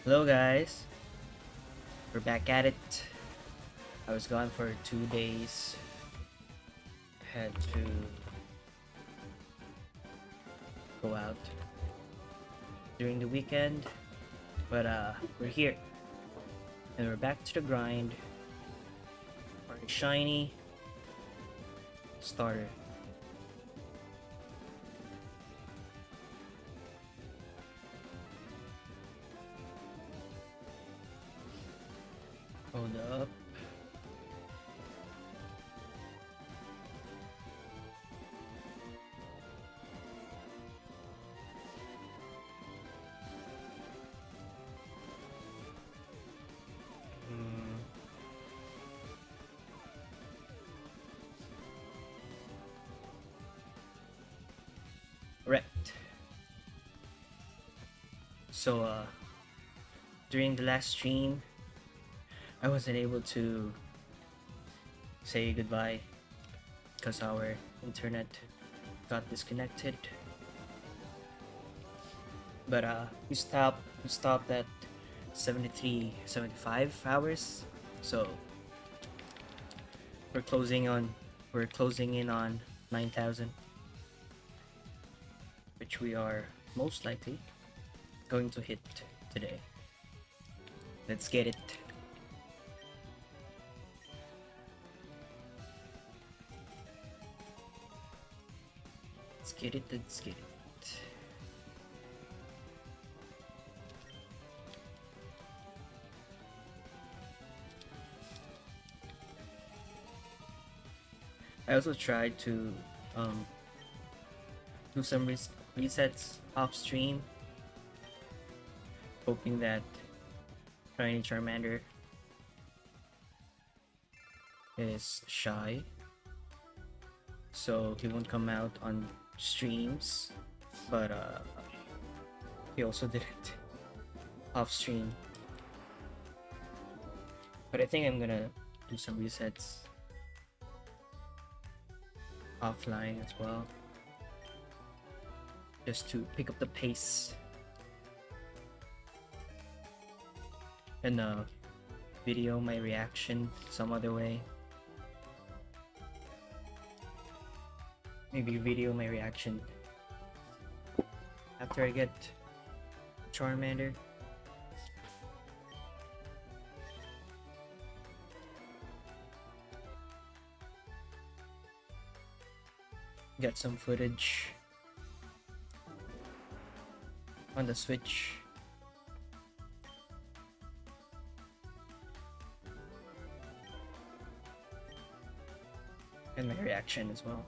Hello guys, we're back at it. I was gone for 2 days. Had to go out during the weekend, but we're here and we're back to the grind. Our shiny starter. Hold up. Right. So during the last stream, I wasn't able to say goodbye because our internet got disconnected. But we stopped at 73, 75 hours. So we're closing in on 9,000, which we are most likely going to hit today. Let's get it. Let's get it. I also tried to do some resets off stream, hoping that Tiny Charmander is shy, so he won't come out on streams, but he also did it off stream. But I think I'm gonna do some resets offline as well, just to pick up the pace and video my reaction some other way. Maybe video my reaction after I get Charmander. Get some footage on the Switch. And my reaction as well.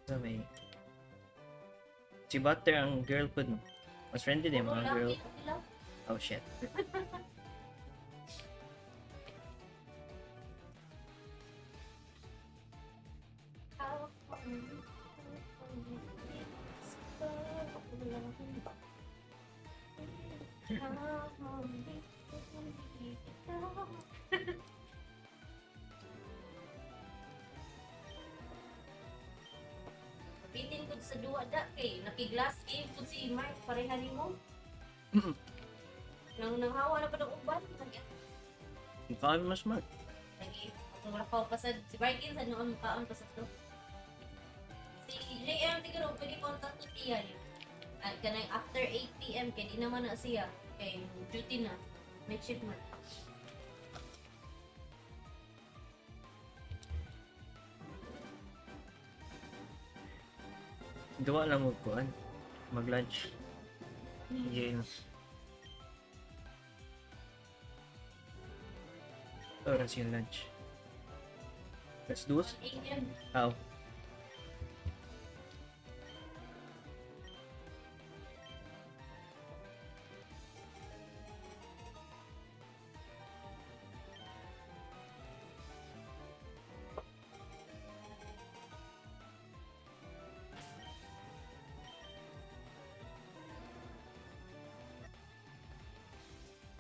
Sa may si Butter ang girl po no. Mas friendly din mga girl. Oh shit. Bitin ko sa duwa da kay nakiglass game ko si Mike pareha nimo. Nang hawa na pa ng uban lagi. Ikaw mas smart. Lagi ako wala pa pasad si Barkin sa noon kaon pa sa to. Si JM tiguro pwede contact to tiya ni. At kanang after 8 PM kay di naman na siya kay duty na. May shift man. Duwa lang mo kuan. Mag-lunch. Games. Oras yung lunch. Let's do it. 1 a.m. Oh.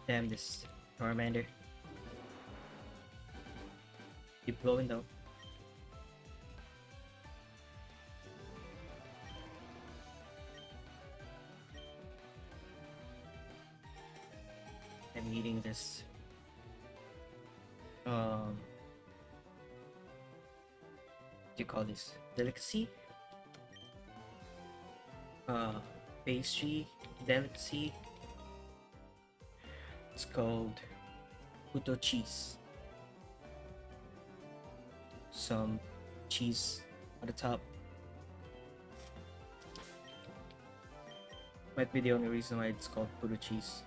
Damn this Charmander. Keep going though. I'm eating this what do you call this? Delicacy? Uh pastry delicacy. It's called puto cheese. Some cheese at the top. Might be the only reason why it's called puto cheese.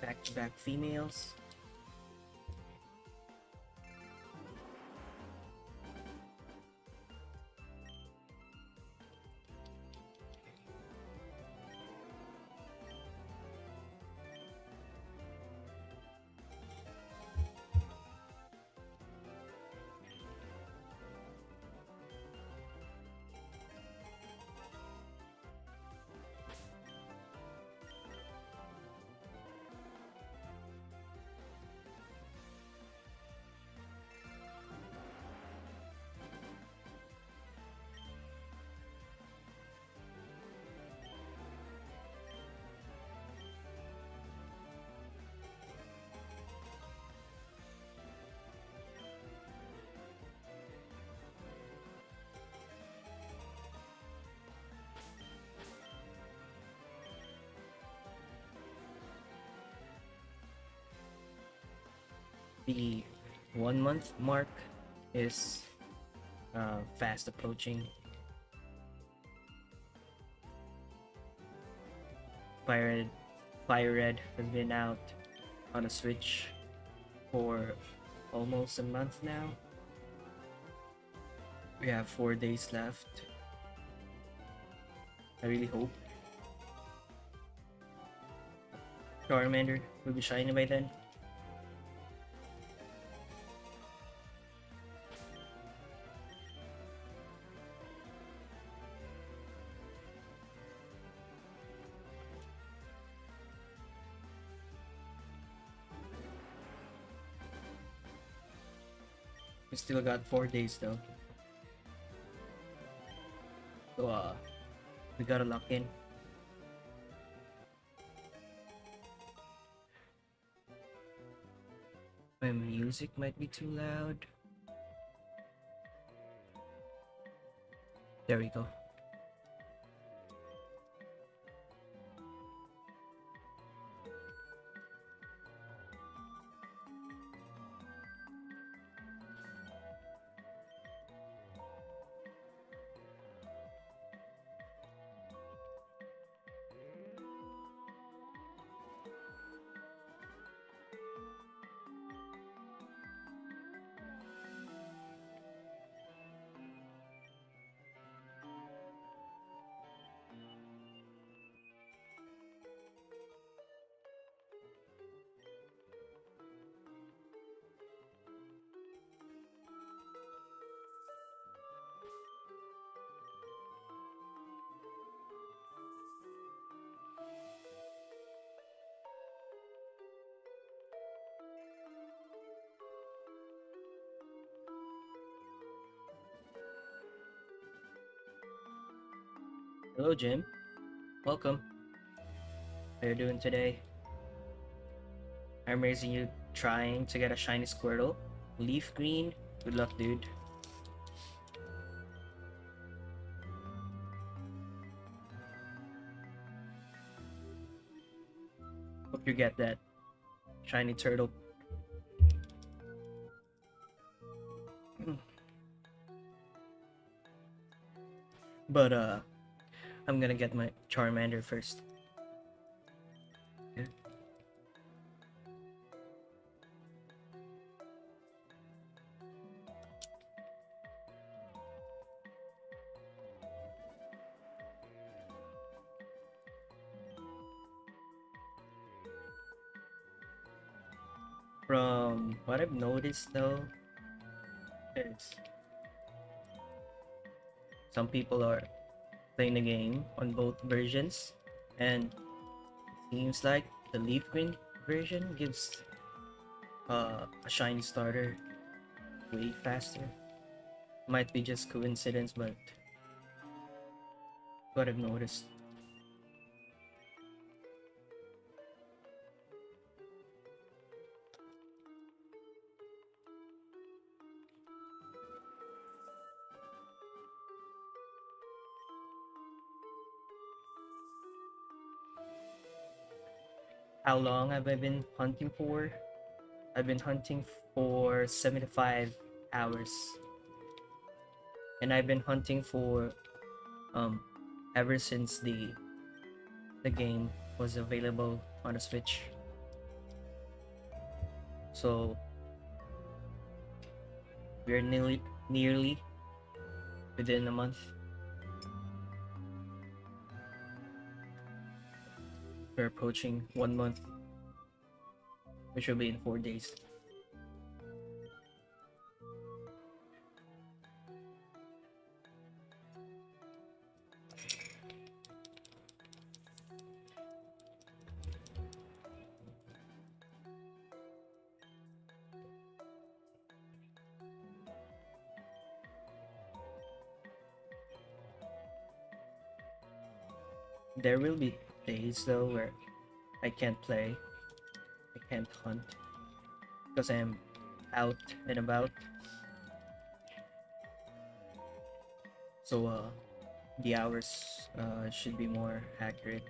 Back-to-back females. The 1 month mark is fast approaching. FireRed, FireRed has been out on a Switch for almost a month now. We have 4 days left. I really hope Charmander will be shiny by then. We still got 4 days though. So we gotta lock in. My music might be too loud. There we go. Hello, Jim. Welcome. How you doing today? I'm raising you trying to get a shiny Squirtle. Leaf green. Good luck, dude. Hope you get that shiny turtle. But I'm gonna get my Charmander first. Yeah. From what I've noticed though, is some people are playing the game on both versions, and it seems like the leaf green version gives a shiny starter way faster. Might be just coincidence, but what I've noticed. How long have I been hunting for? I've been hunting for 75 hours. And I've been hunting for um ever since the game was available on the Switch. So we're nearly within a month. We're approaching 1 month, which will be in 4 days. There will be days though where I can't play, I can't hunt because I'm out and about. So the hours should be more accurate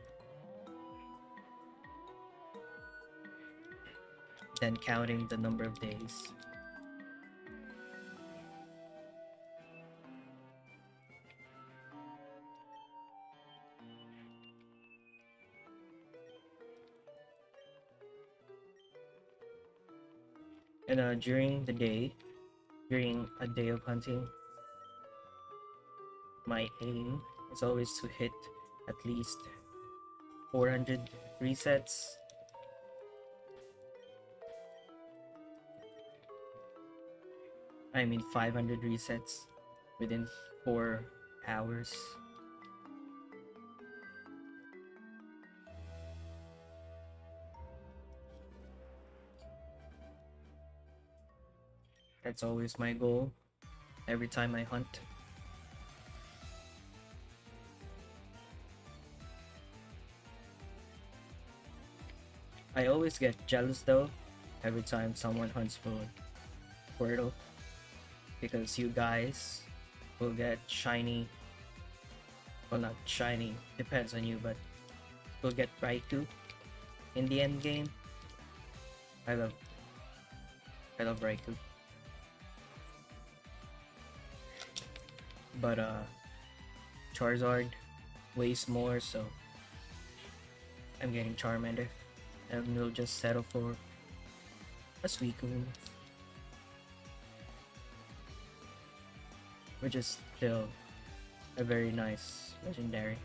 than counting the number of days. And during the day, during a day of hunting, my aim is always to hit at least 400 resets. I mean 500 resets within 4 hours. That's always my goal every time I hunt. I always get jealous though every time someone hunts for Squirtle because you guys will get shiny, well, not shiny, depends on you, but will get Raikou in the end game. I love I love Raikou. But Charizard weighs more, so I'm getting Charmander. And we'll just settle for a Suicune, which is still a very nice legendary.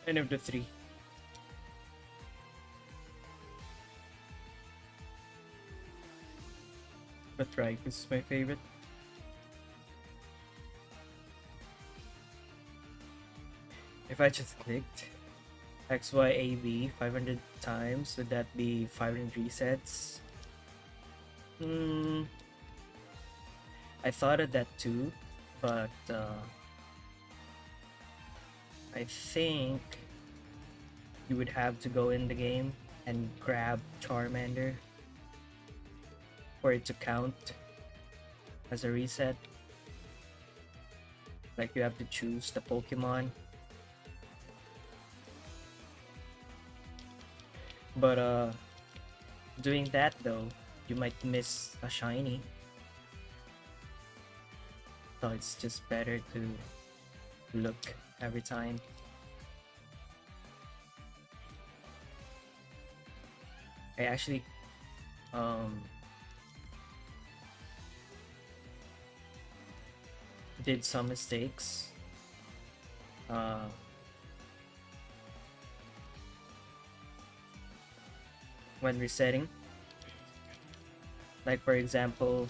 And of the three, but Raikou is my favorite. If I just clicked XYAB 500 times, would that be 500 resets? I thought of that too, but I think you would have to go in the game and grab Charmander for it to count as a reset. Like you have to choose the Pokemon. But doing that though, you might miss a shiny. So it's just better to look every time. I actually did some mistakes uh, when resetting. Like for example,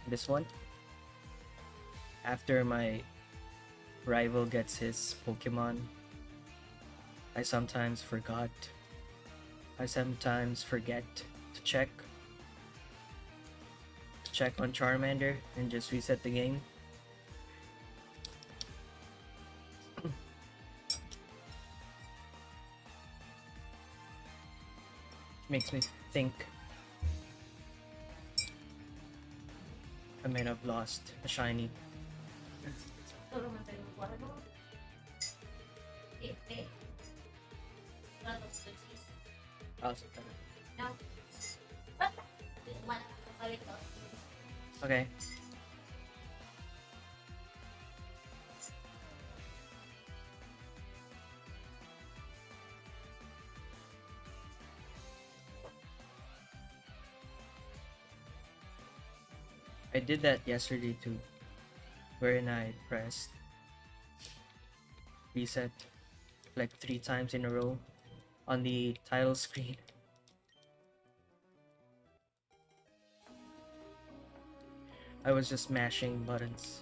this one. After my rival gets his Pokemon, I sometimes forgot. I sometimes forget to check on Charmander and just reset the game. Makes me think I might have lost a shiny. Turo man tayo ng water mo. Eh. Not of the cheese. Also, Now. But, di naman nakakalit ko. okay. I did that yesterday too, wherein I pressed reset like 3 times in a row on the title screen. I was just mashing buttons.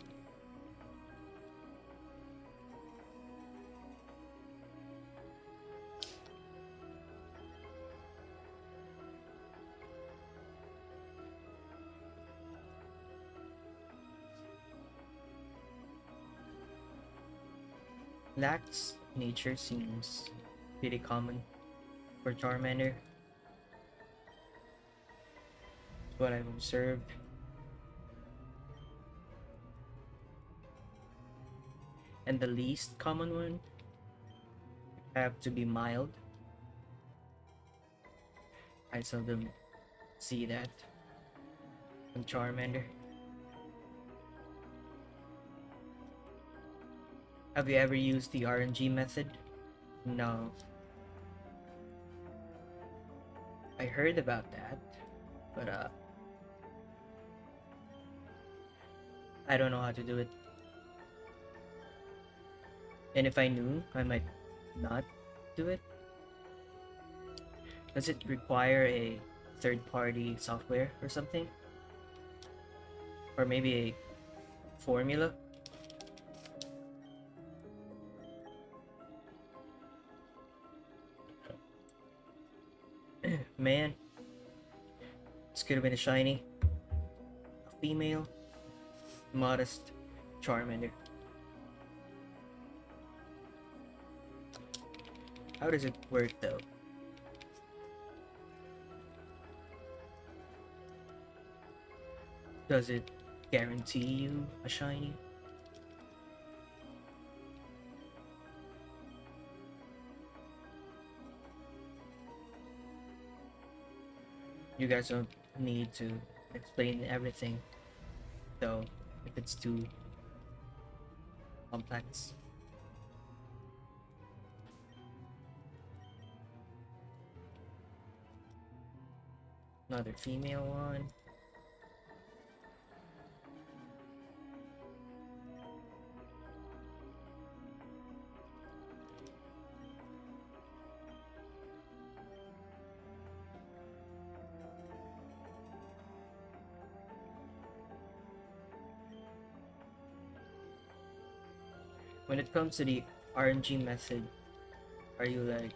Lax nature seems pretty common for Charmander. What I've observed. And the least common one have to be mild. I seldom see that on Charmander. Have you ever used the RNG method? No. I heard about that, but I don't know how to do it. And if I knew, I might not do it. Does it require a third-party software or something? Or maybe a formula? Man, this could have been a shiny. A female, modest Charmander. How does it work though? Does it guarantee you a shiny? You guys don't need to explain everything, though, if it's too complex. Another female one. When it comes to the RNG method, are you like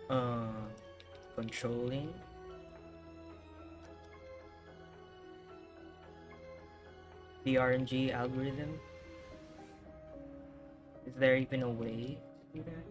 uh controlling the RNG algorithm? Is there even a way to do that?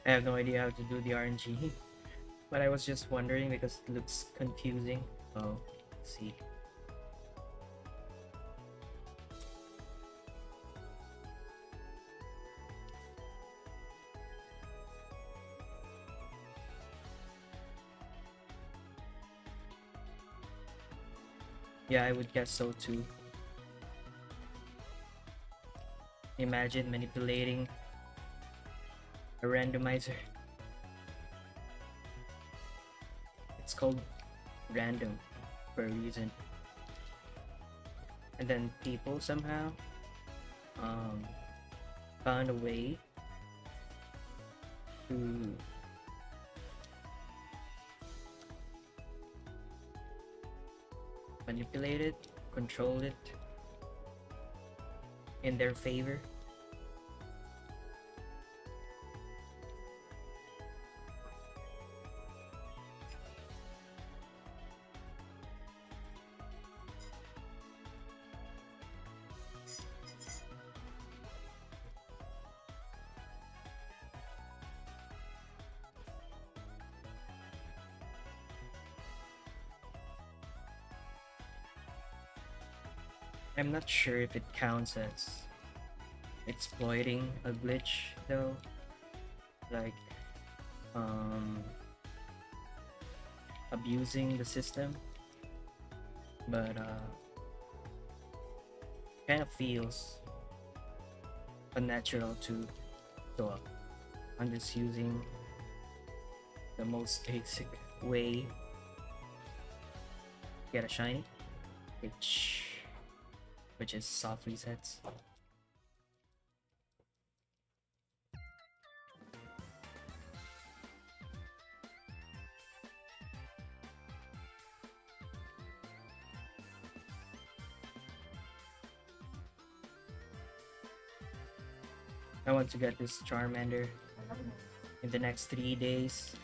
I have no idea how to do the RNG, but I was just wondering because it looks confusing. Oh, let's see. Yeah, I would guess so too. Imagine manipulating a randomizer. It's called random for a reason. And then people somehow um, found a way to manipulate it, control it in their favor. I'm not sure if it counts as exploiting a glitch though, like abusing the system, but kind of feels unnatural to, so I'm just using the most basic way to get a shiny, which is soft resets. I want to get this Charmander in the next 3 days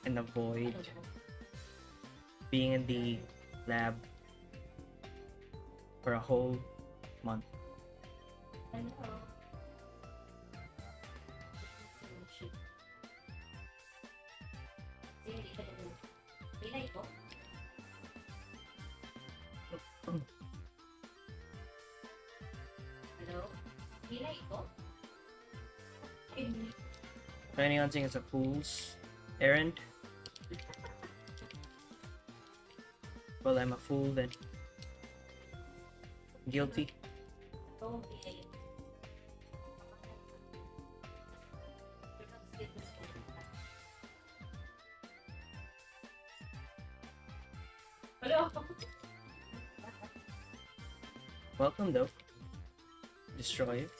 and avoid being in the lab for a whole month. Shiny hunting is a fool's errand. Well, I'm a fool then. Guilty. Welcome though. Destroy it.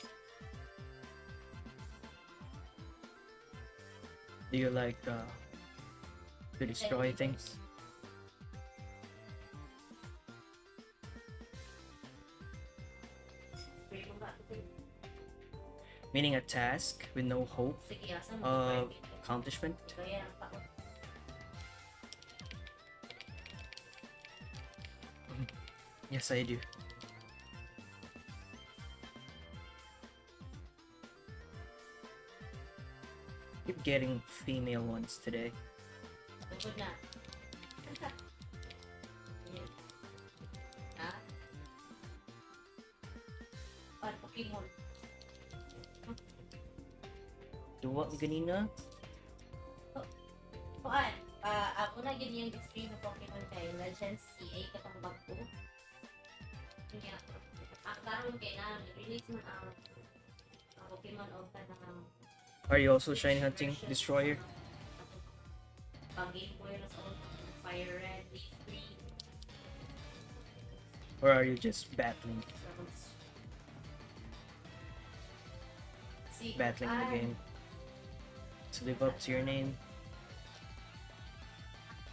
Do you like to destroy things? Meaning a task with no hope of accomplishment? Yes, I do. Keep getting female ones today. Duwa ganina? Kuan, ako na yun yung stream ng Pokemon kay Legends CA katong bago. Kaya, karon kay na release man ang Pokemon of kanang Are you also shiny hunting Destroyer? pang Game Boy na sa FireRed, Leaf Green, Or are you just battling see, the game to live up to your name?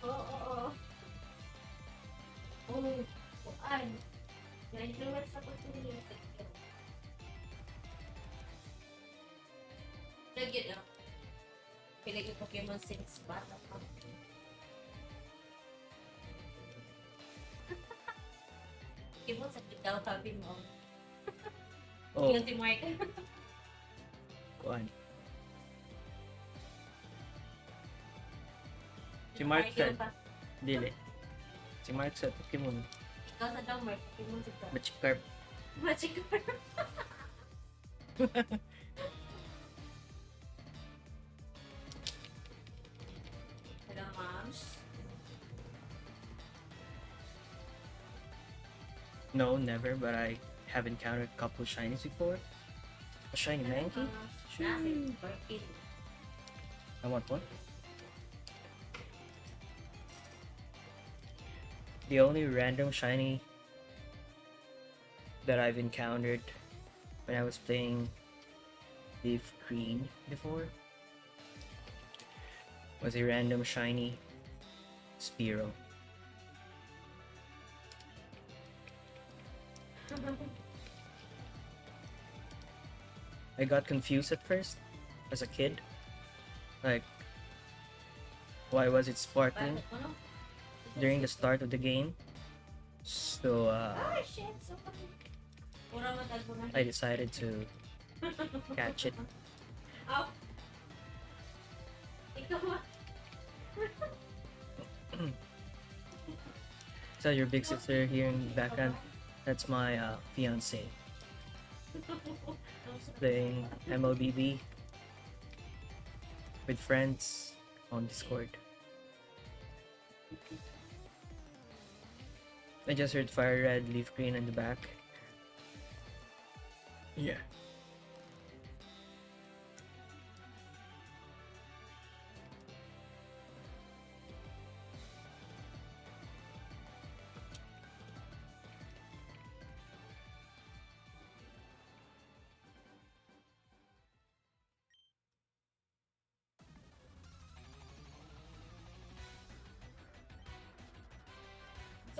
Oo. Kuan. Na-influence ako sa niya. Lagi na. Pinag Pokemon since bata pa. Pokemon sa daw sabi mo. Oh, Yung si Mike. kuan. Si Mark said, dili. Si Mark said Pokemon. Ikaw sa daw, Mark. Pokemon sa daw. Magikarp. Magikarp. Hello, moms. No, never, but I have encountered a couple shinies before. A shiny Mankey? Nasin, Birkin. I want one. The only random shiny that I've encountered when I was playing Leaf Green before was a random shiny Spearow. I got confused at first as a kid. Like, why was it sparkling during the start of the game? So Shit, so funny. Mura matagpo na. I decided to catch it. Ow. Ikaw ma. So your big sister here in the background, that's my fiance playing MLBB with friends on Discord. I just heard FireRed, Leaf Green in the back. Yeah.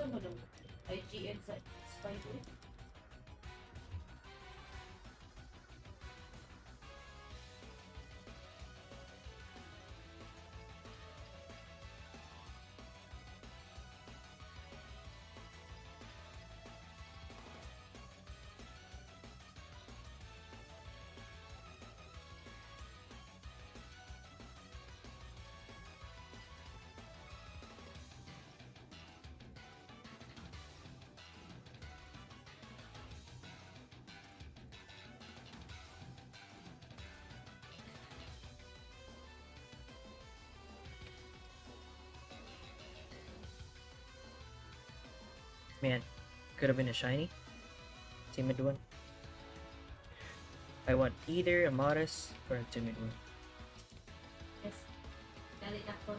Saan mo lang? IGN sa Spider. Man, could have been a shiny. Timid one. I want either a modest or a timid one. Yes. Galit ako.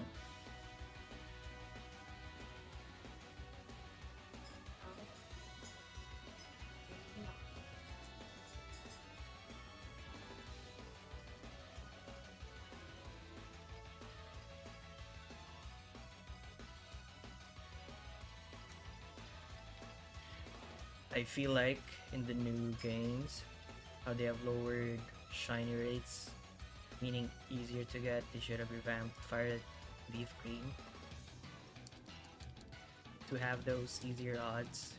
I feel like in the new games, how they have lowered shiny rates, meaning easier to get, they should have revamped Fire Leaf Green to have those easier odds.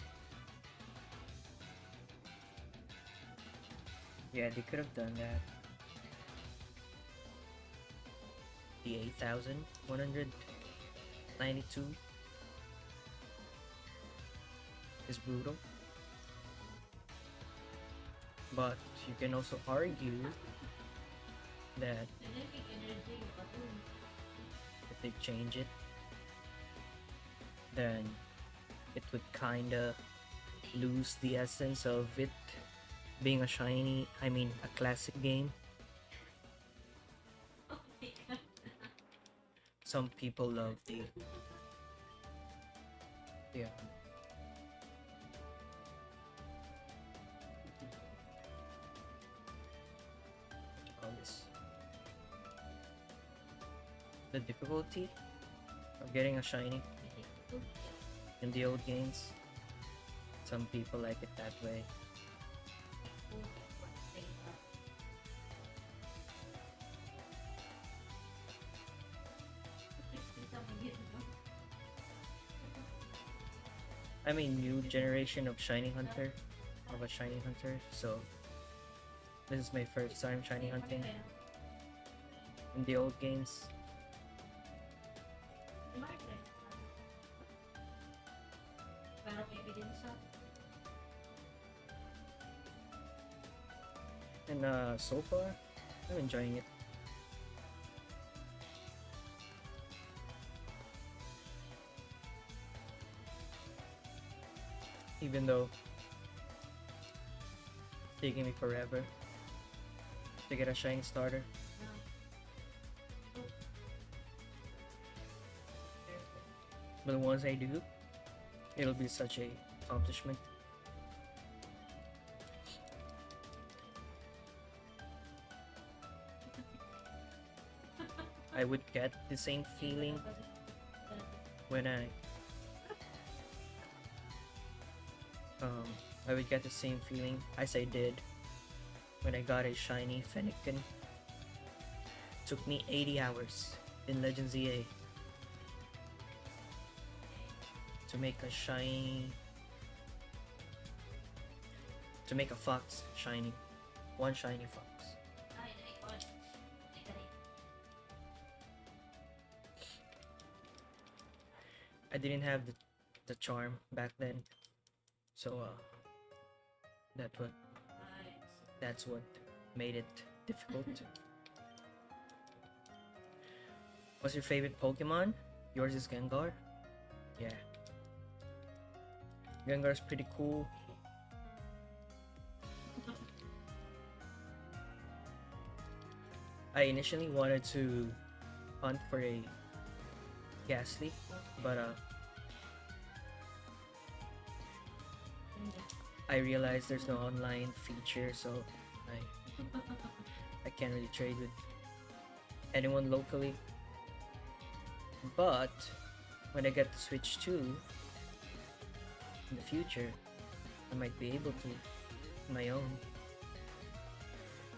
Yeah, they could have done that. The 8,192 is brutal. But you can also argue that if they change it, then it would kinda lose the essence of it being a shiny, I mean, a classic game. Oh my god. Some people love the call this, the difficulty of getting a shiny in the old games. Some people like it that way. I'm a new generation of shiny hunter, of a shiny hunter, so this is my first time shiny hunting in the old games. And so far, I'm enjoying it. Even though it's taking me forever to get a shiny starter. But once I do, it'll be such a accomplishment. I would get the same feeling when I would get the same feeling as I did when I got a shiny Fennekin. Took me 80 hours in Legends EA to make a shiny, to make a fox shiny. One shiny fox. I didn't have the charm back then, so that's what made it difficult. What's your favorite Pokemon? Yours is Gengar? Yeah. Gengar's pretty cool. I initially wanted to hunt for a Ghastly, but I realized there's no online feature, so I can't really trade with anyone locally. But when I get the Switch 2 in the future, I might be able to on my own,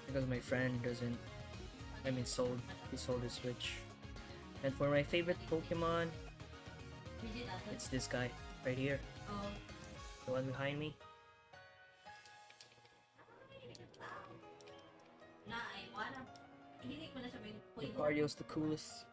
because my friend doesn't. I mean, he sold his Switch. And for my favorite Pokemon, it's this guy right here, the one behind me. Lucardio's the coolest.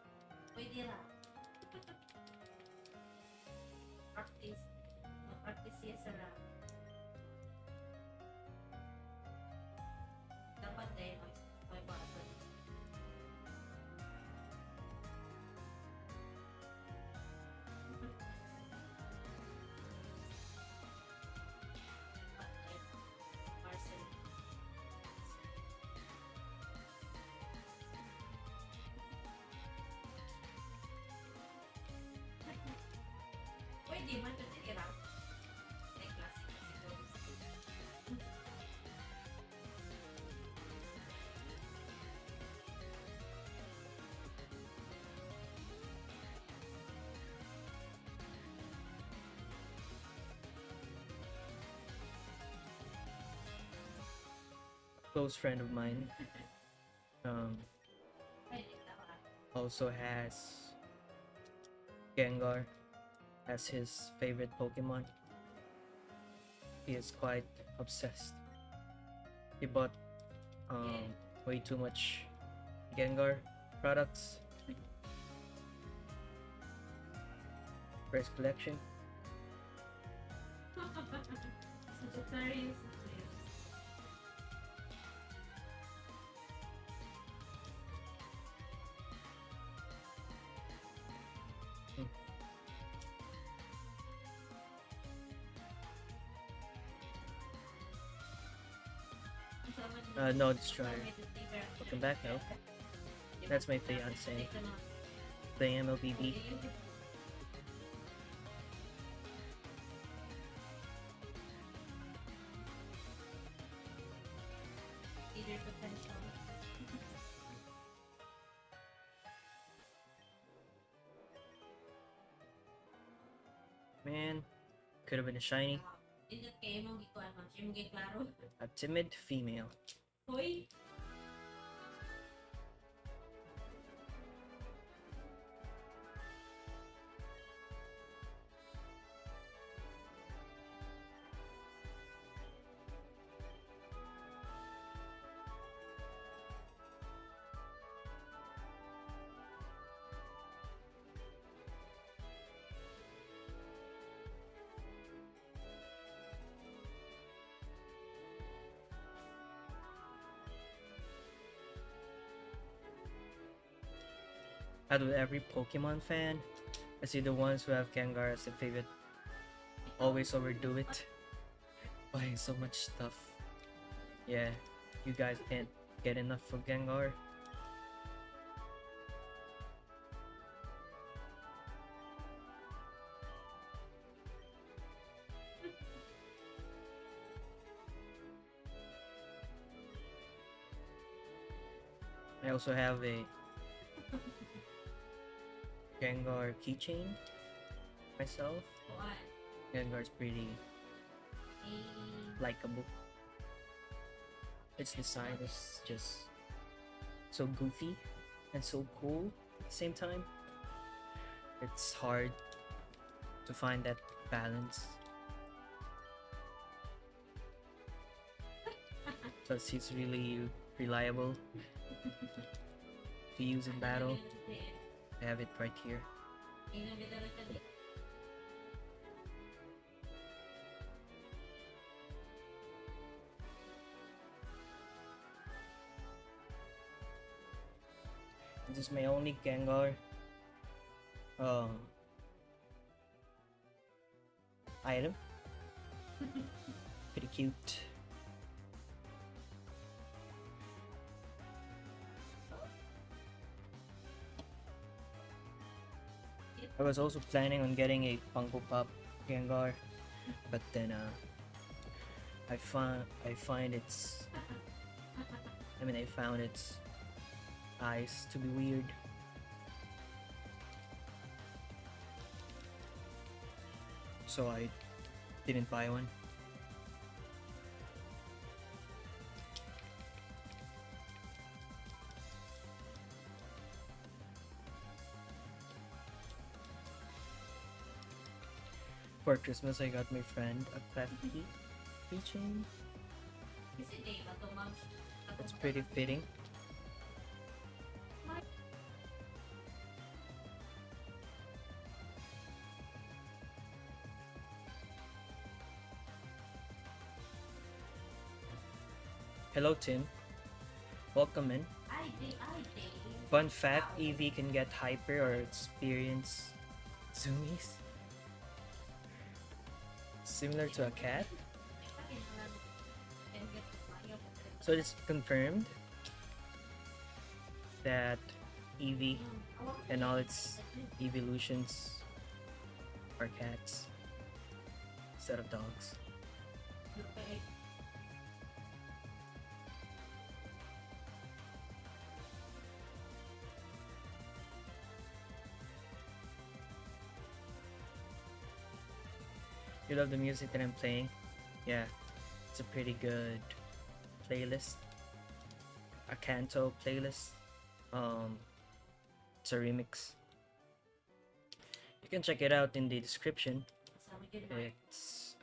Close friend of mine also has Gengar as his favorite Pokemon. He is quite obsessed. He bought way too much Gengar products for his collection. No destroyer. Welcome back, no. That's my fiance. Playing MLBB. Man, could have been a shiny. A timid female. Hoy, Out of every Pokemon fan, I see the ones who have Gengar as a favorite always overdo it. Buying so much stuff. Yeah, you guys can't get enough of Gengar. I also have a Gengar keychain myself. kuan. Gengar's pretty likable. Its design is just so goofy and so cool at the same time. It's hard to find that balance. Plus, he's really reliable to use in battle. I have it right here. This is my only Gengar item. Pretty cute. I was also planning on getting a Funko Pop Gengar, but then I found its eyes to be weird. So I didn't buy one. For Christmas, I got my friend a crafty keychain. It's pretty fitting. Hello, Tim. Welcome in. Fun fact, Eevee can get hyper or experience zoomies. Similar to a cat. So it's confirmed that Eevee and all its evolutions are cats instead of dogs. You love the music that I'm playing? Yeah, it's a pretty good playlist. A Kanto playlist. It's a remix. You can check it out in the description.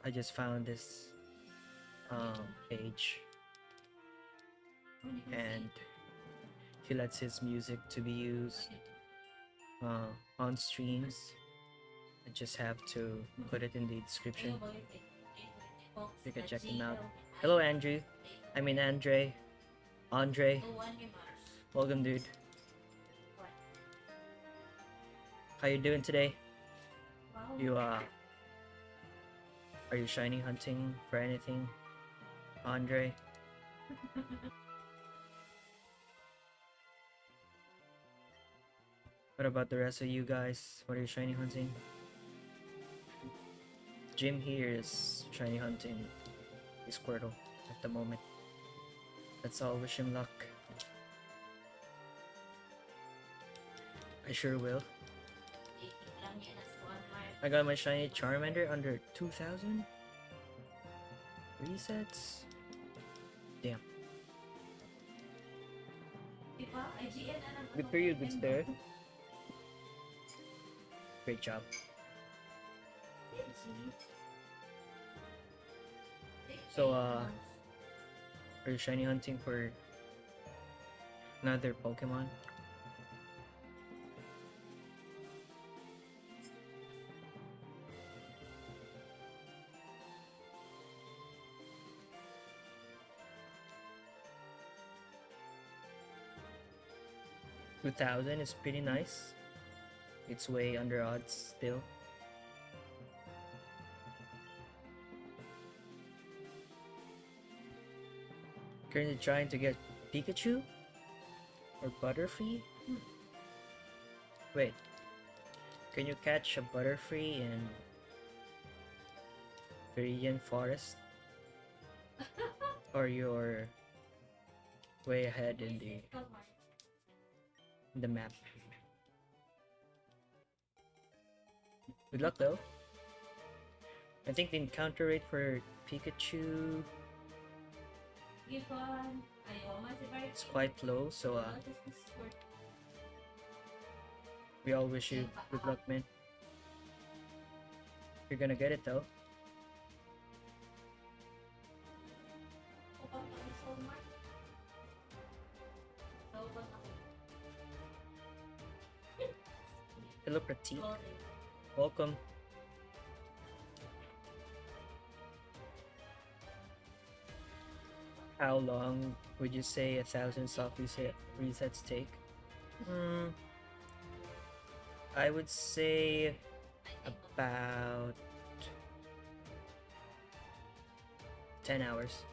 I just found this page, and he lets his music to be used on streams. I just have to put it in the description. You can check him out. Hello, Andrew. I mean, Andre. Welcome, dude. How you doing today? You are you shiny hunting for anything, Andre? What about the rest of you guys? What are you shiny hunting? Jim here is shiny hunting his Squirtle at the moment. Let's all wish him luck. I sure will. I got my shiny Charmander under 2,000 resets. Damn. Good for you, good there. Great job. So, are you shiny hunting for another Pokemon? $2,000 is pretty nice. It's way under odds still. Currently trying to get Pikachu or Butterfree. Wait, can you catch a Butterfree in Viridian Forest? Or you're way ahead in the map? Good luck though. I think the encounter rate for Pikachu is quite low, so we all wish you good luck, man. You're gonna get it though. Hello, Pratik. Welcome. How long would you say 1,000 soft resets take? I would say about 10 hours.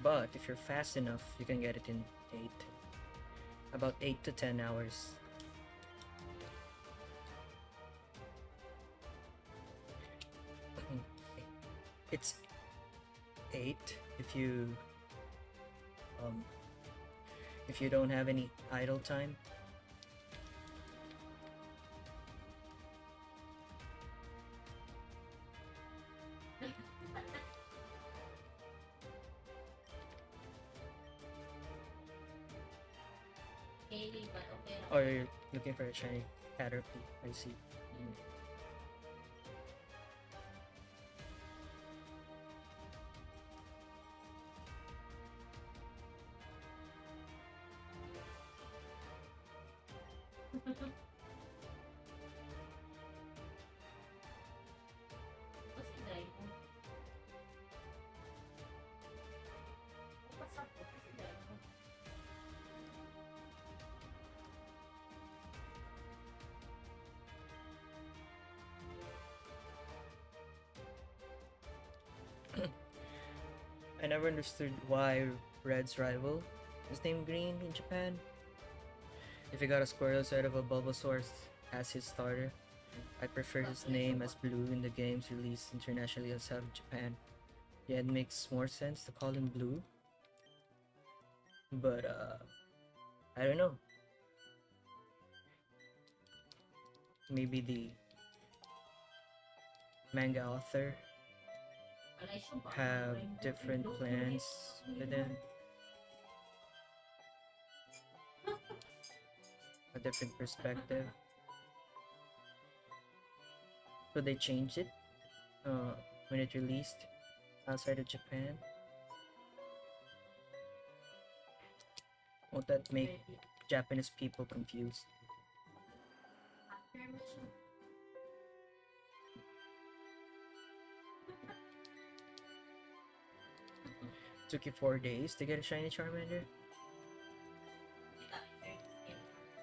But if you're fast enough, you can get it in about 8 to 10 hours. It's 8 if you don't have any idle time. Or you're looking for a shiny Caterpie, I see. I never understood why Red's rival is named Green in Japan. If he got a Squirtle instead of a Bulbasaur as his starter, I prefer his name as Blue in the games released internationally outside of Japan. Yeah, it makes more sense to call him Blue. But, I don't know. Maybe the manga author have different plans with him. A different perspective. So they changed it when it released outside of Japan. Won't that make Japanese people confused? Took you 4 days to get a shiny Charmander?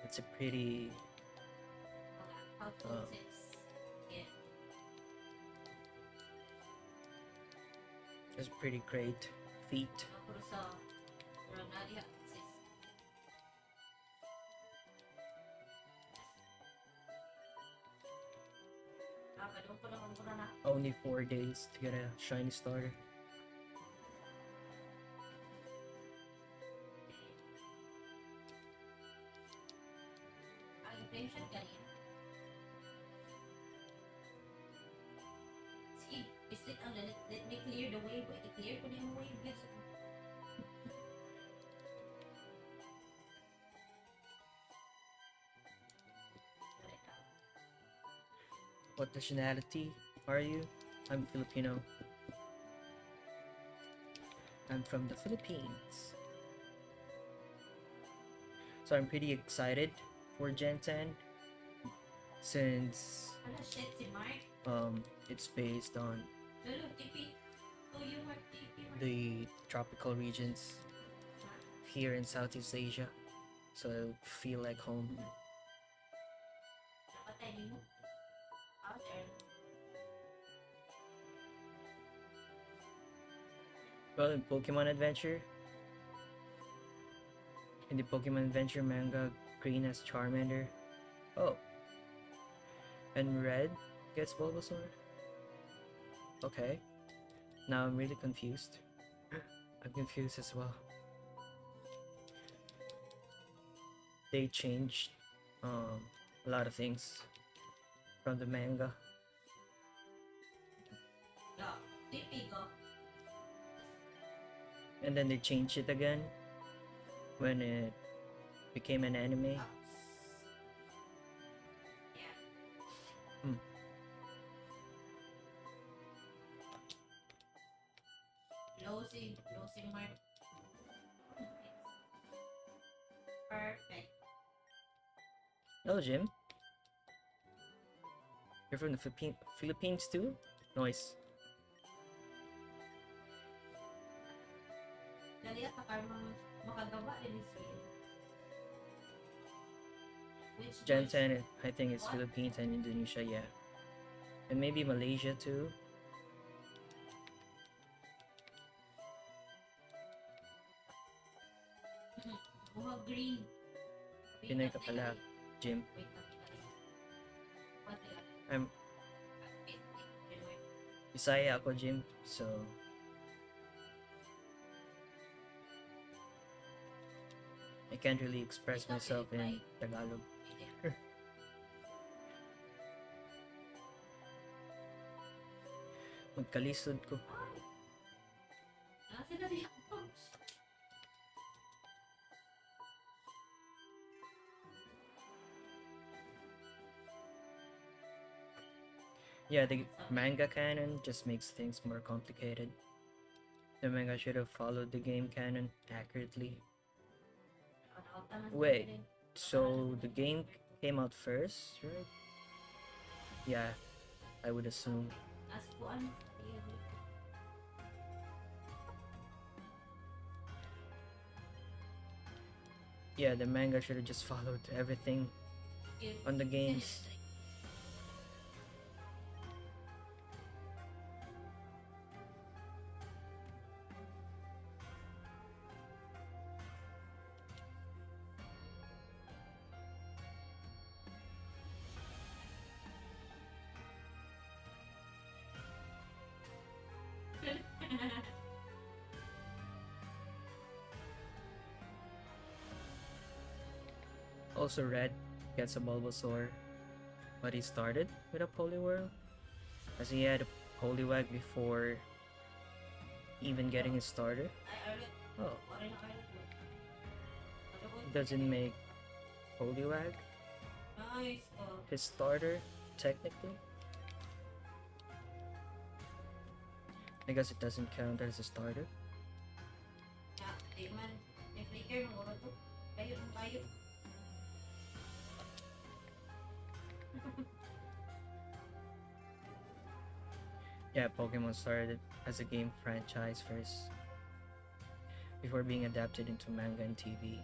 It's a pretty It's pretty great feat. Ako sa murag na diha sis. Kadung ko lang ang mura na. Only 4 days to get a shiny starter. Ang inflation kanina. Sige, bislit ang let me clear the wave. Ito clear ko na yung wave. Yes. What nationality are you? I'm Filipino. I'm from the Philippines. So I'm pretty excited for Gen 10 since Ano shit si Mark? it's based on Lalo, TP. Oh, you Mark, TP. the tropical regions here in Southeast Asia. So I feel like home. Napatay ni mo. Out there. Well, in Pokemon Adventure, in the Pokemon Adventure manga, Green has Charmander. Oh. And Red gets Bulbasaur? Okay. Now I'm really confused. I'm confused as well. They changed a lot of things from the manga. Yeah, TP ko. And then they changed it again when it became an anime. Ups. Yeah. Hmm. Low si Mark. Perfect. Hello, Jim. You're from the Philippines too? Nice. Dali at makagawa din is real. Which Gen which- 10, I think it's What? Philippines and Indonesia, yeah. And maybe Malaysia too. Buha green. Pinay ka pala, Jim. Wait, what the I'm Bisaya ako, Jim. So I can't really express It's okay, myself in like- Tagalog. Magkalisod ko. Nasa na diyan. Yeah, the manga canon just makes things more complicated. The manga should have followed the game canon accurately. Wait. So the game came out first, right? Yeah, I would assume. As kuan. Yeah, the manga should have just followed everything on the games. Also, Red gets a Bulbasaur, but he started with a Poliwhirl, as he had a Poliwag before even getting his starter. Oh, doesn't make Poliwag Nice. Oh. his starter, technically. I guess it doesn't count as a starter. Yeah, di man. May flicker ng oras to. Kayo ng kayo. Yeah, Pokemon started as a game franchise first, before being adapted into manga and TV.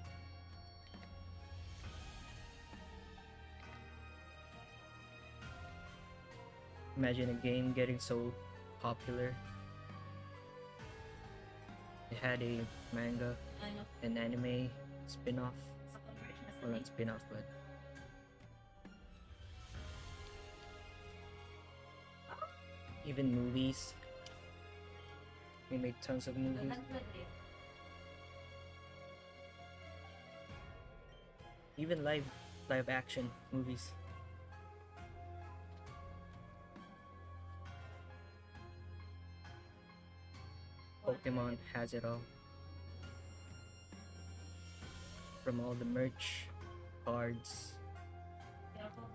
Imagine a game getting so popular They had a manga Ano, and anime spin-off. sa converge na Well, sa not spin-off, but even movies. They made tons of movies. Gagantlag rin. Even live action movies. Pokemon has it all. From all the merch, cards, Pero kung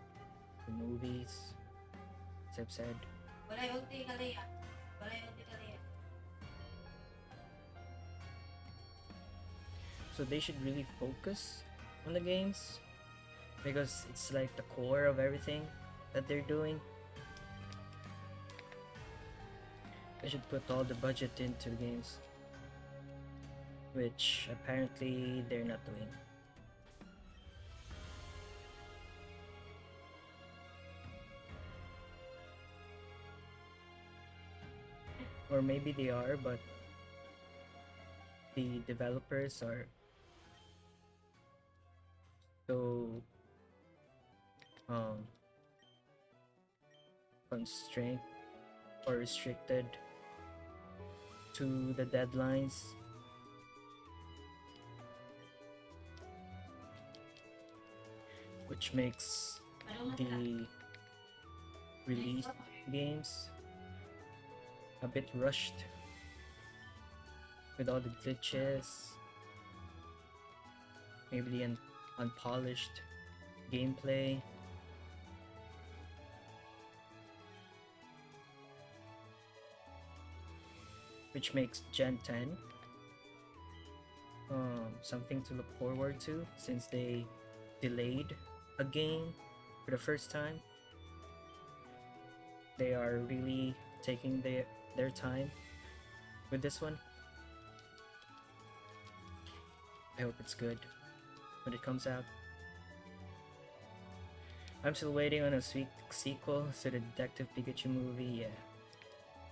the movies, as I've said. wala yung ulti kaliya. Wala yung ulti kaliya. So they should really focus on the games because it's like the core of everything that they're doing. They should put all the budget into the games, which apparently they're not doing. Or maybe they are, but the developers are so constrained or restricted to the deadlines, which makes Ano na the release games a bit rushed with all the glitches, maybe the unpolished gameplay. Which makes Gen 10 something to look forward to since they delayed a game for the first time. They are really taking their time with this one. I hope it's good when it comes out. I'm still waiting on a sweet sequel to the Detective Pikachu movie. Yeah,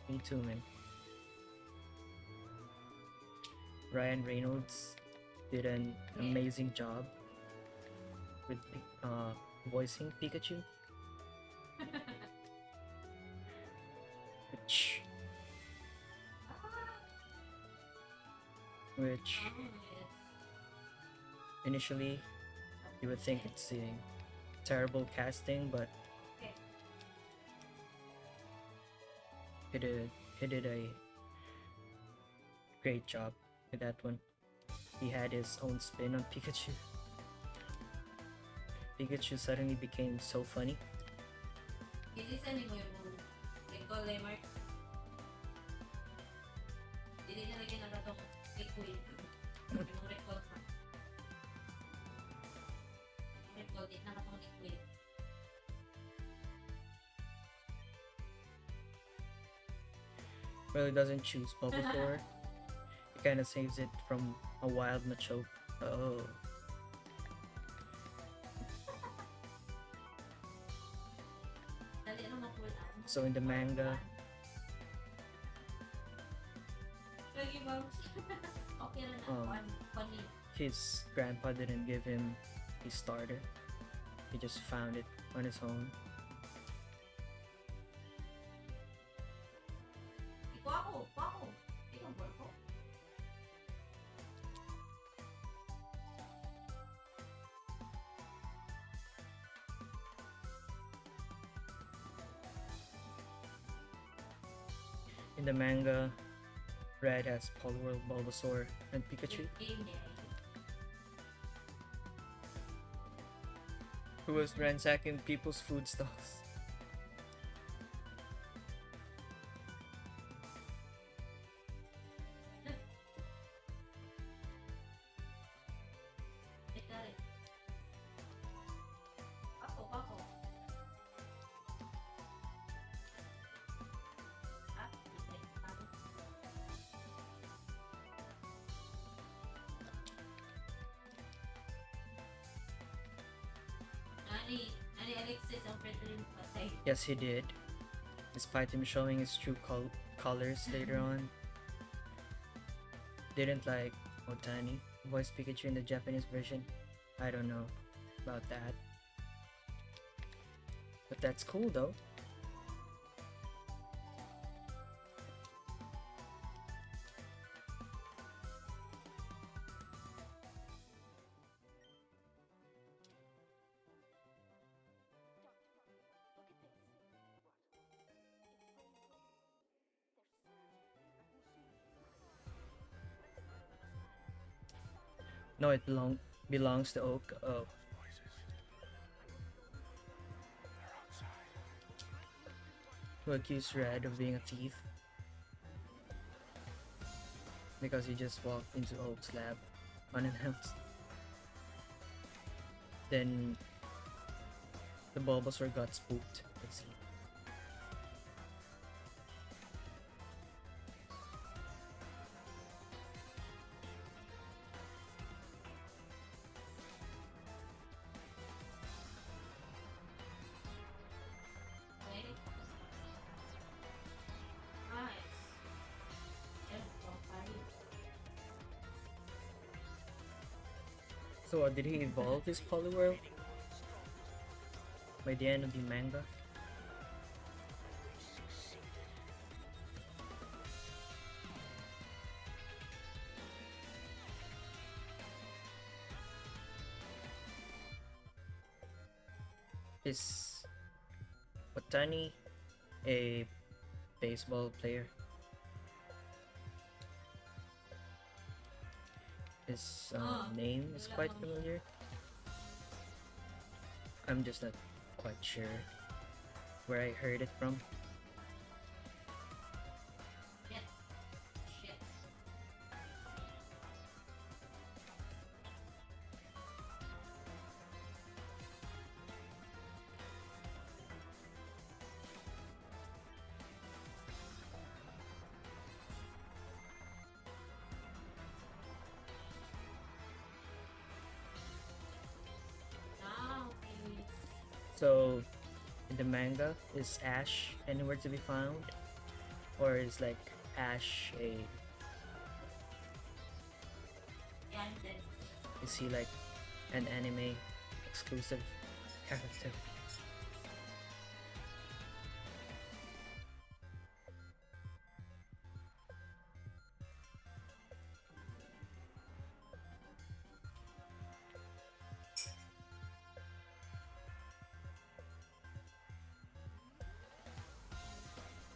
me too, man. Ryan Reynolds did an amazing job with voicing Pikachu. Which Oh, yes. initially you would think it's a terrible casting, but Okay. he did a great job with that one. He had his own spin on Pikachu. Pikachu suddenly became so funny. Ilisan mo yung recall mark. Dili na lagi nagatok liquid. Yung recall mark. Recall di na katong liquid. Well, he doesn't choose Bulbasaur. He kind of saves it from a wild Machoke. Oh. Dali na mapulaan. So in the manga, Lagi ba? Okay na na. Funny. his grandpa didn't give him a starter. He just found it on his own. Ikaw ako. Ikaw ba ako? In the manga, Red has Poliwhirl, Bulbasaur, and Pikachu, Game niya. who was ransacking people's food stalls. Ika rin. Ako. Ah, okay. Ani Alexis ang president patay. Yes, he did. Despite him showing his true colors later on. didn't like Otani voice Pikachu in the Japanese version. I don't know about that. But that's cool though. No, it belongs to Oak. Oh, who accused Red of being a thief because he just walked into Oak's lab unannounced. Then the Bulbasaur got spooked. I see. Okay. Nice. Yan, okay. So did he evolve his Poliwhirl by the end of the manga? Is Otani a baseball player? His name is quite familiar. I'm just not quite sure where I heard it from. Shit. Shit. Nice. So, in the manga, is Ash anywhere to be found? Or is like Ash a. Yan din. Is he like an anime exclusive character?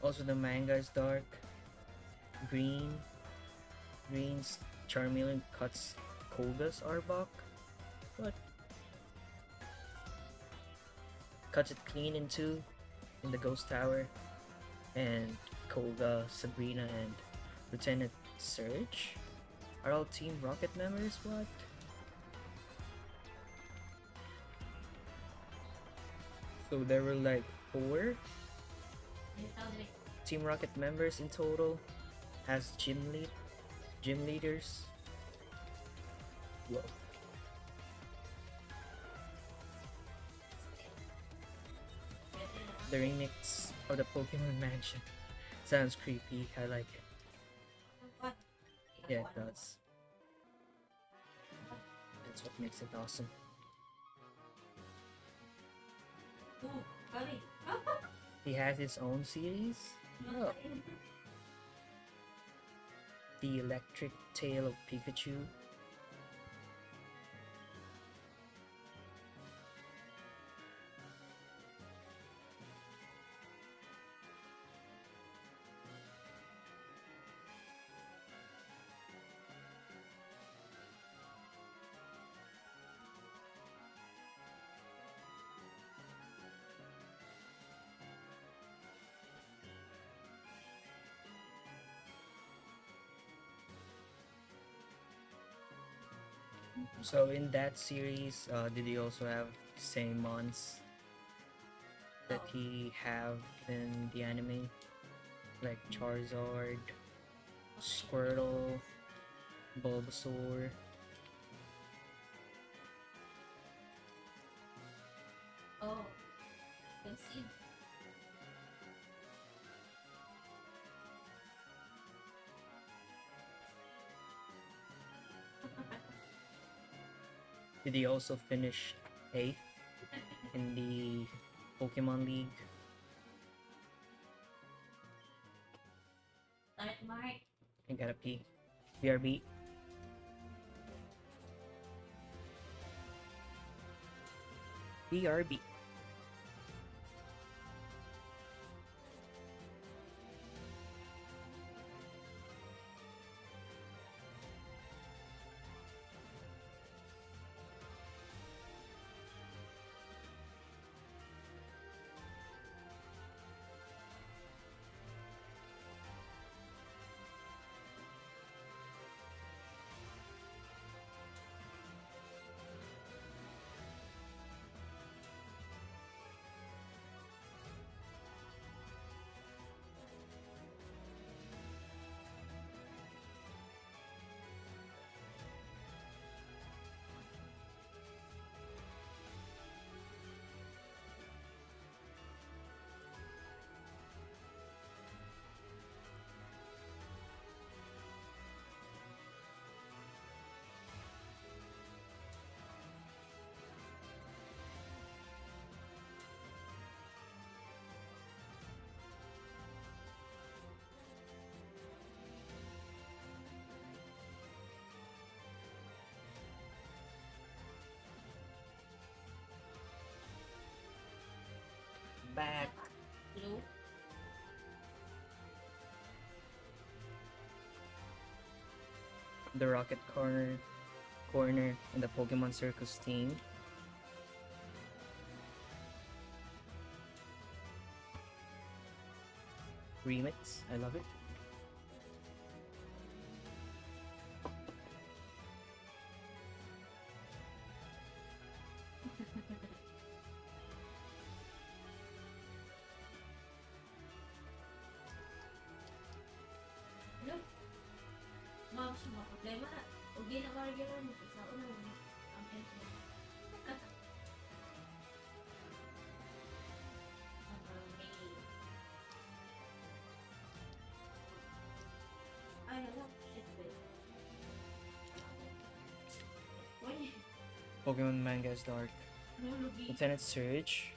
Also, the manga is dark. Green. Green's Charmeleon cuts Koga's Arbok. What? Cuts it clean in two in the Ghost Tower. And Koga, Sabrina, and Lieutenant Surge are all Team Rocket members? What? So there were like 4 Team Rocket members in total as gym leaders. Whoa. The remix of the Pokemon Mansion sounds creepy. I like it. What? Yeah, it does. That's what makes it awesome. Ooh, buddy. He has his own series. Oh. The Electric Tale of Pikachu. So in that series, did he also have the same mons that he have in the anime? Like Charizard, Squirtle, Bulbasaur. Oh, can see. Did he also finish 8th in the Pokemon League? Start Mark. I gotta pee. BRB. BRB. Back. Blue. The Rocket Corner and the Pokemon Circus team. Remix. I love it. Hello? Ma'am, siya problema na. Huwag din na regular mo. Sa una mo. Ang entry. Ay, alam. Shit, wait. Uy, Pokemon manga is dark. nulugi. Lieutenant Surge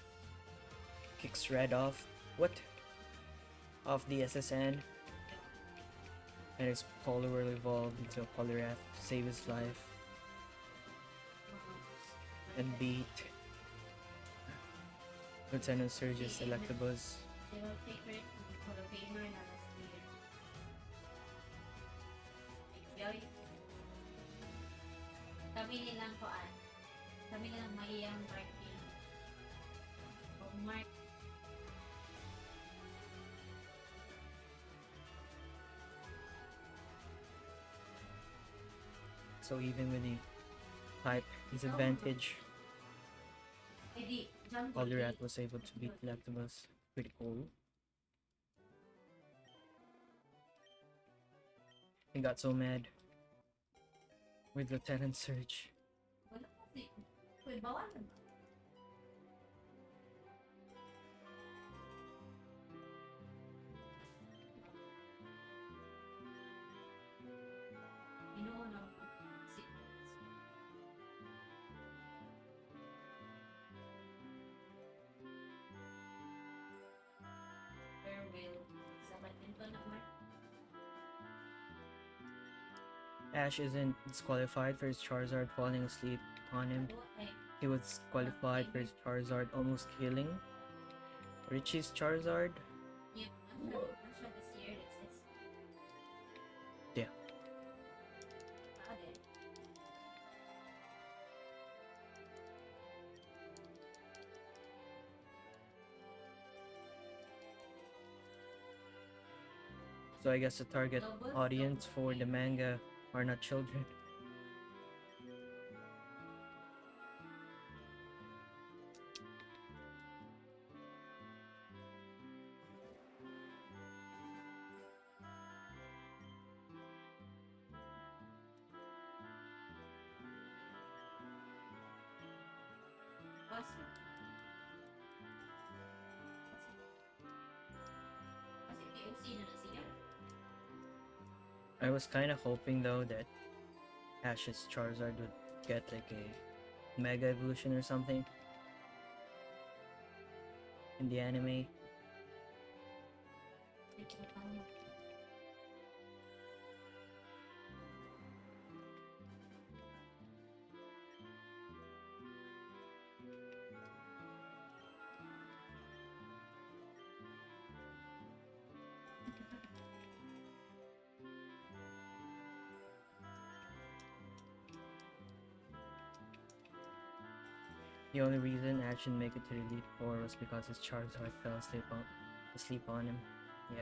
kicks Red off. What? Off the SSN. And his Polo will evolve into a Poliwrath to save his life and beat Lieutenant Surge's Electabuzz. Zero favorite Hall of Famer na last year. Yoy. Kami nilang koan. Kami nilang maiyang marking. O mark. So even with the type disadvantage, Edi, jump. Poliwrath was able to beat Electabuzz. Pretty cool. He got so mad with Lieutenant Surge. Wala kasi. Uy, bawal na ba? Inuuna ako. Farewell. Sa badminton na mark. Ash isn't disqualified for his Charizard falling asleep on him. Ay, He was disqualified for his Charizard almost killing Richie's Charizard. yeah. Not sure this year. It's Yeah. Ade. So I guess the target audience for the manga are not children. Kasi POC na na siya. I was kind of hoping though that Ash's Charizard would get like a Mega Evolution or something in the anime. The only reason Ash didn't make it to the Elite Four was because his Charizard fell asleep on him. Yeah.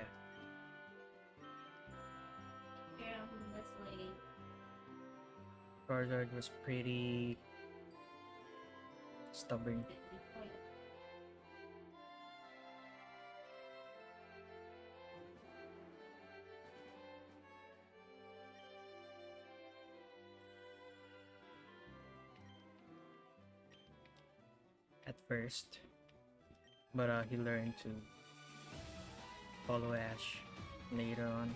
Kaya this way. Charizard was pretty stubborn. At first, but he learned to follow Ash later on.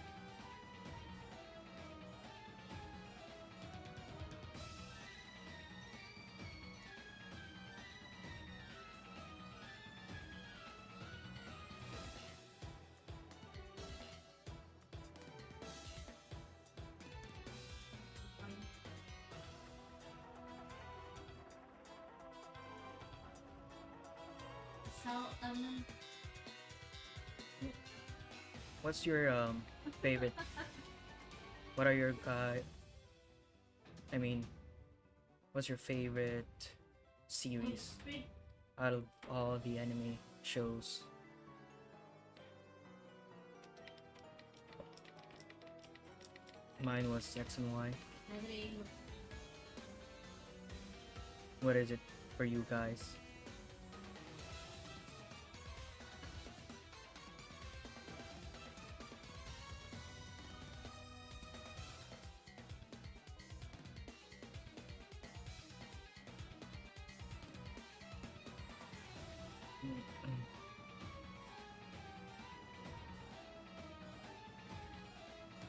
So, What's your favorite? What are your I mean, what's your favorite series out of all the anime shows? Mine was X and Y. What is it for you guys?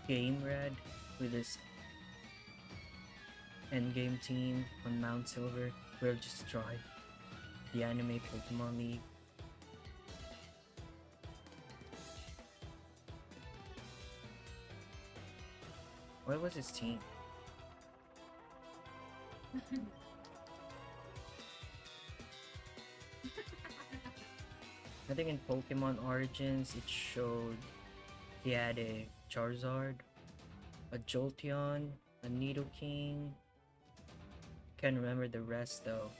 FireRed with his endgame team on Mount Silver will destroy the anime Pokemon League. What was his team? I think in Pokemon Origins it showed he had a Charizard, a Jolteon, a Nidoking. Can't remember the rest though.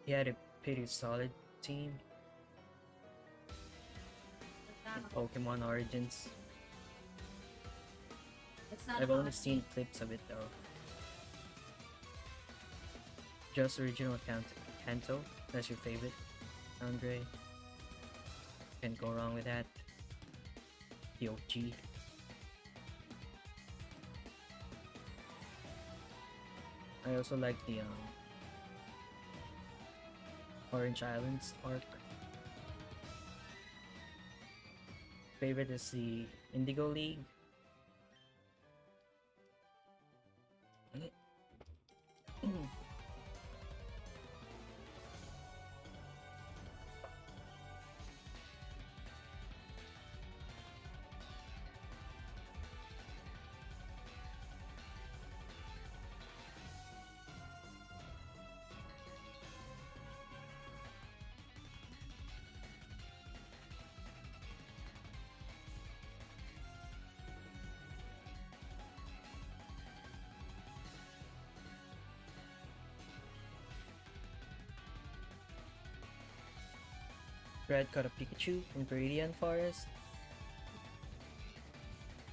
He had a pretty solid team in Pokemon Origins. I've only seen clips of it though. Just original Kanto, that's your favorite, Andre. Can't go wrong with that. The OG. I also like the Orange Islands arc. Favorite is the Indigo League. Red caught a Pikachu in Viridian Forest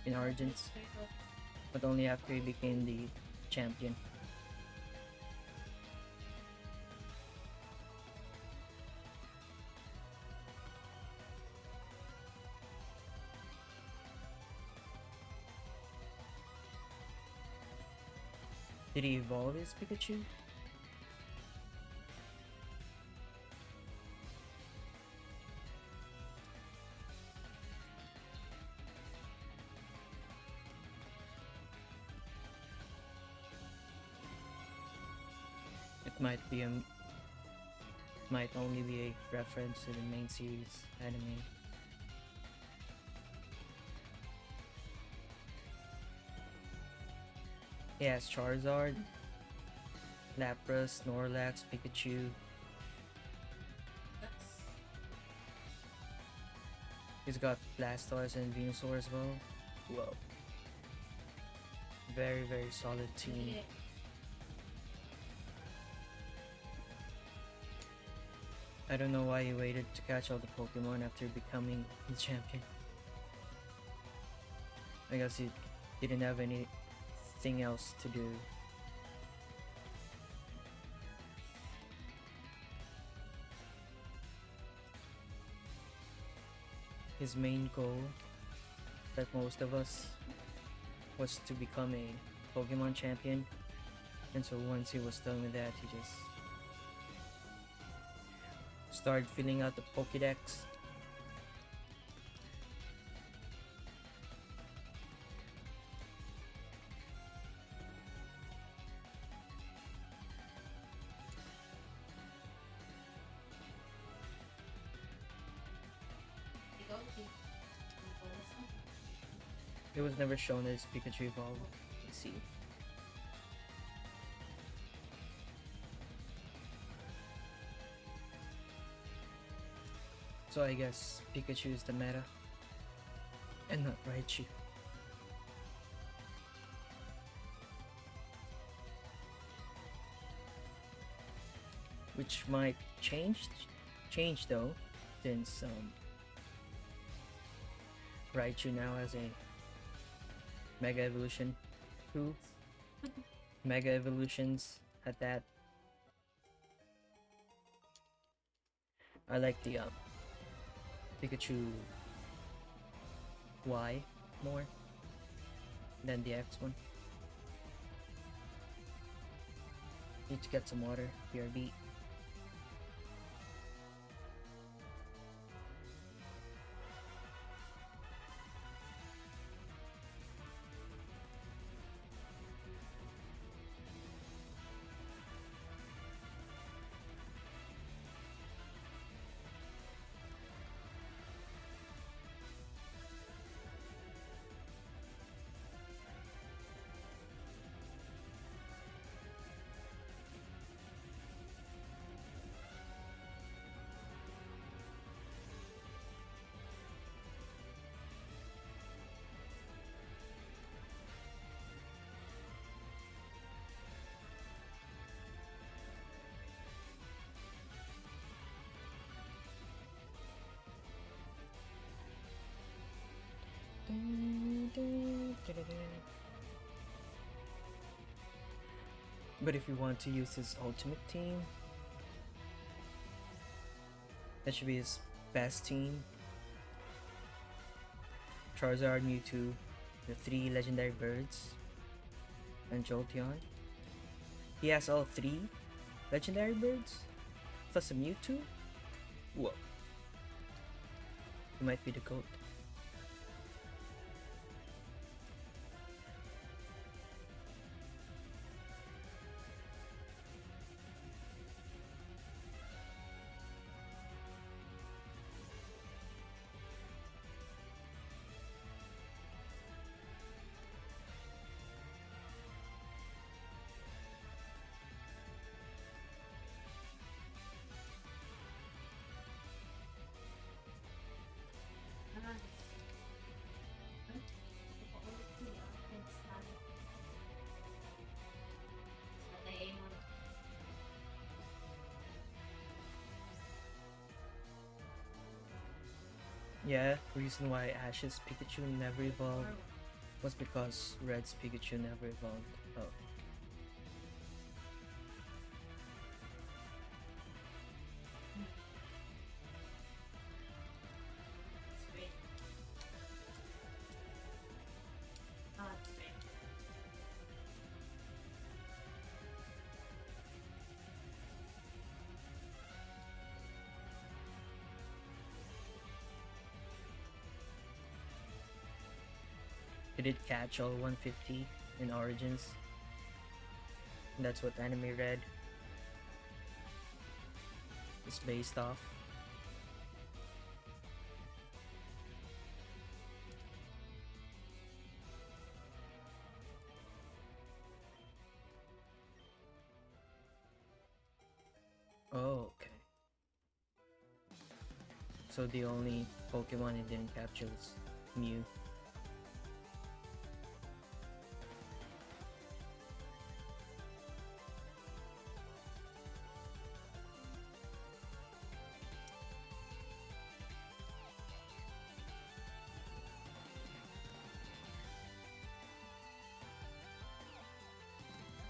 in Origins, but only after he became the champion. Did he evolve his Pikachu? Might be a might only be a reference to the main series anime. He has Charizard, Lapras, Snorlax, Pikachu. That's He's got Blastoise and Venusaur as well. Whoa. Very, very solid team. yeah. I don't know why he waited to catch all the Pokemon after becoming the champion. I guess he didn't have anything else to do. His main goal, like most of us, was to become a Pokemon champion. And so once he was done with that, he just started filling out the Pokédex. You go to. It was never shown as Pikachu evolved. Let's see. So I guess Pikachu is the meta, and not Raichu. Which might change though, since Raichu now has a Mega Evolution. 2 Mega Evolutions at that. I like the Pikachu Y more than the X one. Need to get some water. BRB. But if you want to use his ultimate team, that should be his best team. Charizard, Mewtwo, the 3 legendary birds, and Jolteon. He has all 3 legendary birds, plus a Mewtwo? Whoa. He might be the GOAT. Yeah, reason why Ash's Pikachu never evolved was because Red's Pikachu never evolved. Oh. He did catch all 150 in Origins. That's what anime read. is based off. Oh, okay. So the only Pokemon it didn't capture was Mew.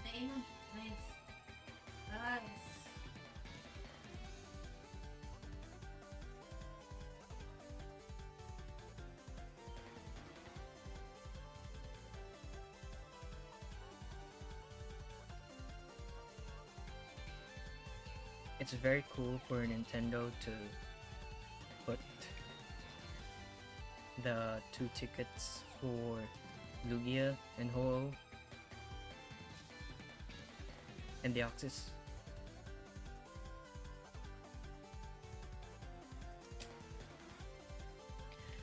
Nainom. Nice. Nice. It's very cool for Nintendo to put the 2 tickets for Lugia and Ho-Oh and Deoxys.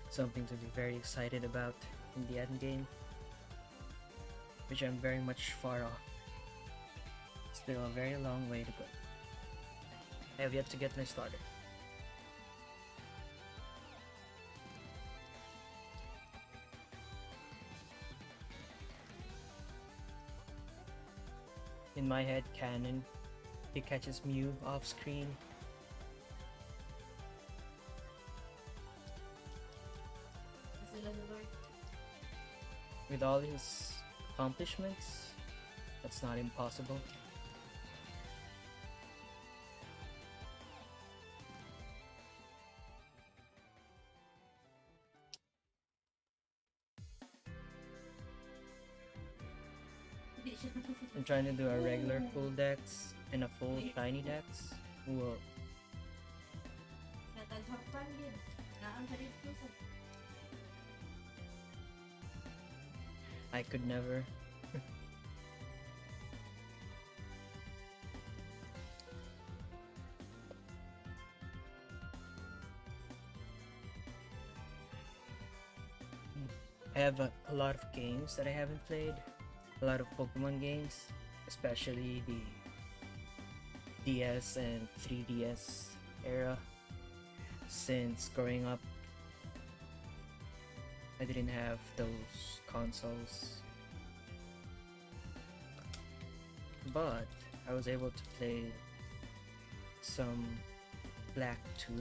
Something to be very excited about in the end game, which I'm very much far off. Still a very long way to go. I have yet to get my starter. In my head canon, he catches Mew off screen. Sila sa Lord. With all his accomplishments, that's not impossible. Hindi siya I'm trying to do a regular full dex and a full shiny dex. Whoa. Nataghapan yun. Naan sa dito sa... I could never. I have a lot of games that I haven't played. A lot of Pokemon games, especially the DS and 3DS era. Since growing up, I didn't have those consoles. But I was able to play some Black 2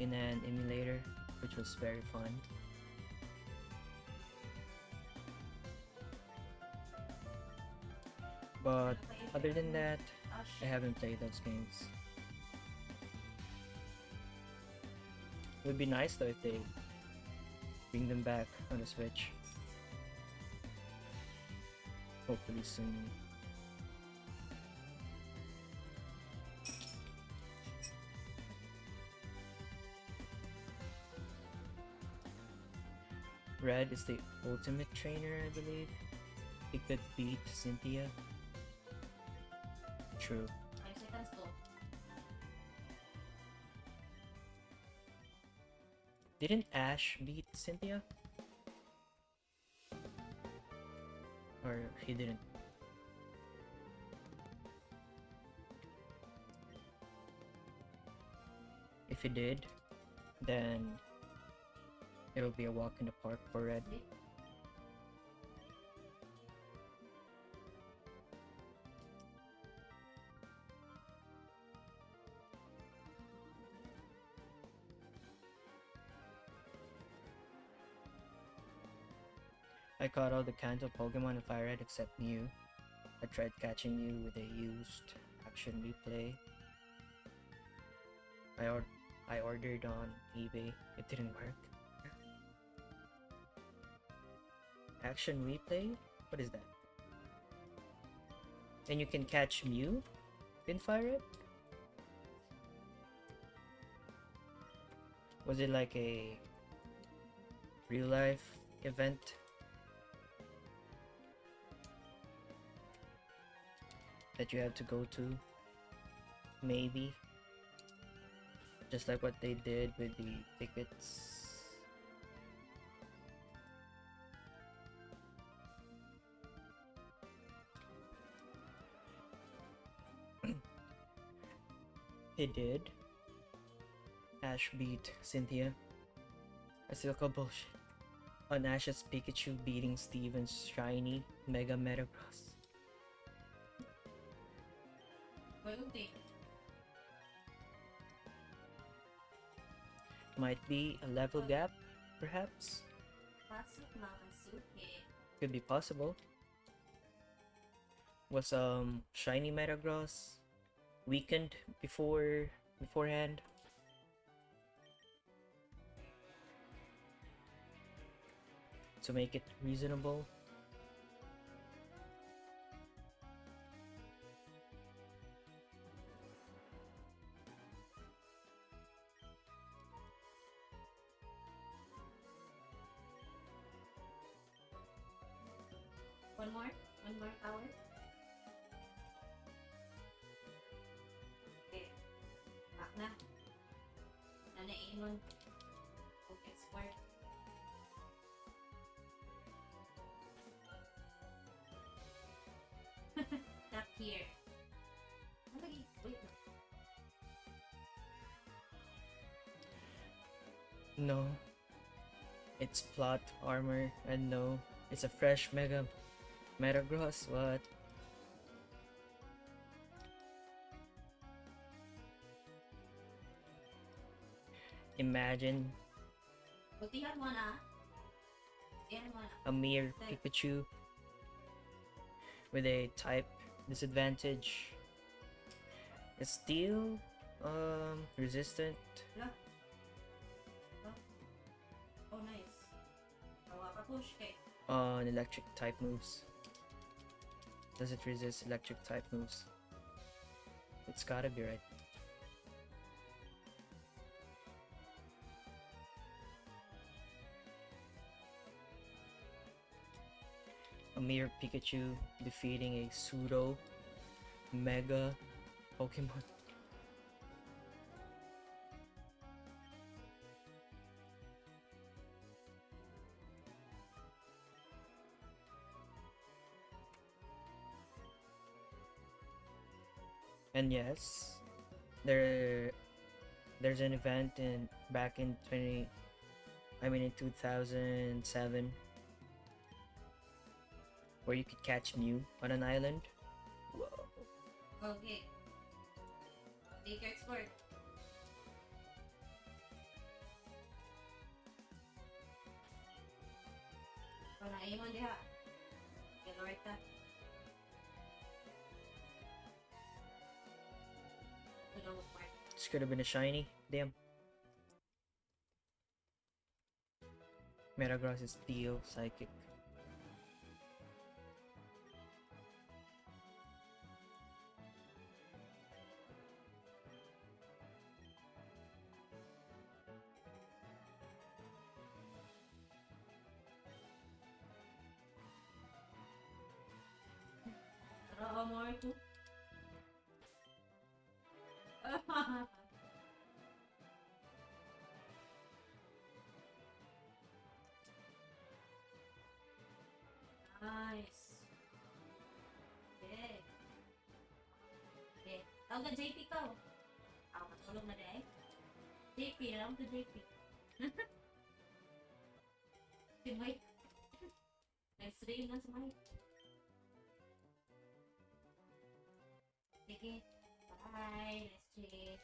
in an emulator, which was very fun. But other than that, I haven't played those games. It would be nice though if they bring them back on the Switch. Hopefully soon. Red is the ultimate trainer, I believe. He could beat Cynthia. True. 5 seconds to. Didn't Ash beat Cynthia? Or he didn't? If he did, then it'll be a walk in the park for Red. I caught all the Kanto Pokemon in FireRed except Mew. I tried catching Mew with a used action replay. I ordered on eBay. It didn't work. Action replay? What is that? And you can catch Mew in FireRed? Was it like a real life event? That you have to go to maybe. Just like what they did with the tickets. He did. Ash beat Cynthia. I still call bullshit. On Ash's Pikachu beating Steven's shiny Mega Metagross. Unti. Might be a level gap, perhaps? Pasok mga suki. Could be possible. Was shiny Metagross weakened beforehand? To make it reasonable? One more? One more tower? Okay. Back na. Nanainon. Okay, square. Not here. Wait. No. It's plot armor, and no, it's a fresh Mega Metagross. What? Imagine Butihan mo na. Butihan mo na. a mere Pikachu with a type disadvantage. It's still resistant. Wala. Oh, nice. Bawa ka push kay. On electric type moves. Does it resist electric type moves? It's gotta be right. A mere Pikachu defeating a pseudo Mega Pokemon. And yes, there's an event back in 2007 where you could catch Mew on an island. Whoa. Okay. Take your export. Panahin mo diha. Galore ta. Tulong mark. This could have been a shiny. Damn. Metagross is Steel Psychic. Tara more to. Nice. Okay. Okay. Tawag ka JP ka. Ako matulog na dahil. JP, alam to JP. Si Mike. Nag-stream lang sa Mike. Sige. Bye. Let's check.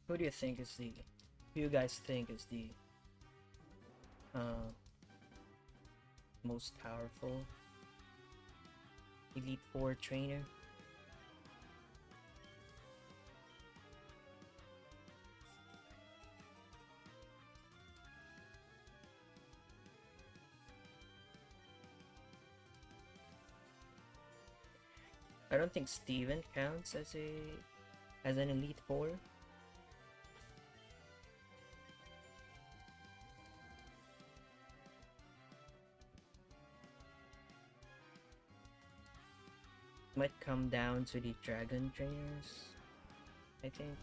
Who do you think is the? Who you guys think is the most powerful Elite Four trainer? I don't think Steven counts as an Elite Four. might come down to the dragon trainers, I think.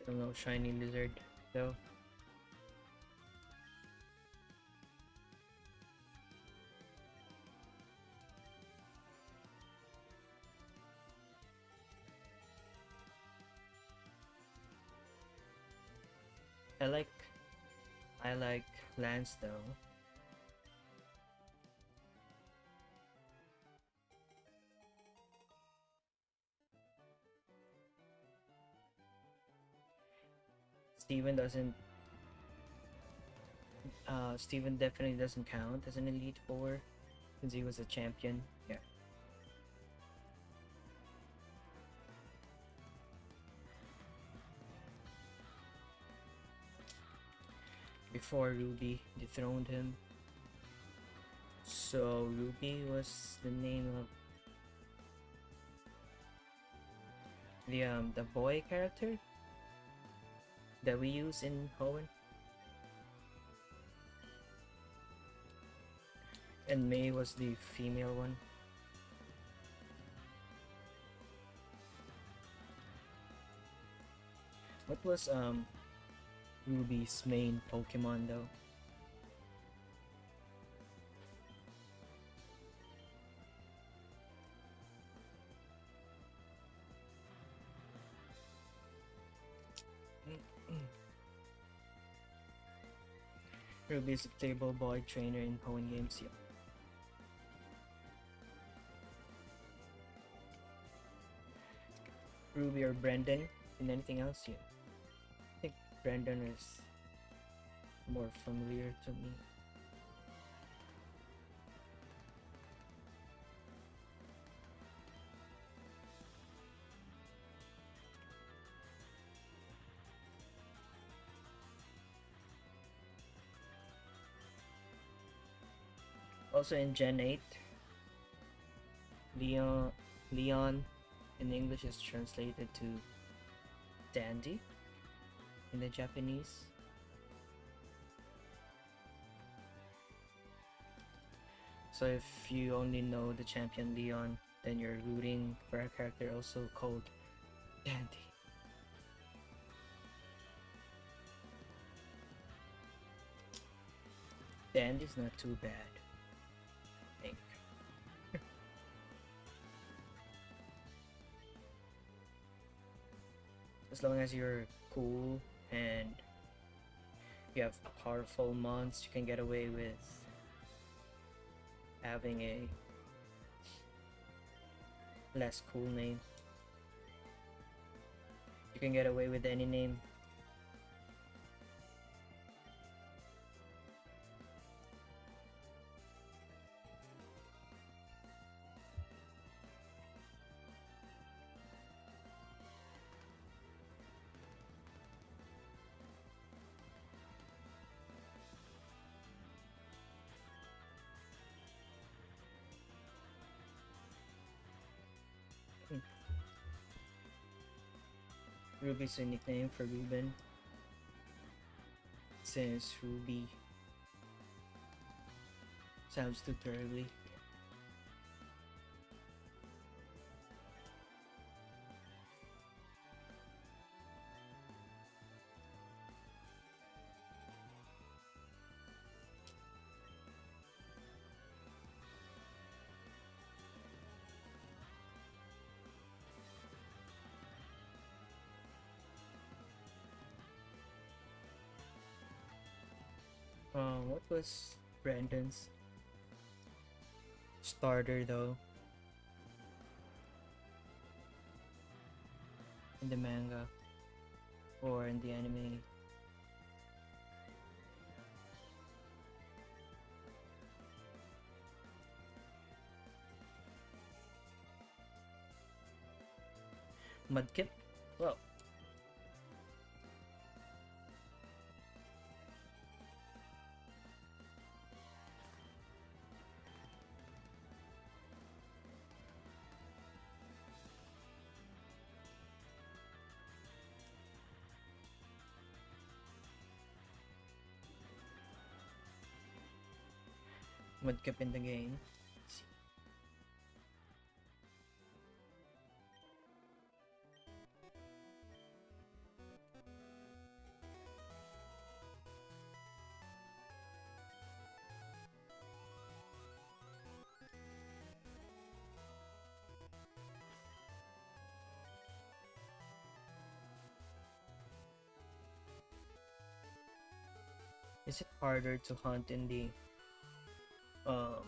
Still no shiny lizard though. I like I like Lance though. Steven doesn't Steven definitely doesn't count as an Elite Four since he was a champion. Yeah. Before Ruby dethroned him. So Ruby was the name of the boy character that we use in Hoenn. And May was the female one. What was Ruby's main Pokemon though? Ruby is a playable boy trainer in Hoenn games. Yeah. Ruby or Brendan in anything else? Yeah. I think Brendan is more familiar to me. Also in Gen 8, Leon in English is translated to Dandy in the Japanese. So if you only know the champion Leon, then you're rooting for a character also called Dandy. Dandy's not too bad, I think. As long as you're cool and you have powerful mons, you can get away with having a less cool name. You can get away with any name. Ruby's a nickname for Ruben, since Ruby sounds too terribly. What was Brandon's starter though in the manga or in the anime? Mudkip? Well, Mudkip in the game. Let's see. Is it harder to hunt um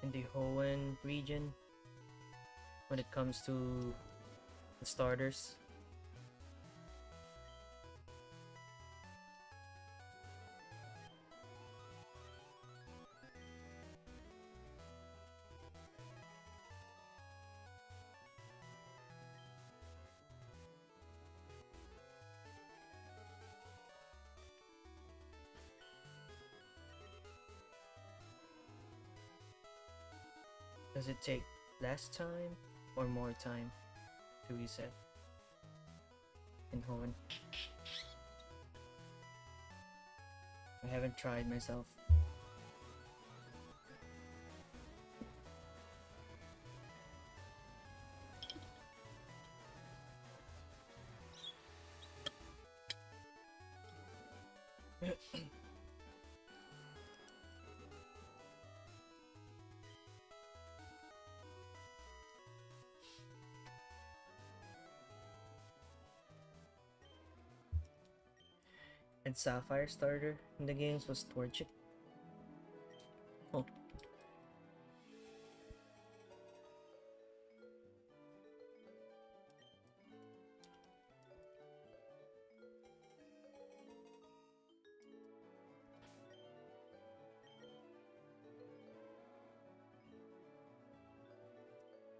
in the Hoenn region when it comes to the starters? Does it take less time or more time to reset in Hoenn? I haven't tried myself. And Sapphire starter in the games was Torchic. Oh,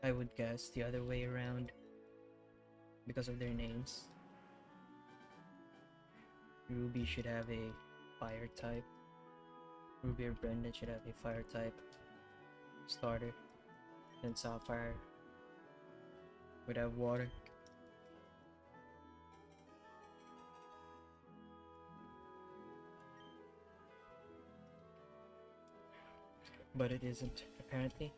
I would guess the other way around because of their names. Ruby should have a fire type. Ruby or Brendan should have a fire type starter. And Sapphire would have water. But it isn't, apparently.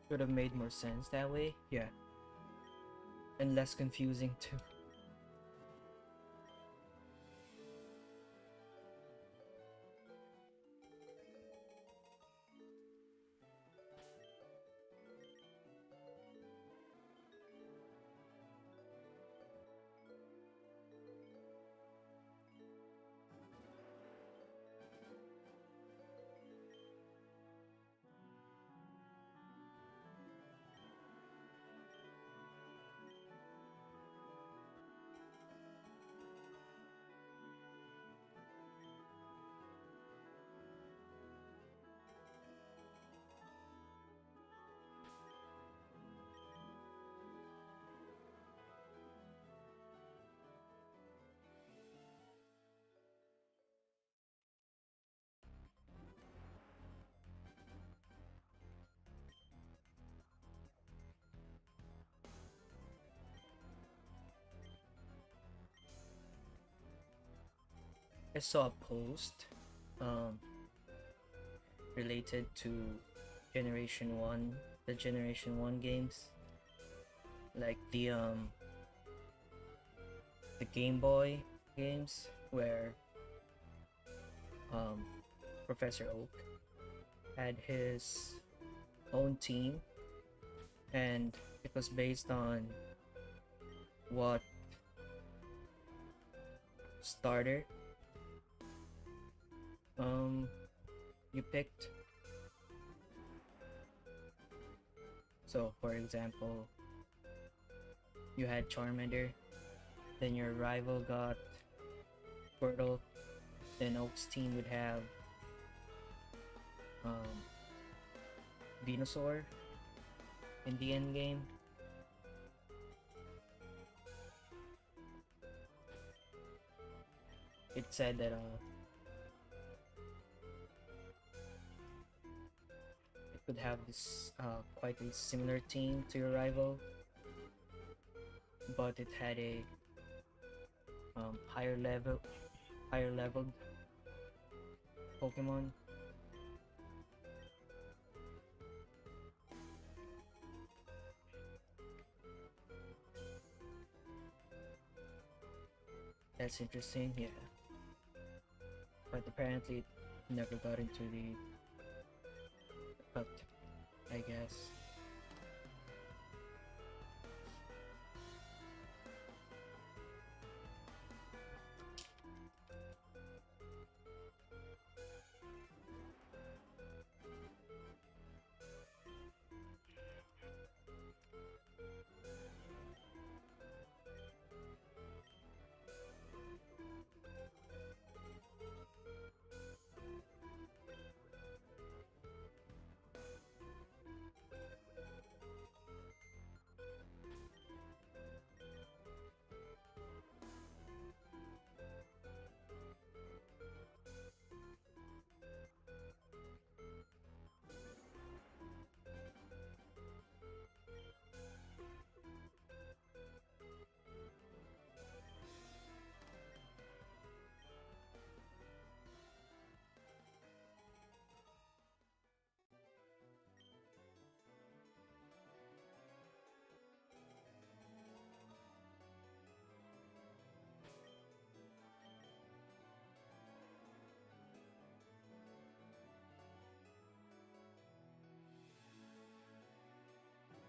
Would have made more sense that way, yeah. And less confusing too. I saw a post um, related to Generation 1, the Generation 1 games. Like the Game Boy games where Professor Oak had his own team, and it was based on what starter you picked. So for example, you had Charmander, then your rival got Squirtle, then Oak's team would have um, Venusaur in the end game. It said that it could have this quite a similar team to your rival, but it had a higher leveled Pokemon. That's interesting, yeah. But apparently it never got into the cut, I guess.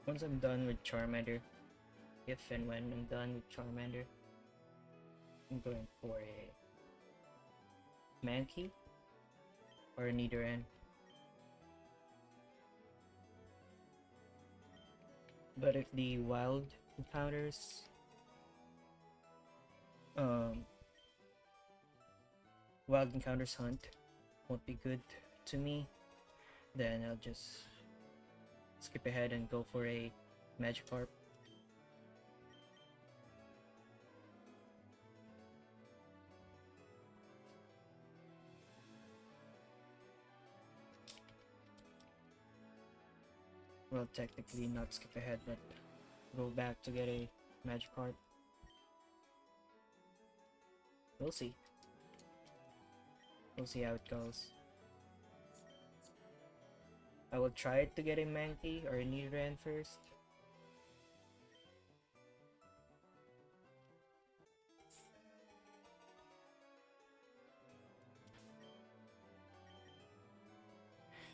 Once I'm done with Charmander, if and when I'm done with Charmander, I'm going for a Mankey or a Nidoran. But if the wild encounters um hunt won't be good to me, then I'll just skip ahead and go for a Magikarp. Well, technically not skip ahead, but go back to get a Magikarp. We'll see. We'll see how it goes. I will try to get a Mankey or a Nidoran first.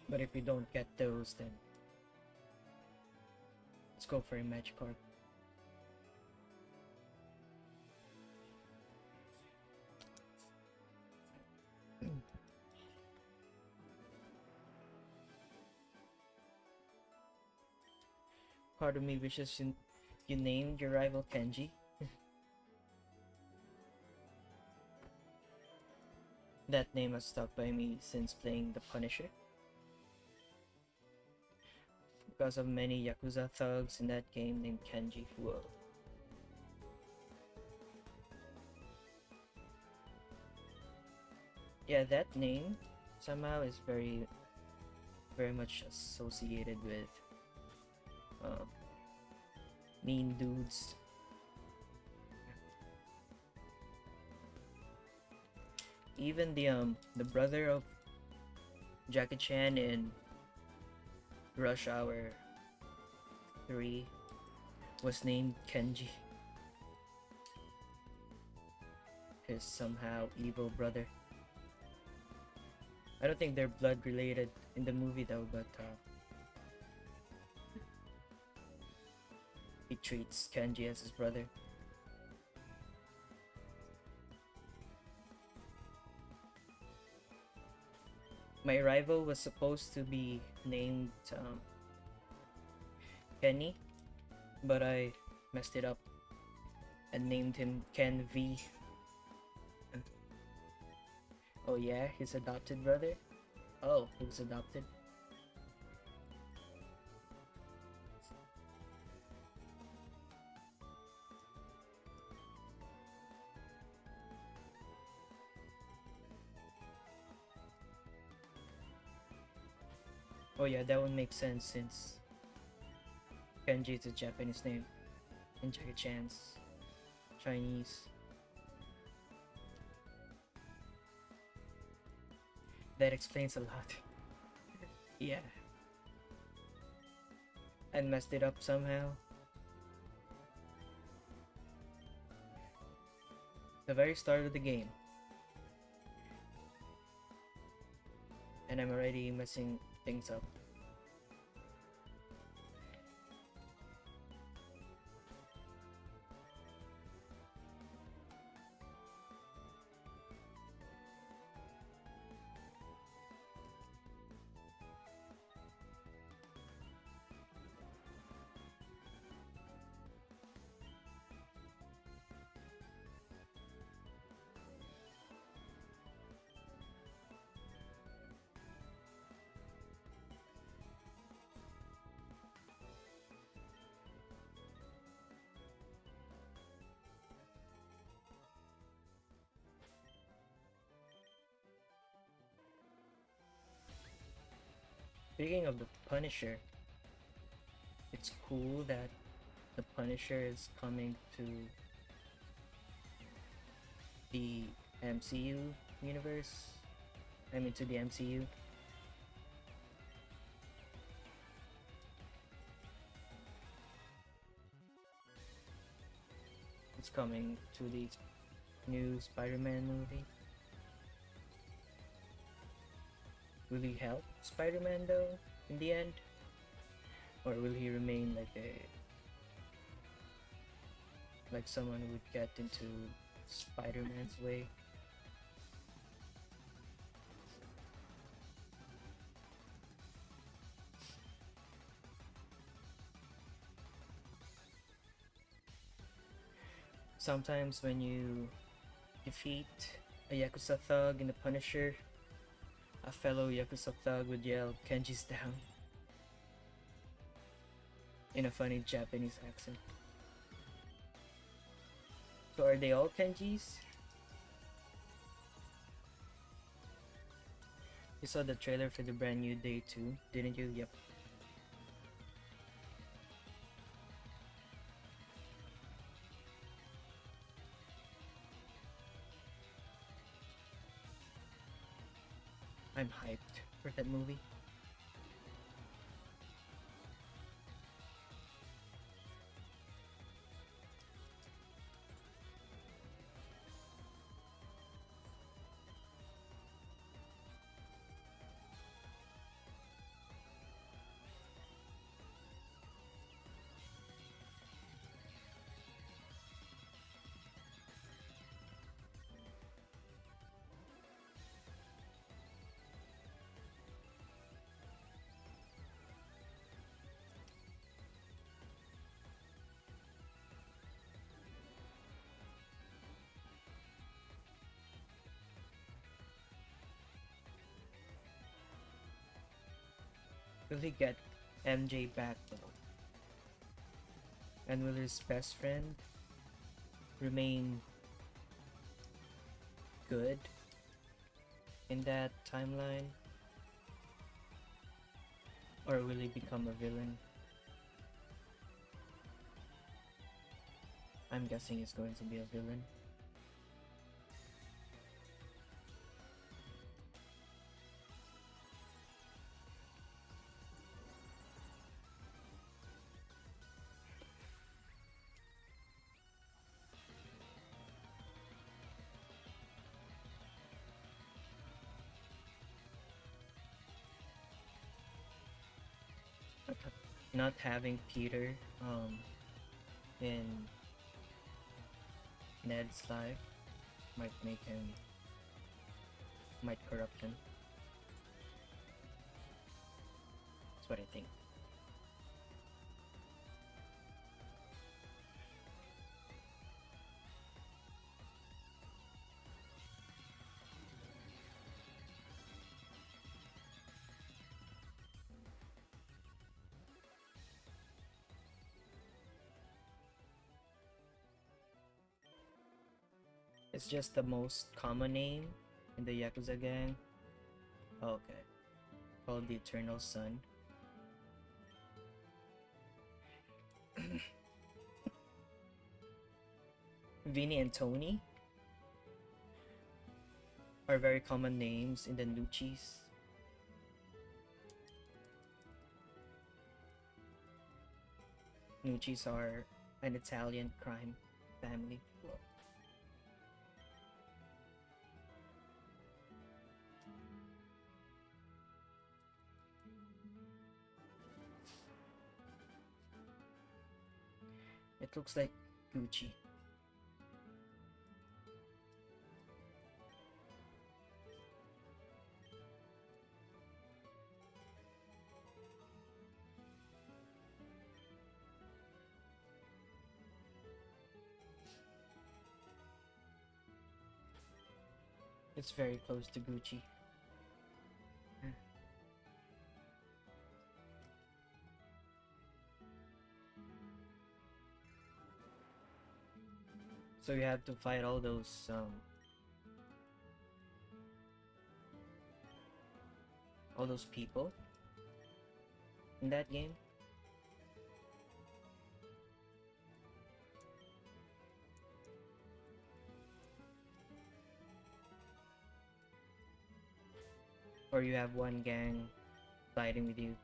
But if we don't get those, then let's go for a Magikarp. Part of me wishes you named your rival Kenji. That name has stuck by me since playing the Punisher. Because of many Yakuza thugs in that game named Kenji. Whoa. Yeah, that name somehow is very much associated with mean dudes. Even the brother of Jackie Chan in Rush Hour 3 was named Kenji. His somehow evil brother. I don't think they're blood related in the movie though, but he treats Kenji as his brother. My rival was supposed to be named Kenny, but I messed it up and named him Ken V. Oh yeah, his adopted brother? Oh, he was adopted? Oh yeah, that would make sense since Kenji is a Japanese name and Jackie Chan's Chinese. That explains a lot. Yeah. I messed it up somehow. The very start of the game. And I'm already messing things up. Speaking of the Punisher, it's cool that the Punisher is coming to the MCU universe. I mean, to the MCU. It's coming to the new Spider-Man movie. Will he help Spider-Man though in the end? Or will he remain like someone who would get into Spider-Man's way? Sometimes when you defeat a Yakuza thug in the Punisher, a fellow Yakuza thug would yell, "Kenji's down," in a funny Japanese accent. So are they all Kenjis? You saw the trailer for the brand new Day 2, didn't you? Yep. I'm hyped for that movie. Will he get MJ back though? And will his best friend remain good in that timeline? Or will he become a villain? I'm guessing he's going to be a villain. not having Peter in Ned's life might make him, might corrupt him. That's what I think. It's just the most common name in the Yakuza gang. Okay. Called the Eternal Sun. Vinny and Tony are very common names in the Nuchis. Nuchis are an Italian crime family. It looks like Gucci. It's very close to Gucci. So you have to fight all those people in that game. Or you have one gang fighting with you.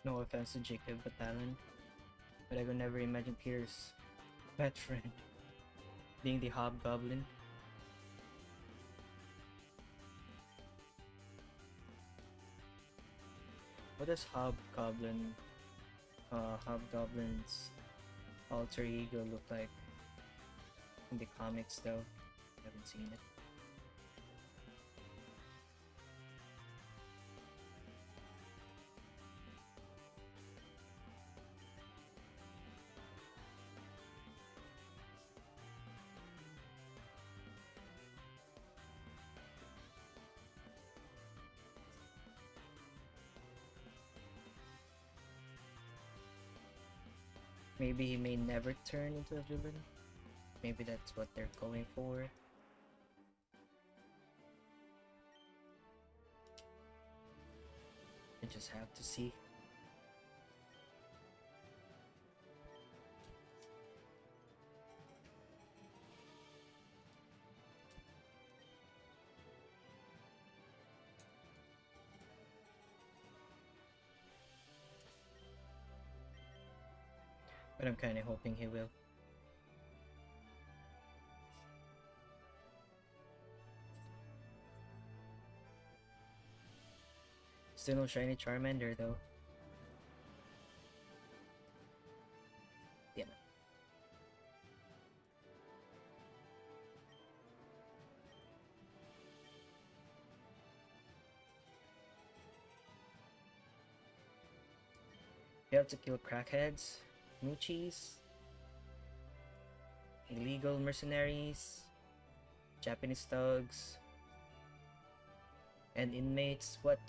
No offense to Jacob Batalon, but I could never imagine Peter's best friend being the Hobgoblin. What does Hobgoblin's alter ego look like in the comics though? I haven't seen it. Maybe he may never turn into a villain. Maybe that's what they're going for. I just have to see. But I'm kinda hoping he will. Still no shiny Charmander though. Damn it. You have to kill crackheads, moochies, illegal mercenaries, Japanese thugs, and inmates. What?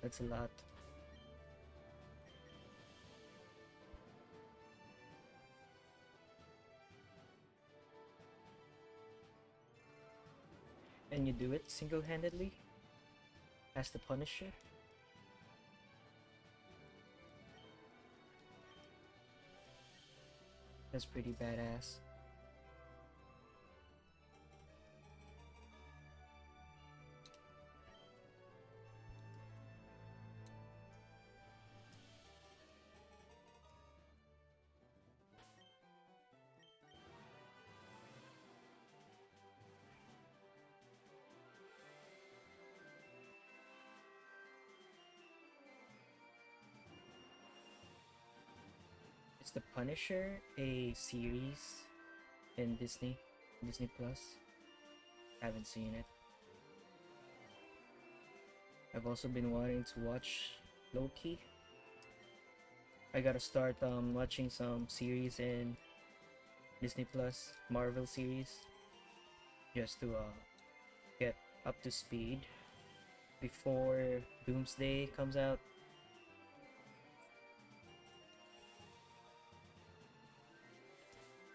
That's a lot. and you do it single-handedly as the Punisher. That's pretty badass. Is the Punisher a series in Disney Plus? Haven't seen it. I've also been wanting to watch Loki. I gotta start watching some series in Disney Plus, Marvel series, just to get up to speed before Doomsday comes out.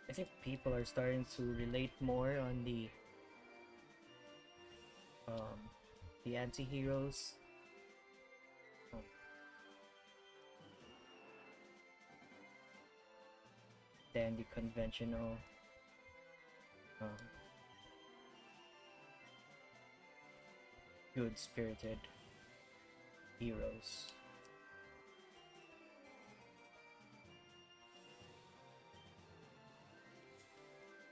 I think people are starting to relate more on um, the anti-heroes, um, than the conventional um, good-spirited heroes.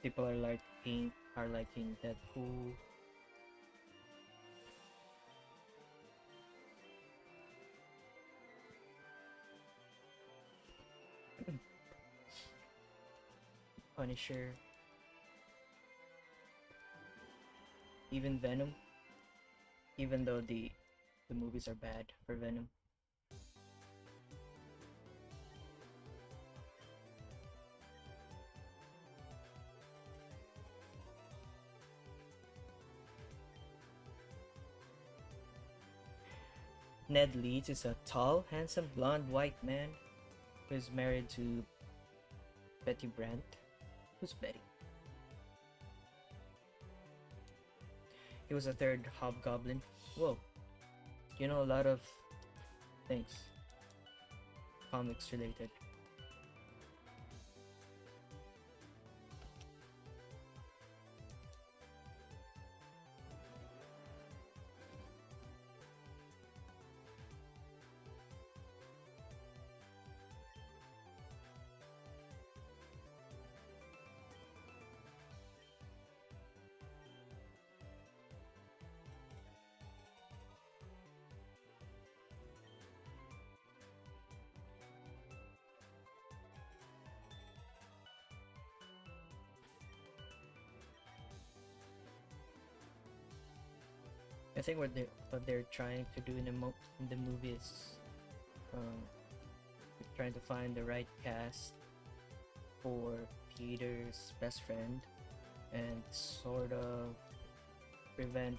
People are liking Deadpool. Punisher, even Venom, even though the movies are bad for Venom. Ned Leeds is a tall, handsome, blonde, white man who is married to Betty Brant. Who's Betty? He was a third Hobgoblin. Whoa, you know a lot of things, comics related. I think what they're trying to do in the movie is um, trying to find the right cast for Peter's best friend and sort of prevent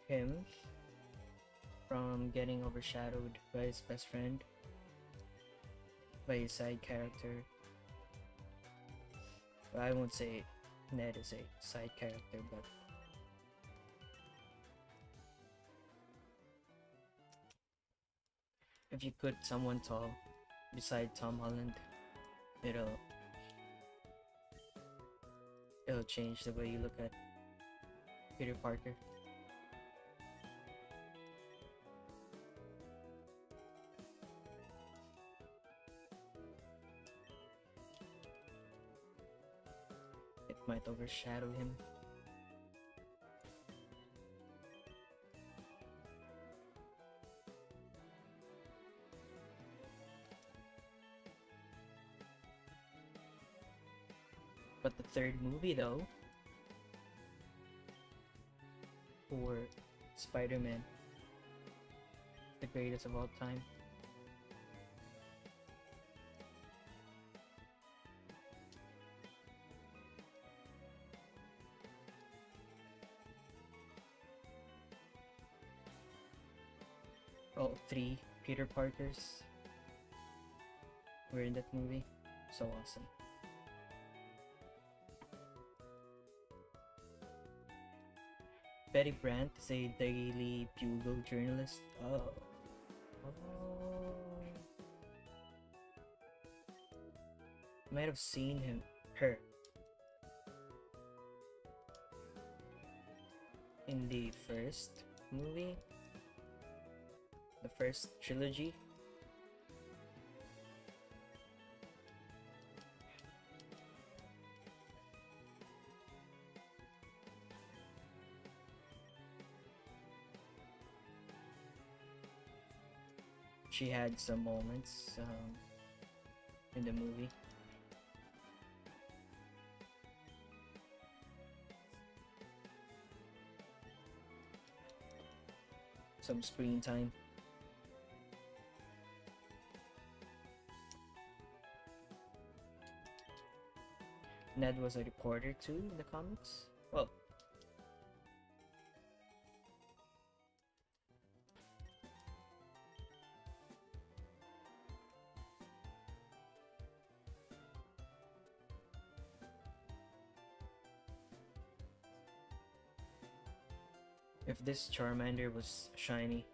him from getting overshadowed by his best friend, by his side character. Well, I won't say Ned is a side character, but if you put someone tall beside Tom Holland, it'll it'll change the way you look at Peter Parker. It might overshadow him. But the third movie, though, for Spider-Man, the greatest of all time. All three Peter Parkers were in that movie. So awesome. Betty Brant is a Daily Bugle journalist. Oh. Oh. Might have seen her in the first movie, the first trilogy. She had some moments in the movie. Some screen time. Ned was a reporter too in the comics. Well, if this Charmander was shiny,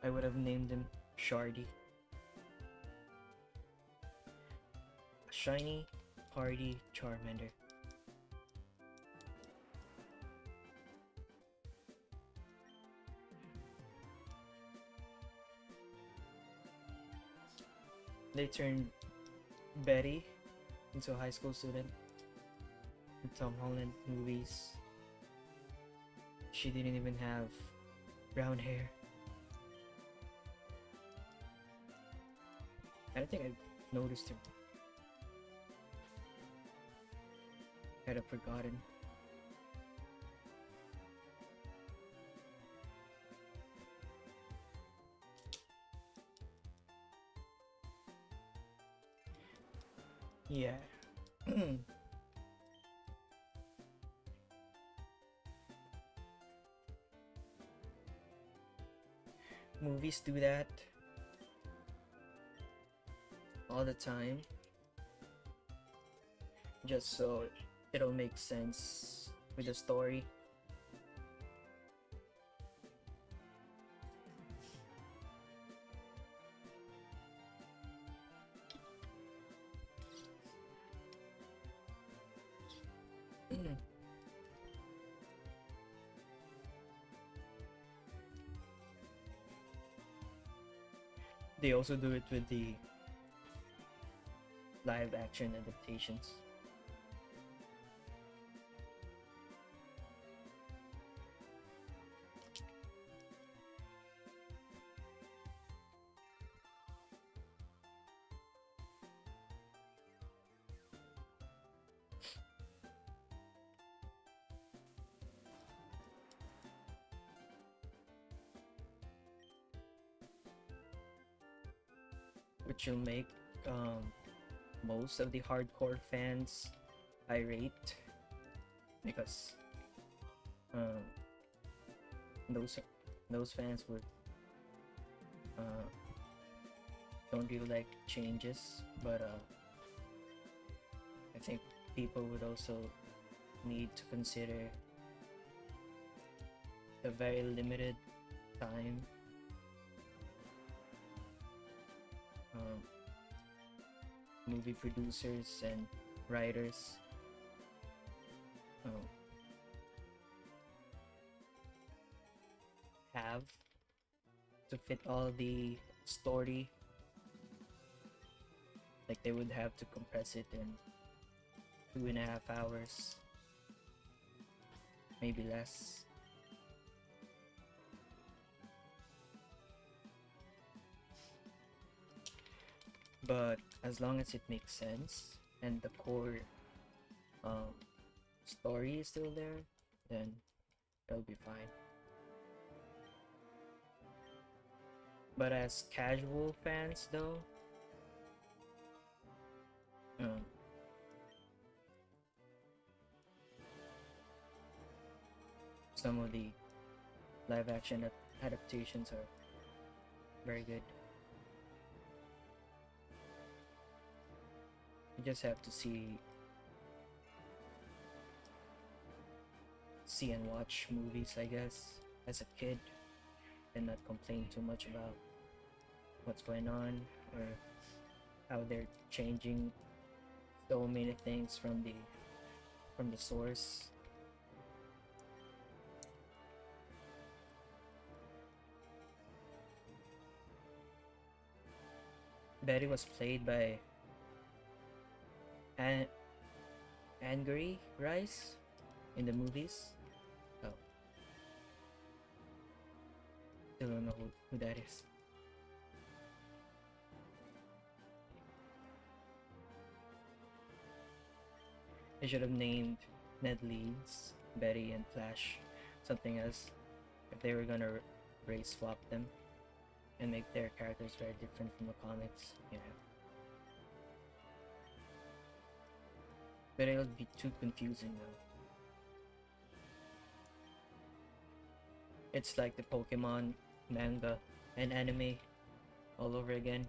I would have named him Shardy. A shiny, hardy Charmander. They turned Betty into a high school student in Tom Holland movies. She didn't even have brown hair. I don't think I noticed her. I'd have forgotten. Yeah. Movies do that all the time, just so it'll make sense with the story. They also do it with the live action adaptations. Which will make most of the hardcore fans irate, because those fans would don't really like changes, but I think people would also need to consider the very limited time movie producers and writers have to fit all the story. Like, they would have to compress it in 2.5 hours, maybe less. But as long as it makes sense and the core story is still there, then it'll be fine. But as casual fans though, some of the live action adaptations are very good. You just have to see see and watch movies, I guess, as a kid, and not complain too much about what's going on or how they're changing so many things from the source. Betty was played by An- Angry Rice in the movies. Oh, still don't know who that is. They should have named Ned Leeds, Betty, and Flash something else if they were gonna race swap them and make their characters very different from the comics, you know. But it would be too confusing though. It's like the Pokemon manga and anime all over again,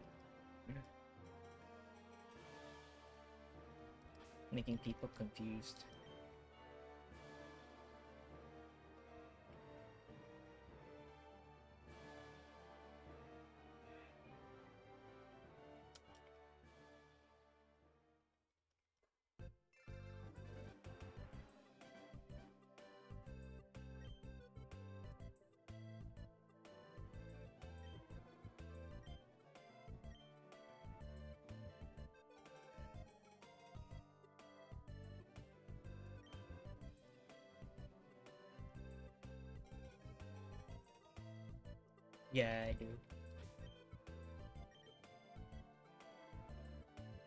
making people confused. Yeah, I do.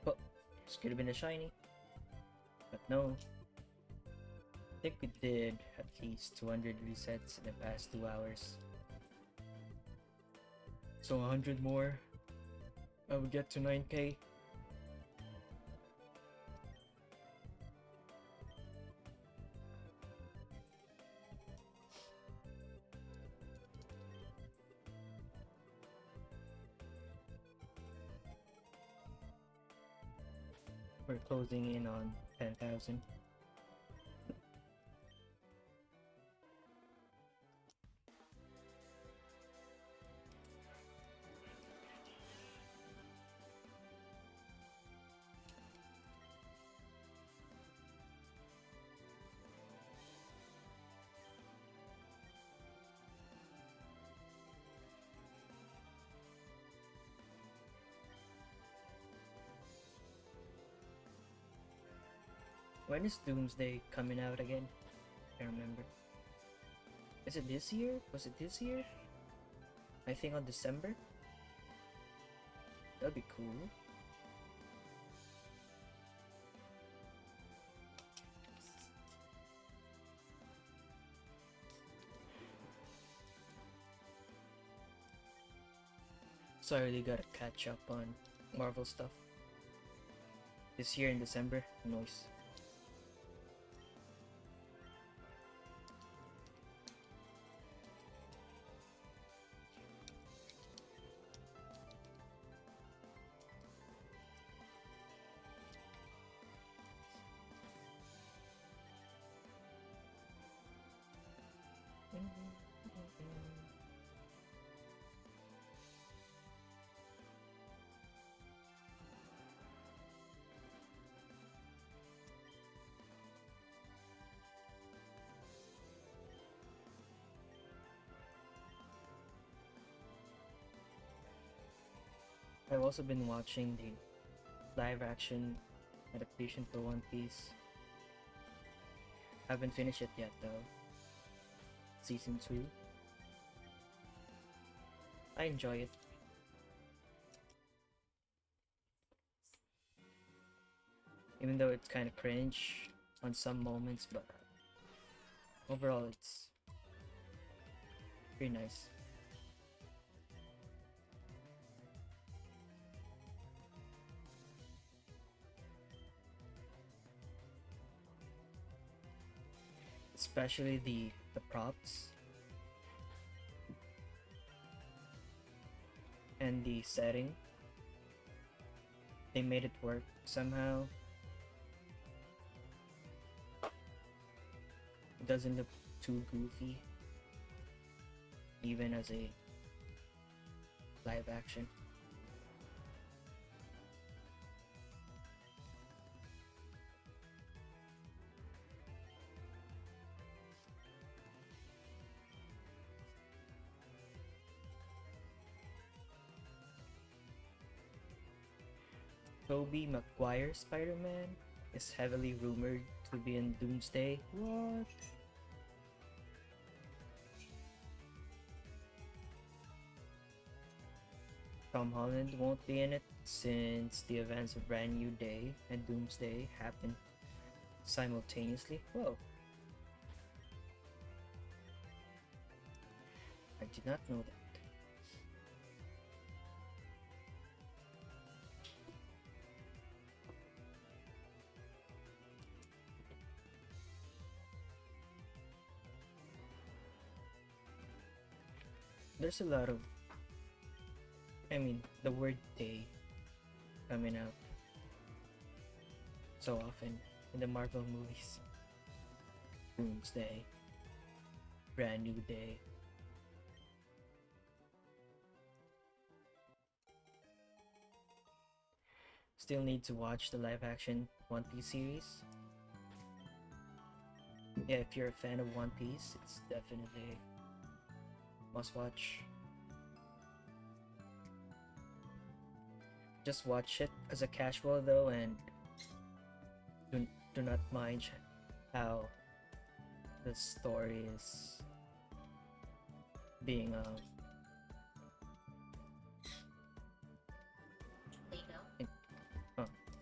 But this could have been a shiny. But no. I think we did at least 200 resets in the past 2 hours. So 100 more. I would get to 9k. We're closing in on 10,000. When is Doomsday coming out again? I can't remember. Is it this year? Was it this year? I think on December? That'd be cool. So I really gotta catch up on Marvel stuff. This year in December, noise. I've also been watching the live action adaptation for One Piece. Haven't finished it yet though. Season 2. I enjoy it. Even though it's kind of cringe on some moments, but overall it's pretty nice. Especially the props and the setting. They made it work somehow. It doesn't look too goofy, even as a live action. Tobey Maguire Spider-Man is heavily rumored to be in Doomsday. What? Tom Holland won't be in it since the events of Brand New Day and Doomsday happen simultaneously. Whoa. I did not know that. There's a lot of, the word day coming out so often in the Marvel movies. Doomsday, Brand New Day. Still need to watch the live action One Piece series. Yeah, if you're a fan of One Piece, it's definitely must watch. Just watch it as a casual though, and do not mind how the story is being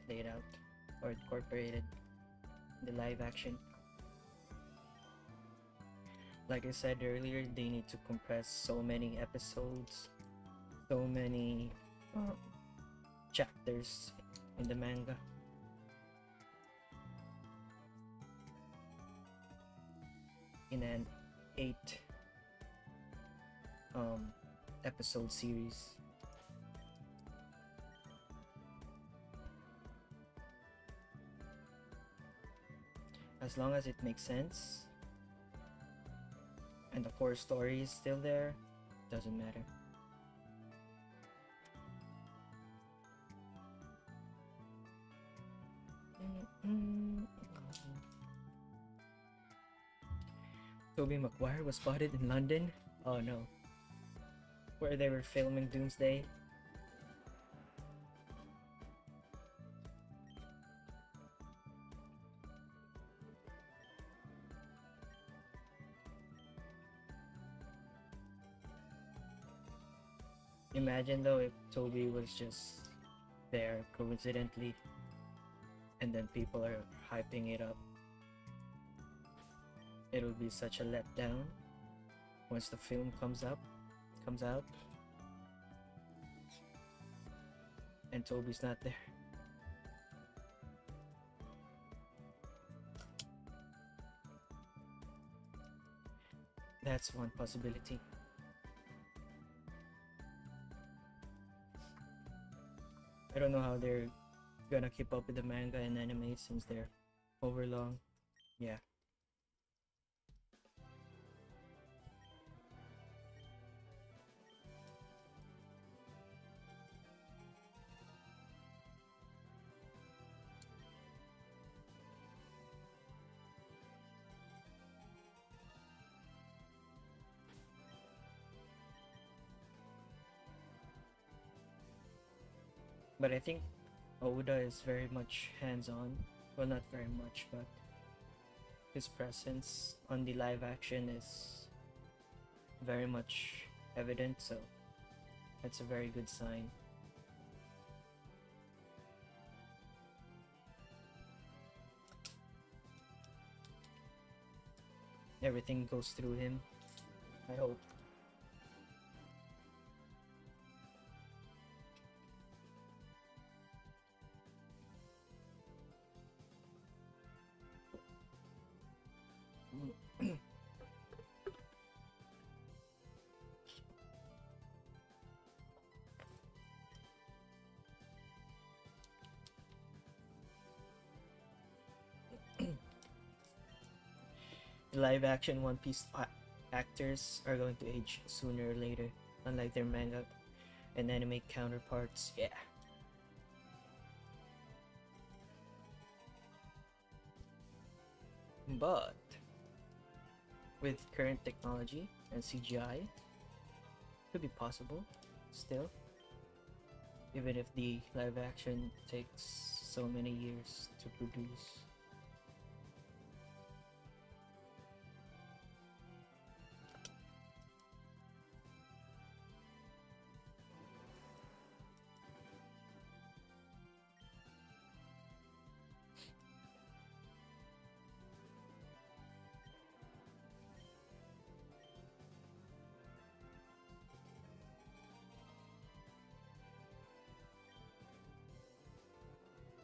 laid out or incorporated in the live action. Like I said earlier, they need to compress so many episodes, so many chapters in the manga. In an 8 episode series. As long as it makes sense and the core story is still there, doesn't matter. Tobey Maguire was spotted in London? Oh no. Where they were filming Doomsday? Imagine though if Toby was just there coincidentally and then people are hyping it up. It'll be such a letdown once the film comes out and Toby's not there. That's one possibility. I don't know how they're gonna keep up with the manga and anime since they're overlong. Yeah. But I think Oda is very much hands-on. Well, not very much, but his presence on the live action is very much evident, so that's a very good sign. Everything goes through him, I hope. The live action One Piece actors are going to age sooner or later, unlike their manga and anime counterparts. Yeah. But with current technology and CGI, it could be possible still, even if the live action takes so many years to produce.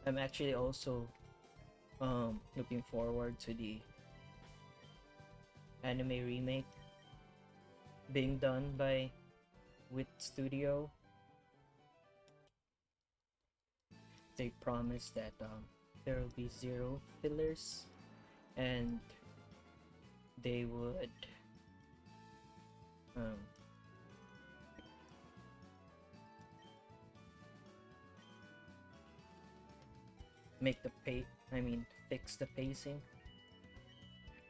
I'm actually also looking forward to the anime remake being done by Wit Studio. They promised that there will be zero fillers and they would um, make the fix the pacing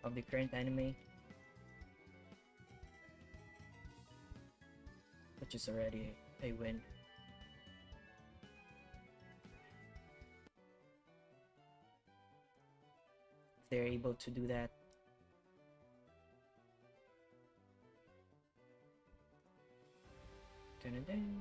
of the current anime, which is already a win. If they're able to do that, dun-dun-dun.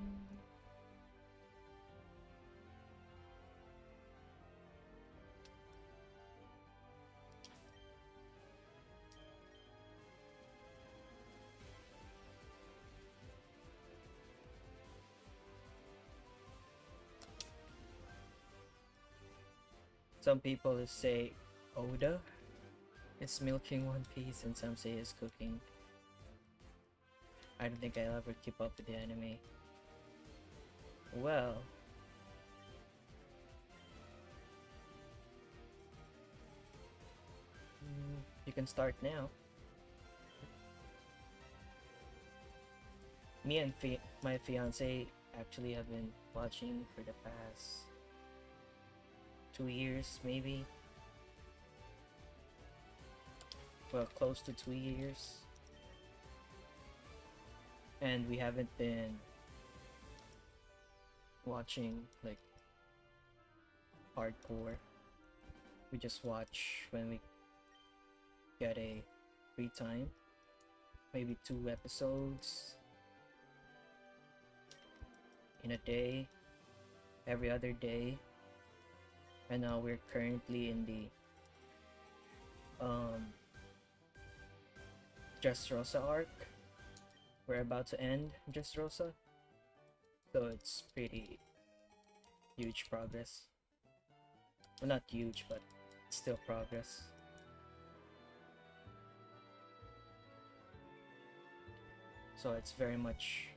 Some people say Oda is milking One Piece, and some say it's cooking. I don't think I'll ever keep up with the anime. Well, you can start now. Me and my fiance actually have been watching for the past 2 years, maybe. Well, close to 2 years. And we haven't been watching like hardcore. We just watch when we get a free time. Maybe 2 episodes in a day, every other day. And now we're currently in the Just Rosa arc. We're about to end Just Rosa, so it's pretty huge progress. Well, not huge, but still progress. So it's very much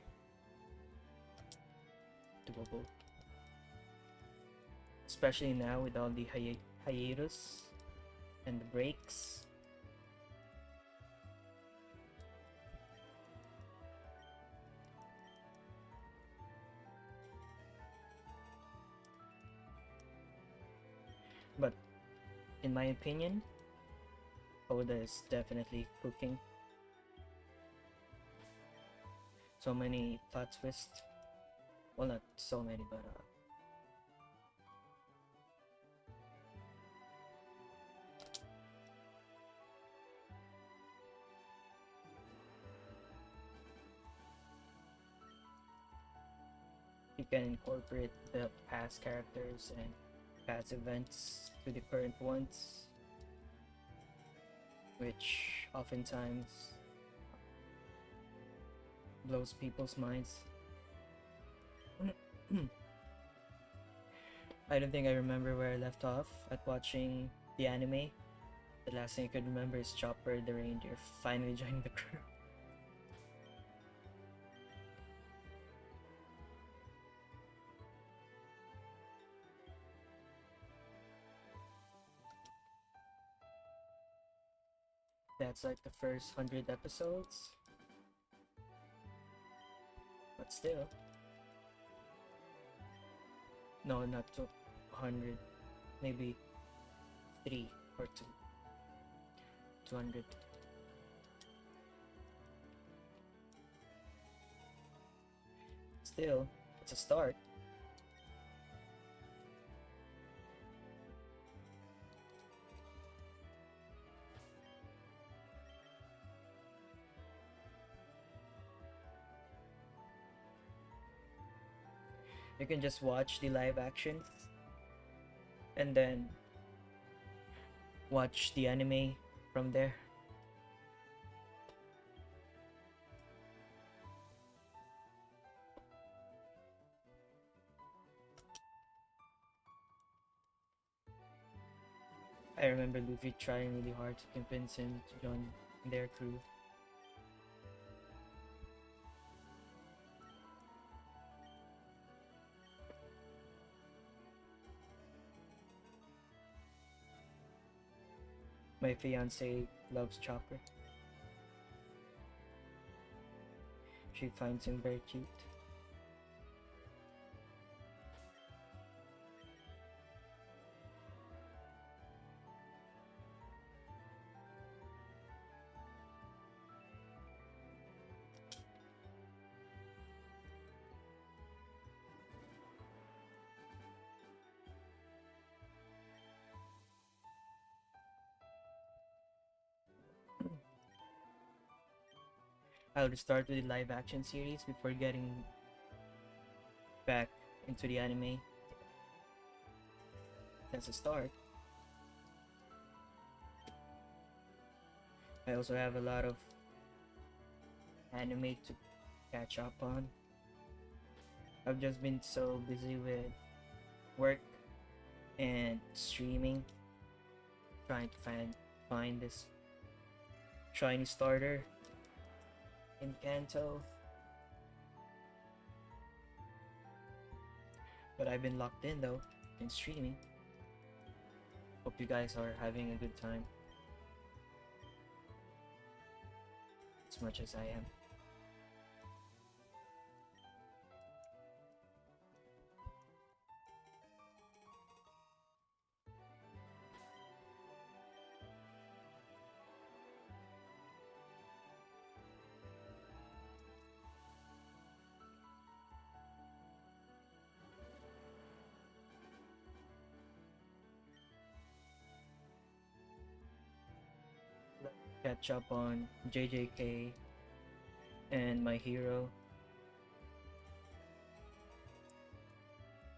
doable, especially now with all the hiatus and the breaks. But in my opinion, Oda is definitely cooking. So many plot twists. Well, not so many, but you can incorporate the past characters and past events to the current ones, which oftentimes blows people's minds. I don't think I remember where I left off at watching the anime. The last thing I could remember is Chopper the reindeer finally joining the crew. That's like the first 100 episodes. But still. No, not to 100. Maybe 3 or 2. 200. Still, it's a start. You can just watch the live action and then watch the anime from there. I remember Luffy trying really hard to convince him to join their crew. My fiance loves Chopper. She finds him very cute. I'll start with the live action series before getting back into the anime. That's a start. I also have a lot of anime to catch up on. I've just been so busy with work and streaming, trying to find this shiny starter in Kanto. But I've been locked in though in streaming. Hope you guys are having a good time as much as I am. Catch up on JJK and My Hero.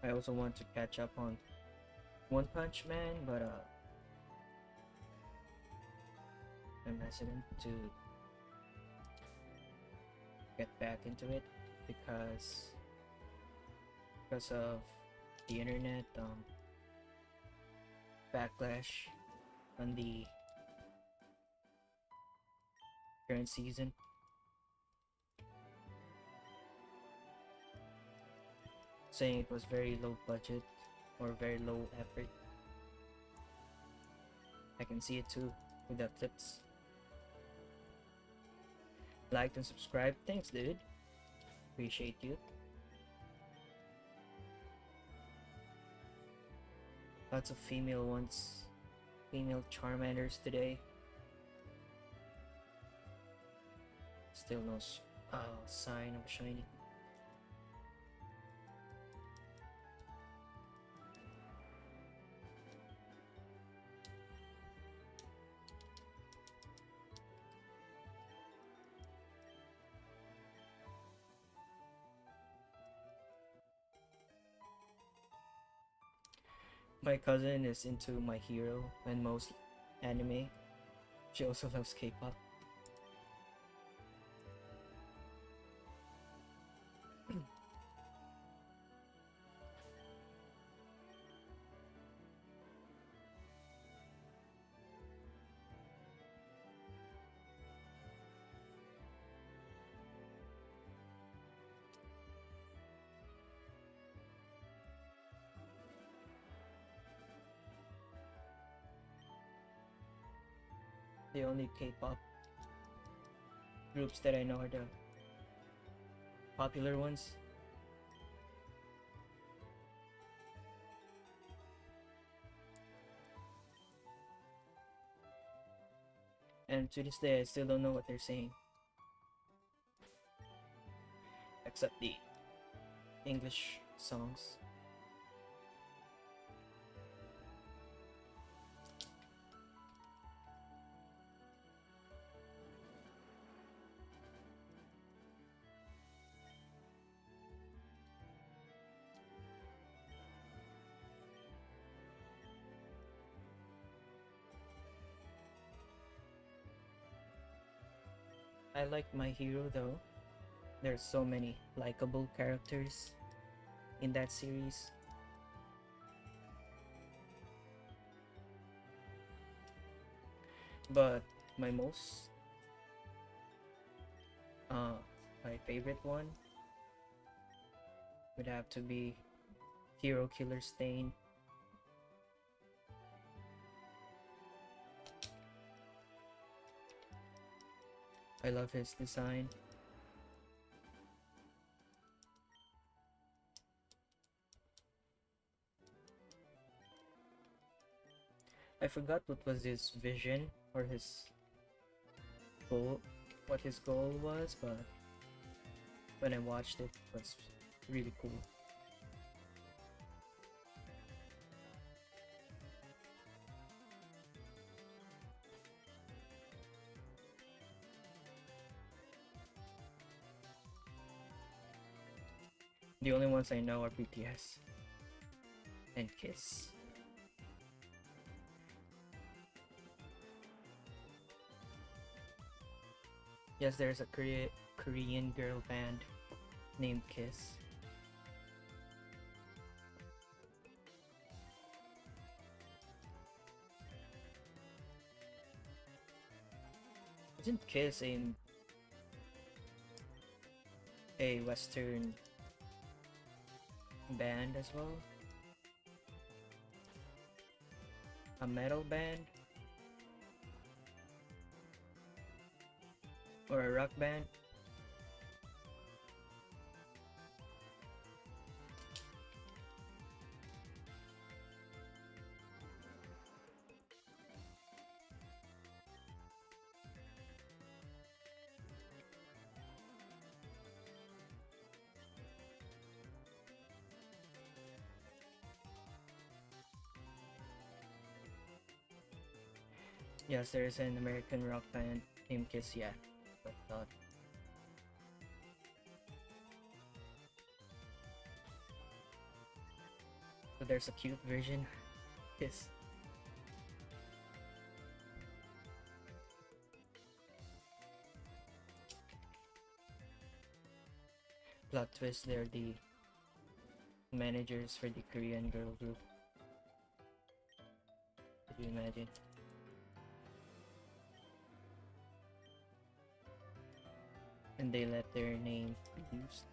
I also want to catch up on One Punch Man, but I'm hesitant to get back into it because of the internet backlash on the current season. Saying it was very low budget or very low effort. I can see it too with the clips. Like and subscribe. Thanks, dude. Appreciate you. Lots of female ones. Female Charmanders today. Still no sign of shiny. My cousin is into My Hero and most anime. She also loves K-pop. The only K-pop groups that I know are the popular ones. And to this day, I still don't know what they're saying. Except the English songs. I like My Hero though. There's so many likable characters in that series. But my most my favorite one would have to be Hero Killer Stain. I love his design. I forgot what was his vision or his goal, what his goal was, but when I watched it, it was really cool. The only ones I know are BTS and Kiss. Yes, there's a Korean girl band named Kiss. Isn't Kiss a Western band as well? A metal band? Or a rock band? Yes, there is an American rock band named Kiss, yeah. But not. So there's a cute version. Kiss. Plot twist, they're the managers for the Korean girl group. Could you imagine? And they let their name be used.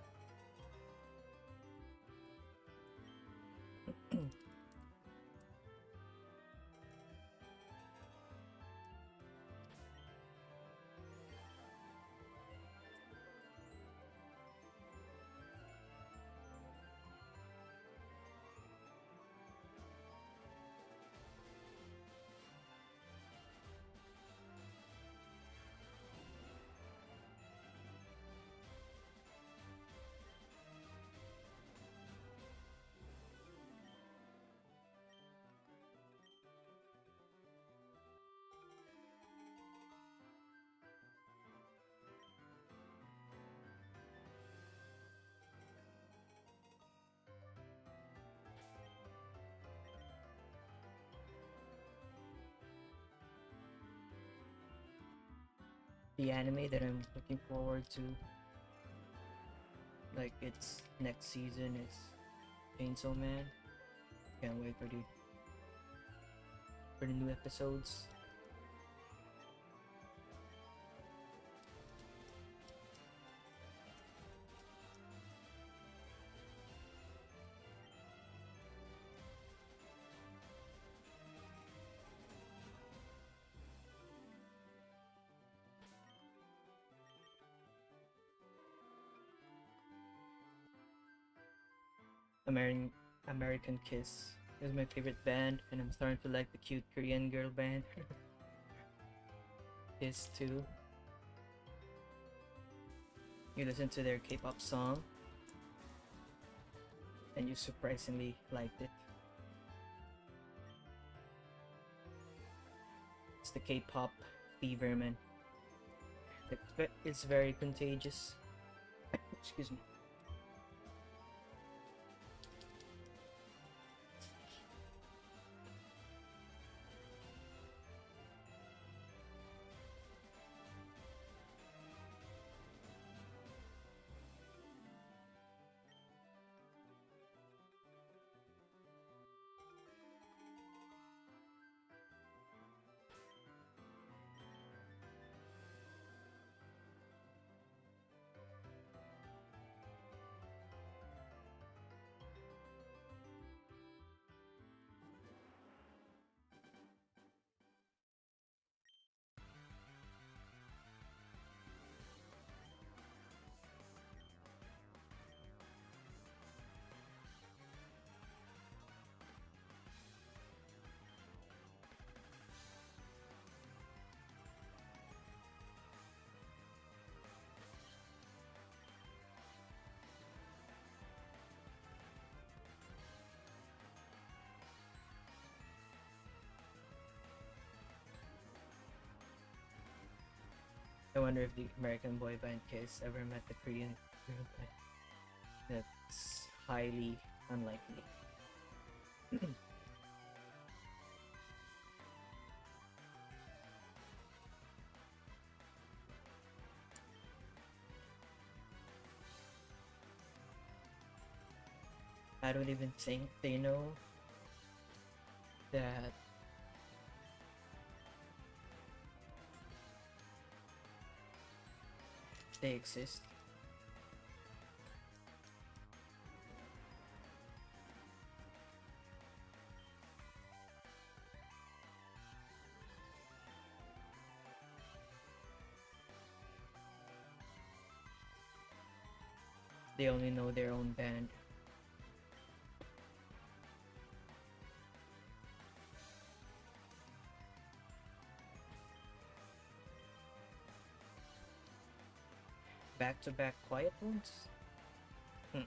The anime that I'm looking forward to, like its next season, is Chainsaw Man. Can't wait for the new episodes. American American Kiss is my favorite band, and I'm starting to like the cute Korean girl band. Kiss too. You listen to their K-pop song, and you surprisingly liked it. It's the K-pop fever, man. It's very contagious. Excuse me. I wonder if the American boy band Kiss ever met the Korean girl band. That's highly unlikely. I don't even think they know that they exist. They only know their own band. Back-to-back quiet ones? Hmm.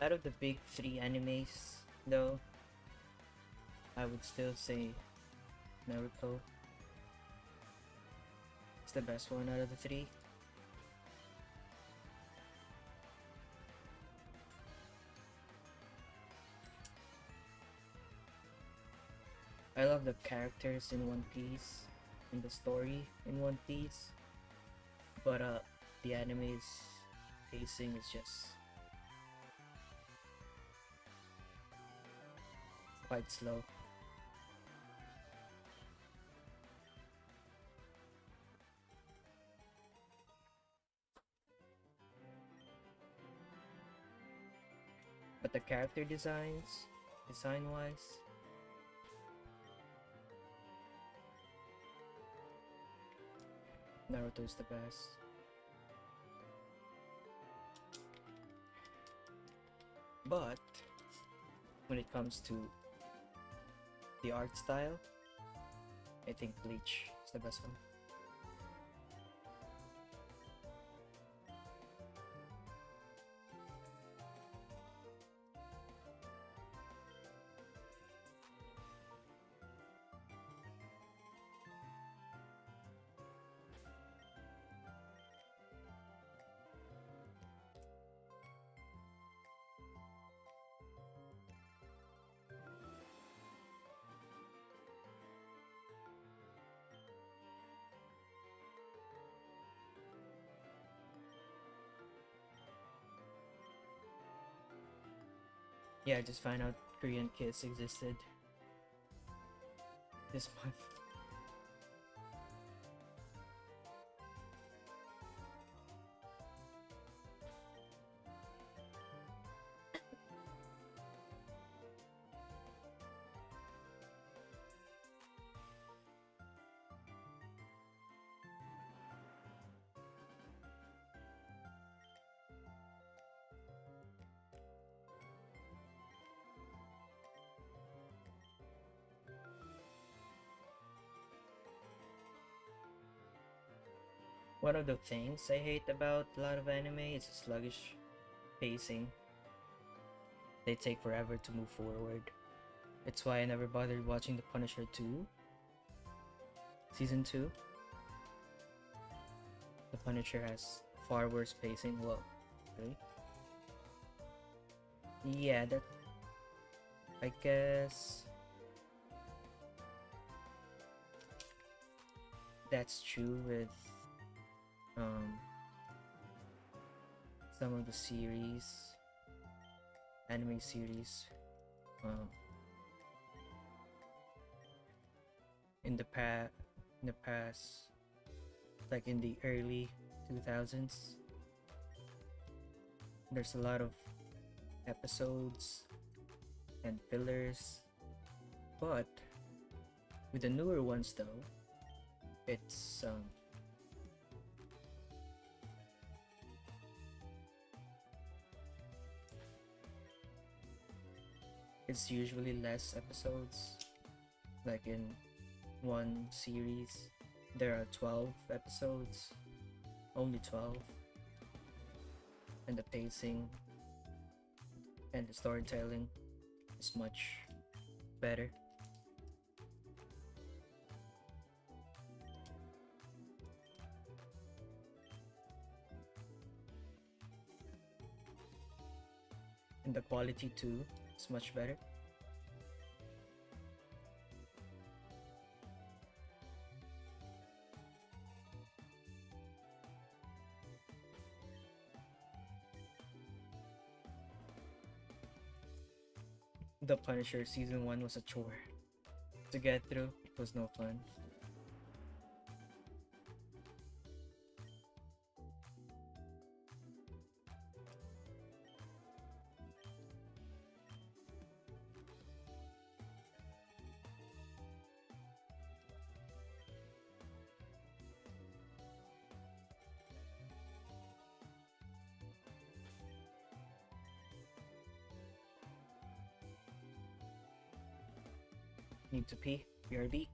Out of the big three animes, though, I would still say Naruto is the best one out of the three. I love the characters in One Piece and the story in One Piece, but the anime's pacing is just quite slow. But the character design wise, Naruto's the best. But when it comes to the art style, I think Bleach is the best one. Yeah, I just found out Korean Kiss existed this month. One of the things I hate about a lot of anime is a sluggish pacing. They take forever to move forward. It's why I never bothered watching The Punisher 2, Season 2. The Punisher has far worse pacing. Well, really? Yeah, that. I guess. That's true with um, some of the series, anime series, um, in the past, like in the early 2000s. There's a lot of episodes and fillers, but with the newer ones though, it's it's usually less episodes. Like in one series, there are 12 episodes, only 12, and the pacing and the storytelling is much better. And the quality too is much better. The Punisher season 1 was a chore. To get through, it was no fun. Need to pee? BRB?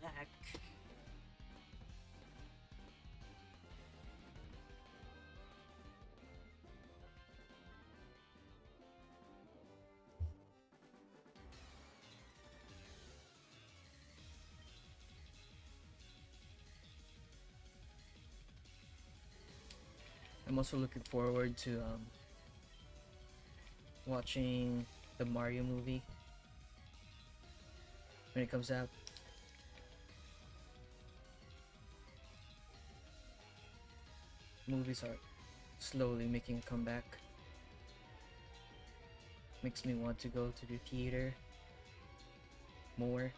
Back. I'm also looking forward to watching the Mario movie when it comes out. Movies are slowly making a comeback. Makes me want to go to the theater more.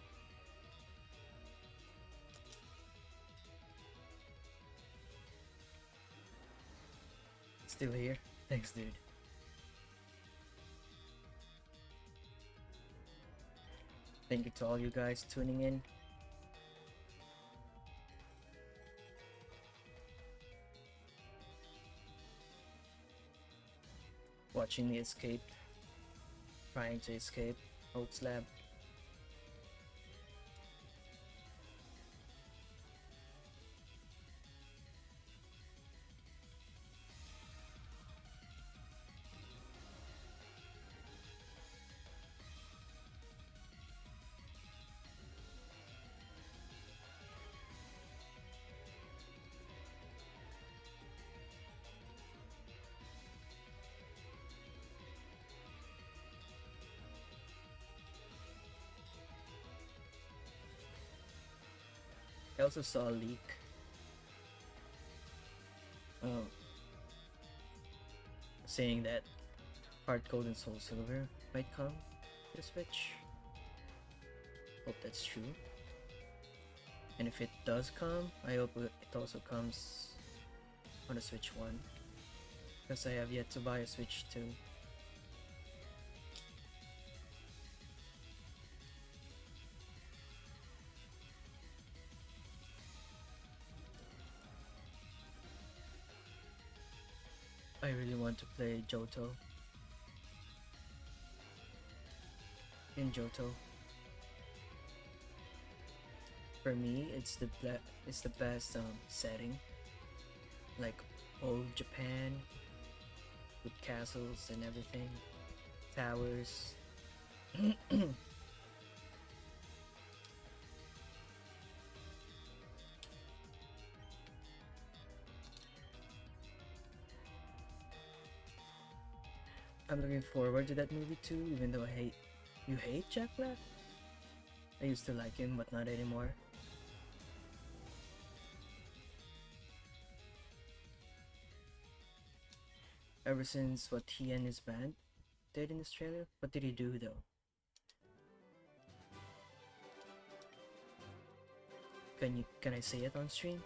Still here? Thanks, dude. Thank you to all you guys tuning in. watching me escape, trying to escape Oak's lab. I also saw a leak um, saying that Hard Gold and Soul Silver might come to the Switch. Hope that's true. And if it does come, I hope it also comes on the Switch 1. Because I have yet to buy a Switch 2. I really want to play Johto. In Johto. For me, it's the best setting. Like old Japan with castles and everything, towers. I'm looking forward to that movie too, even though you hate Jack Black? I used to like him, but not anymore. Ever since what he and his band did in Australia? What did he do though? Can I say it on stream?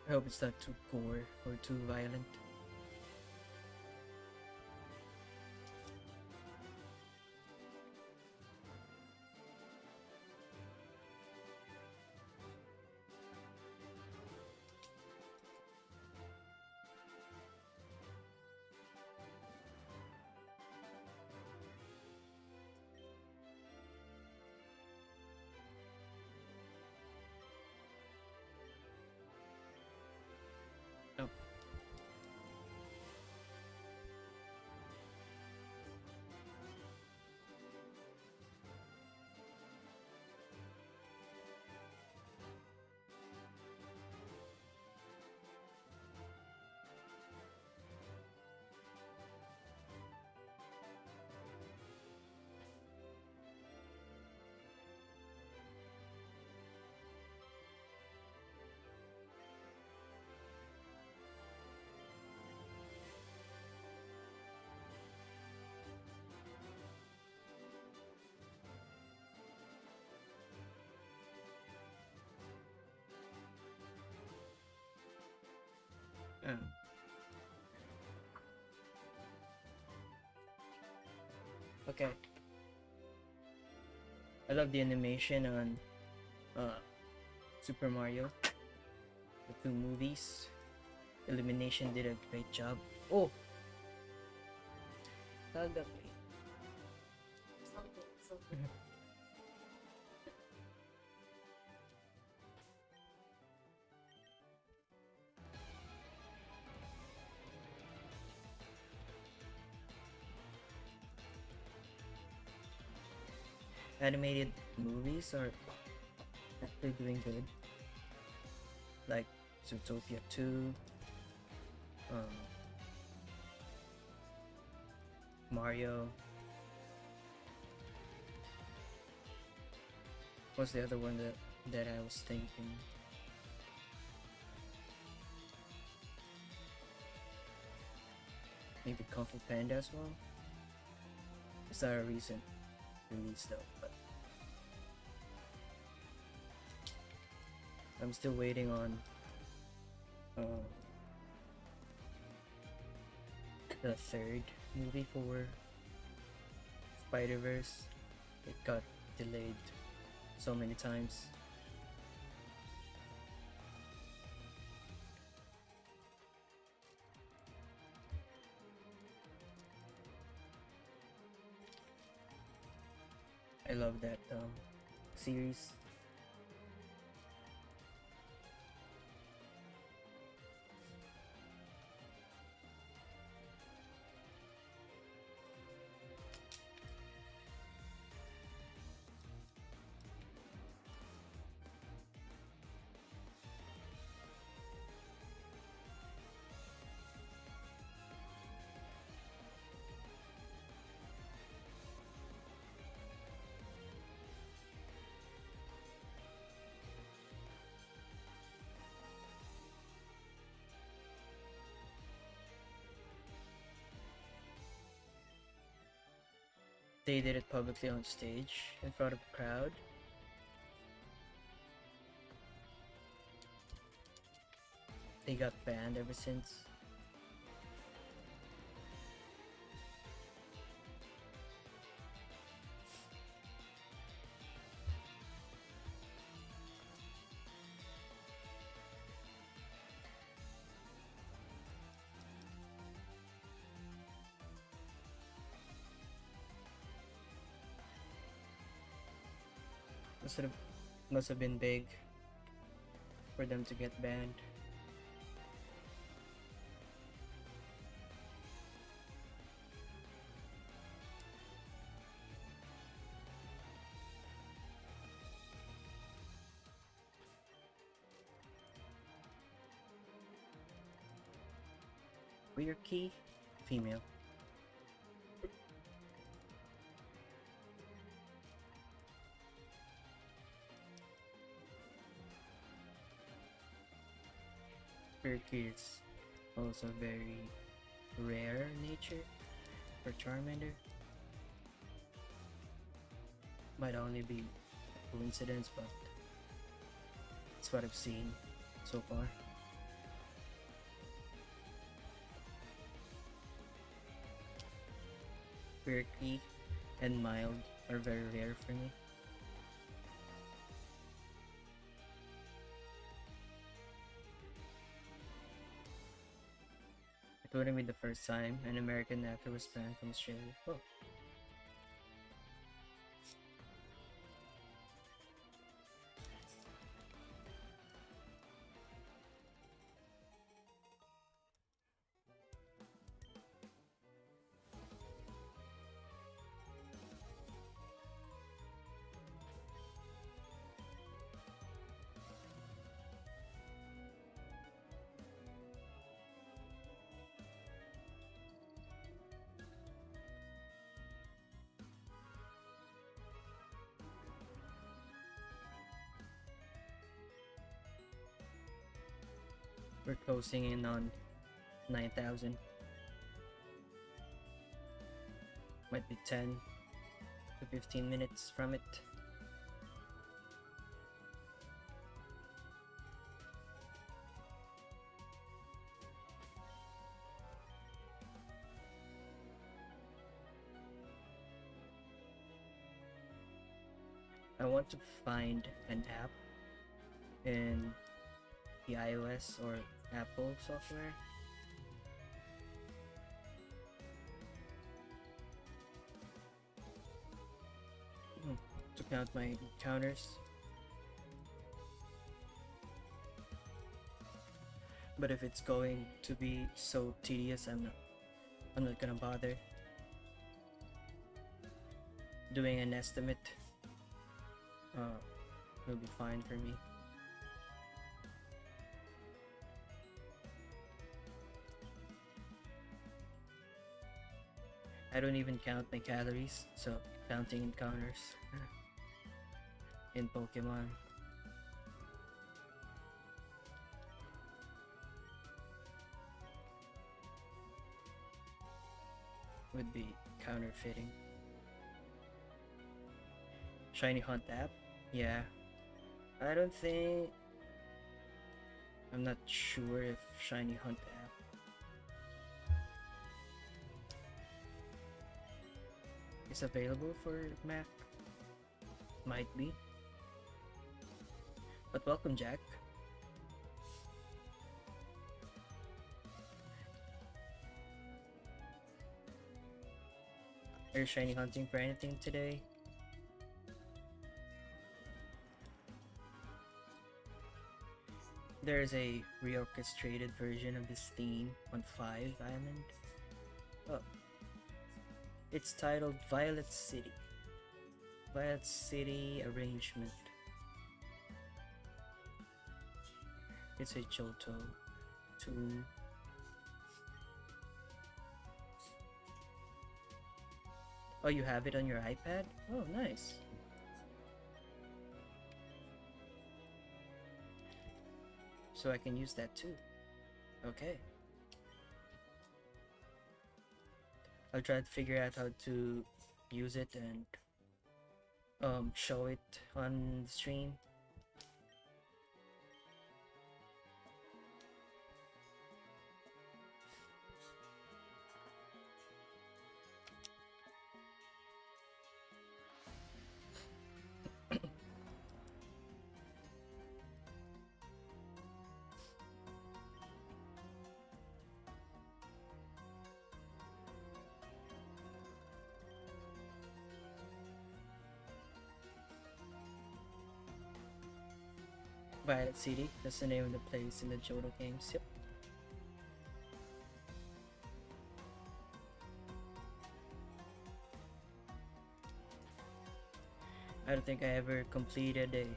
I hope it's not too gore or too violent. Oh. Oh. Okay. I love the animation on Super Mario, the two movies. Illumination did a great job. Oh! Talaga. So good, so good. Animated movies are actually doing good. Like Zootopia 2, um, Mario. What's the other one that I was thinking? Maybe Kung Fu Panda as well. It's not a recent release though, but I'm still waiting on uh, the third movie for Spider-Verse. It got delayed so many times. I love that series. They did it publicly on stage in front of a crowd. They got banned ever since. Must have, must have been big for them to get banned. Queer key, female. Queer key is also very rare nature for Charmander. Might only be coincidence, but it's what I've seen so far. Quirky and mild are very rare for me. It wouldn't be the first time an American actor was banned from Australia. Oh. We're closing in on 9,000. Might be 10 to 15 minutes from it. I want to find an app in the iOS or Apple software to count my encounters. But if it's going to be so tedious, I'm not gonna bother doing an estimate. Will be fine for me. I don't even count my calories, so counting encounters in Pokemon would be counterfeiting. Shiny Hunt app? Yeah. I don't think I'm not sure if Shiny Hunt app is available for Mac. Might be. But welcome, Jack. Are you shiny hunting for anything today? There's a reorchestrated version of this theme on 5 Island. Oh. It's titled Violet City. Violet City Arrangement. It's a Johto 2. Oh, you have it on your iPad? Oh, nice. So I can use that too. Okay. I'll try to figure out how to use it and show it on the stream. Violet City, that's the name of the place in the Johto games. Yep. I don't think I ever completed a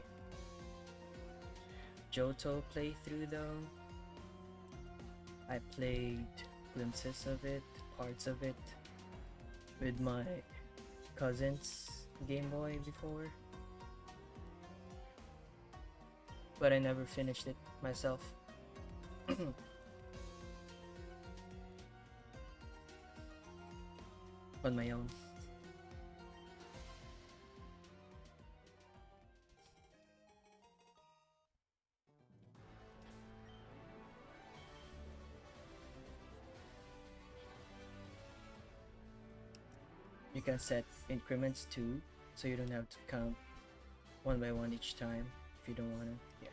Johto playthrough though. I played glimpses of it, parts of it, with my cousin's Game Boy before. But I never finished it myself. On my own. You can set increments too, so you don't have to count one by one each time if you don't want to. Yeah.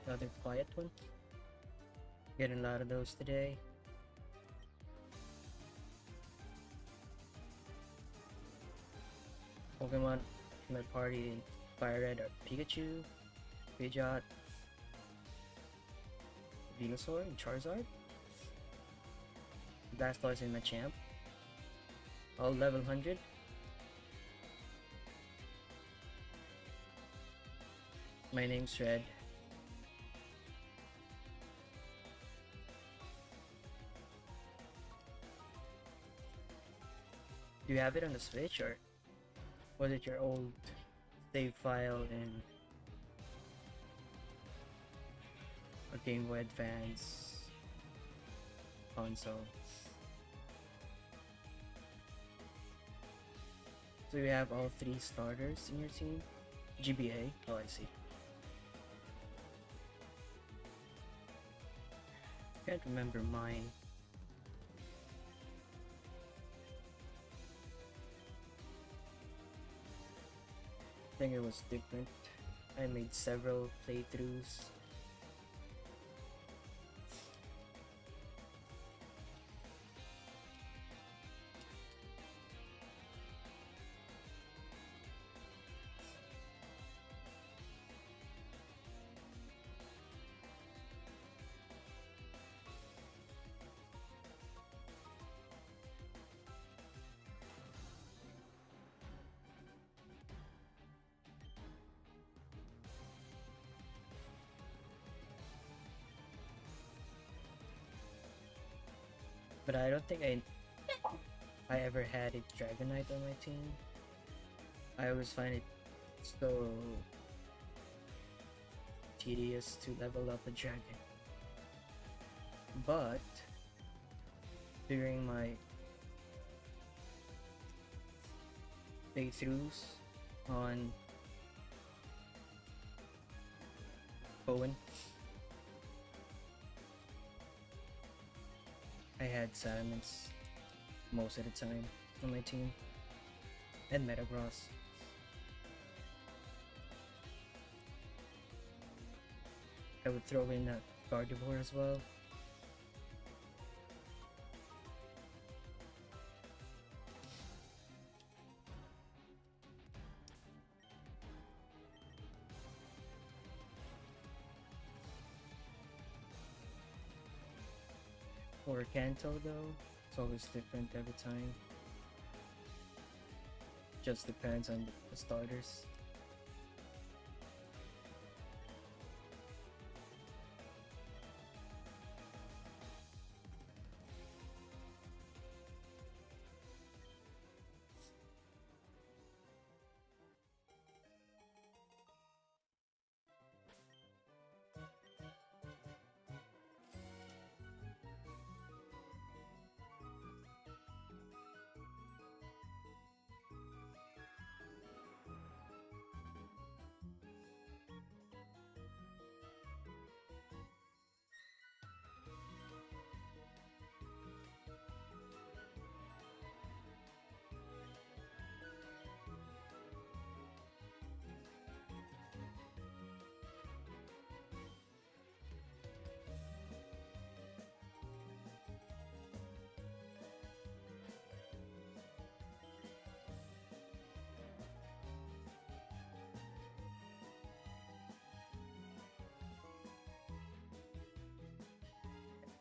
Another quiet one. Getting a lot of those today. Pokemon in my party in FireRed are Pikachu, Pidgeot, Venusaur and Charizard. Blastoise and Machamp. All level 100. My name's Red. Do you have it on the Switch, or was it your old save file in a Game Boy Advance console? So you have all 3 starters in your team? GBA? Oh, I see. Can't remember mine. I think it was different. I made several playthroughs. But I don't think I ever had a Dragonite on my team. I always find it so tedious to level up a dragon. But during my playthroughs on Bowen, I had Salamence most of the time on my team, and Metagross. I would throw in a Gardevoir as well. For Kanto though, it's always different every time. Just depends on the starters.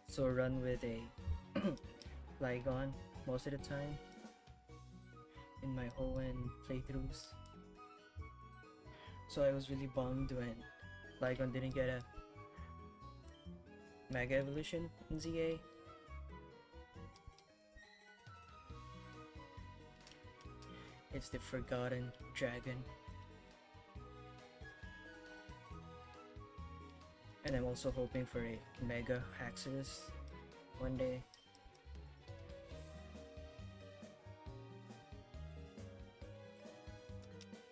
So run with a Flygon most of the time in my Hoenn playthroughs. So I was really bummed when Flygon didn't get a Mega Evolution in ZA. It's the Forgotten Dragon. And I'm also hoping for a Mega Haxorus one day.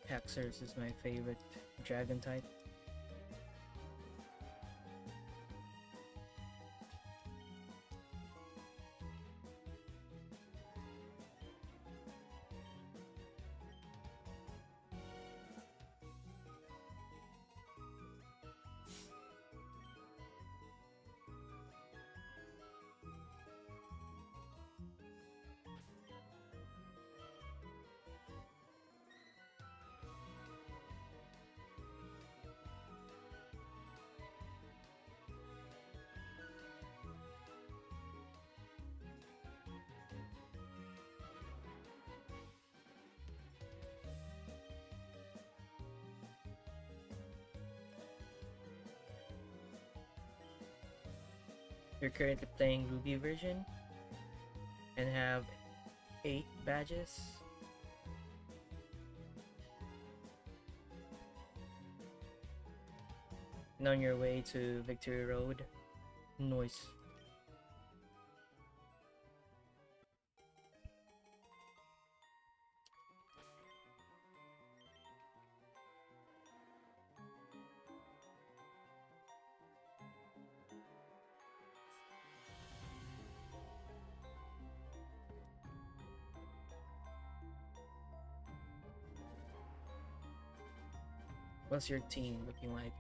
Haxorus is my favorite dragon type. you're currently playing Ruby version and have 8 badges, and on your way to Victory Road, noise. What's your team looking like?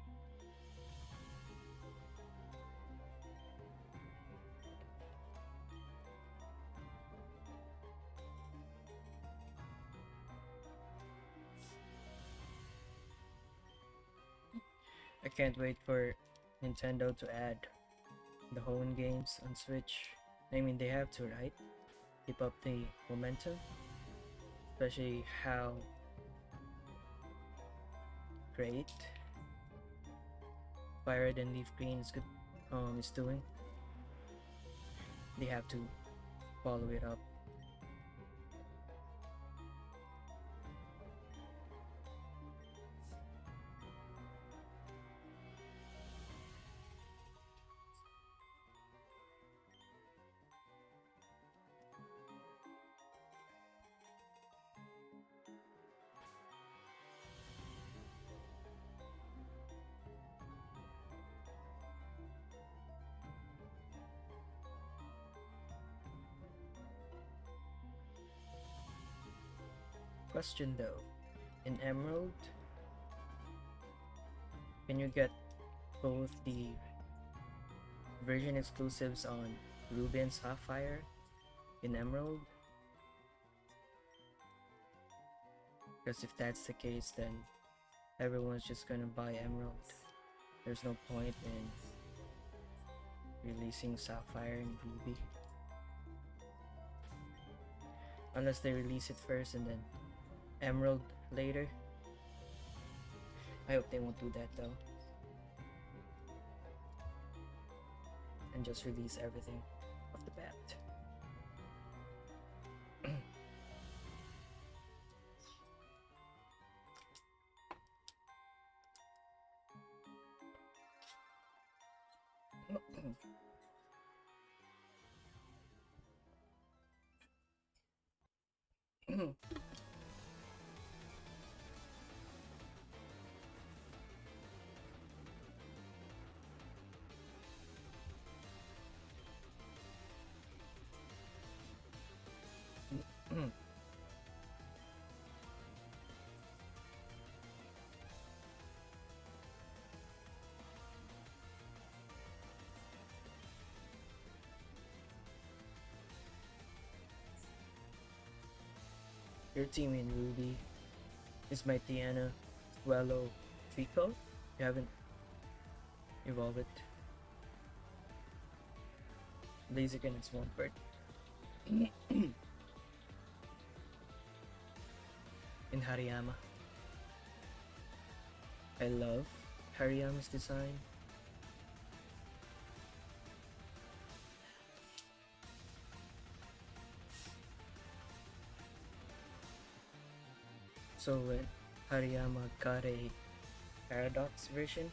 I can't wait for Nintendo to add the home games on Switch. I mean, they have to, right? Keep up the momentum, especially how great FireRed and Leaf Green is doing. They have to follow it up. Question though, in Emerald, can you get both the version exclusives on Ruby and Sapphire in Emerald? Because if that's the case, then everyone's just gonna buy Emerald. There's no point in releasing Sapphire and Ruby. Unless they release it first and then Emerald later. I hope they won't do that though. And just release everything off the bat. Your team in Ruby is my Tiana, Swallow, Trico. You haven't evolved it. Blaziken and Swampert. In Hariyama. I love Hariyama's design. So when Hariyama got a Paradox version,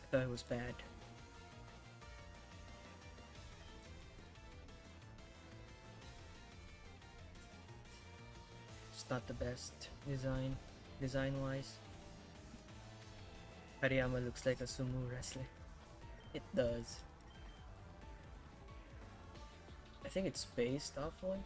I thought it was bad. It's not the best design wise. Hariyama looks like a sumo wrestler. It does. I think it's based off one.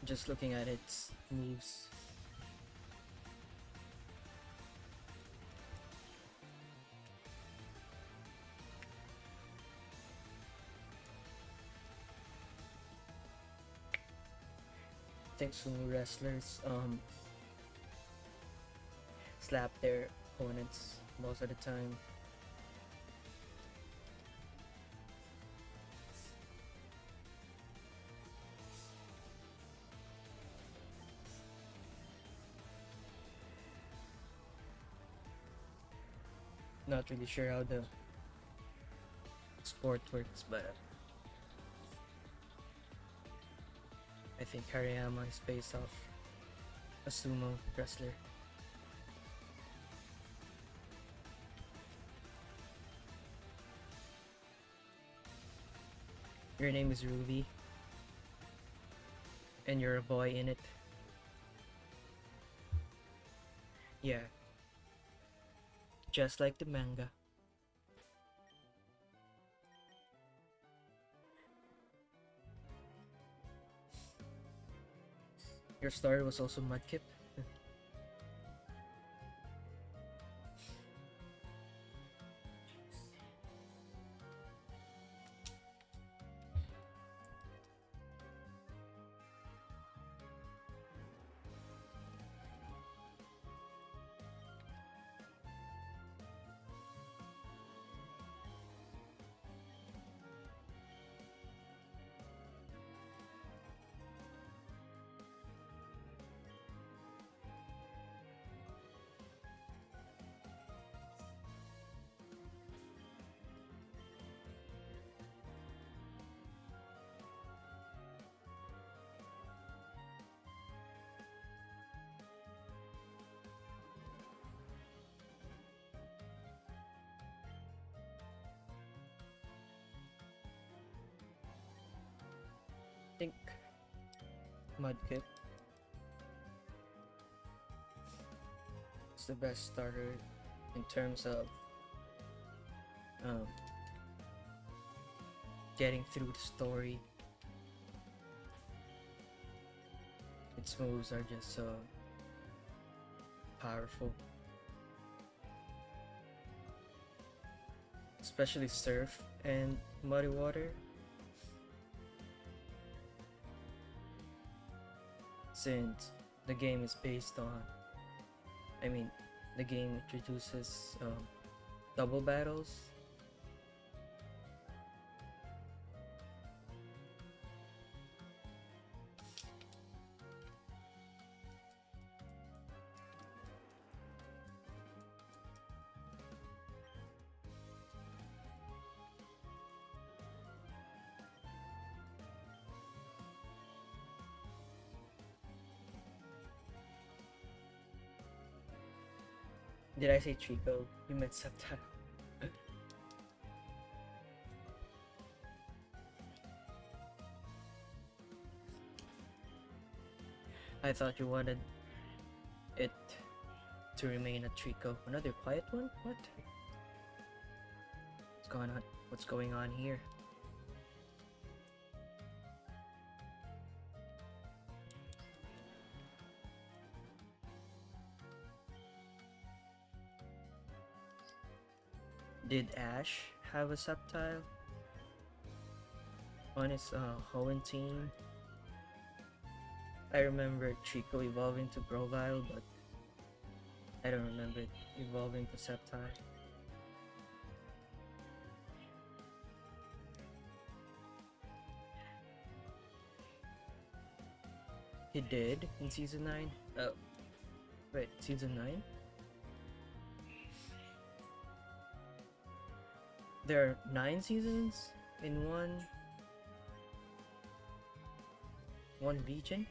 Just looking at its moves. I think sumo wrestlers slap their opponents most of the time. Not really sure how the sport works, but I think Hariyama is based off a sumo wrestler. Your name is Ruby, and you're a boy in it. Yeah, just like the manga. Your story was also Mudkip. I think Mudkip is the best starter in terms of um, getting through the story. Its moves are just so powerful, especially Surf and Muddy Water. Since the game is based on, the game introduces double battles. Did I say Trico? You meant Subtile. I thought you wanted it to remain a Trico. Another quiet one? What? What's going on? What's going on here? Did Ash have a Subtile on his Hoenn team? I remember Trico evolving to Grovyle, but I don't remember it evolving to Sceptile. He did in season 9? Oh, wait, season 9? There are 9 seasons in one region?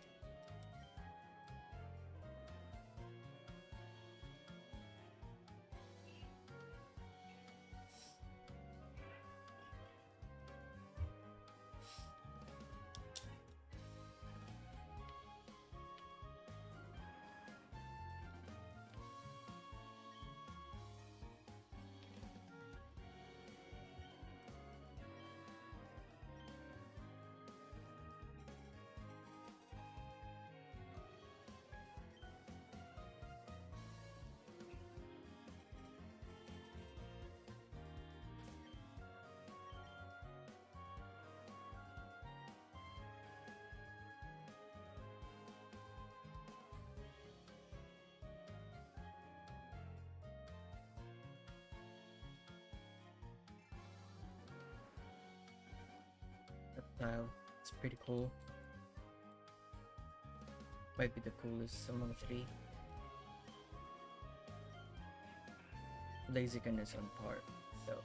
Sceptile. It's pretty cool. Might be the coolest among 3. Blaziken is on par, though.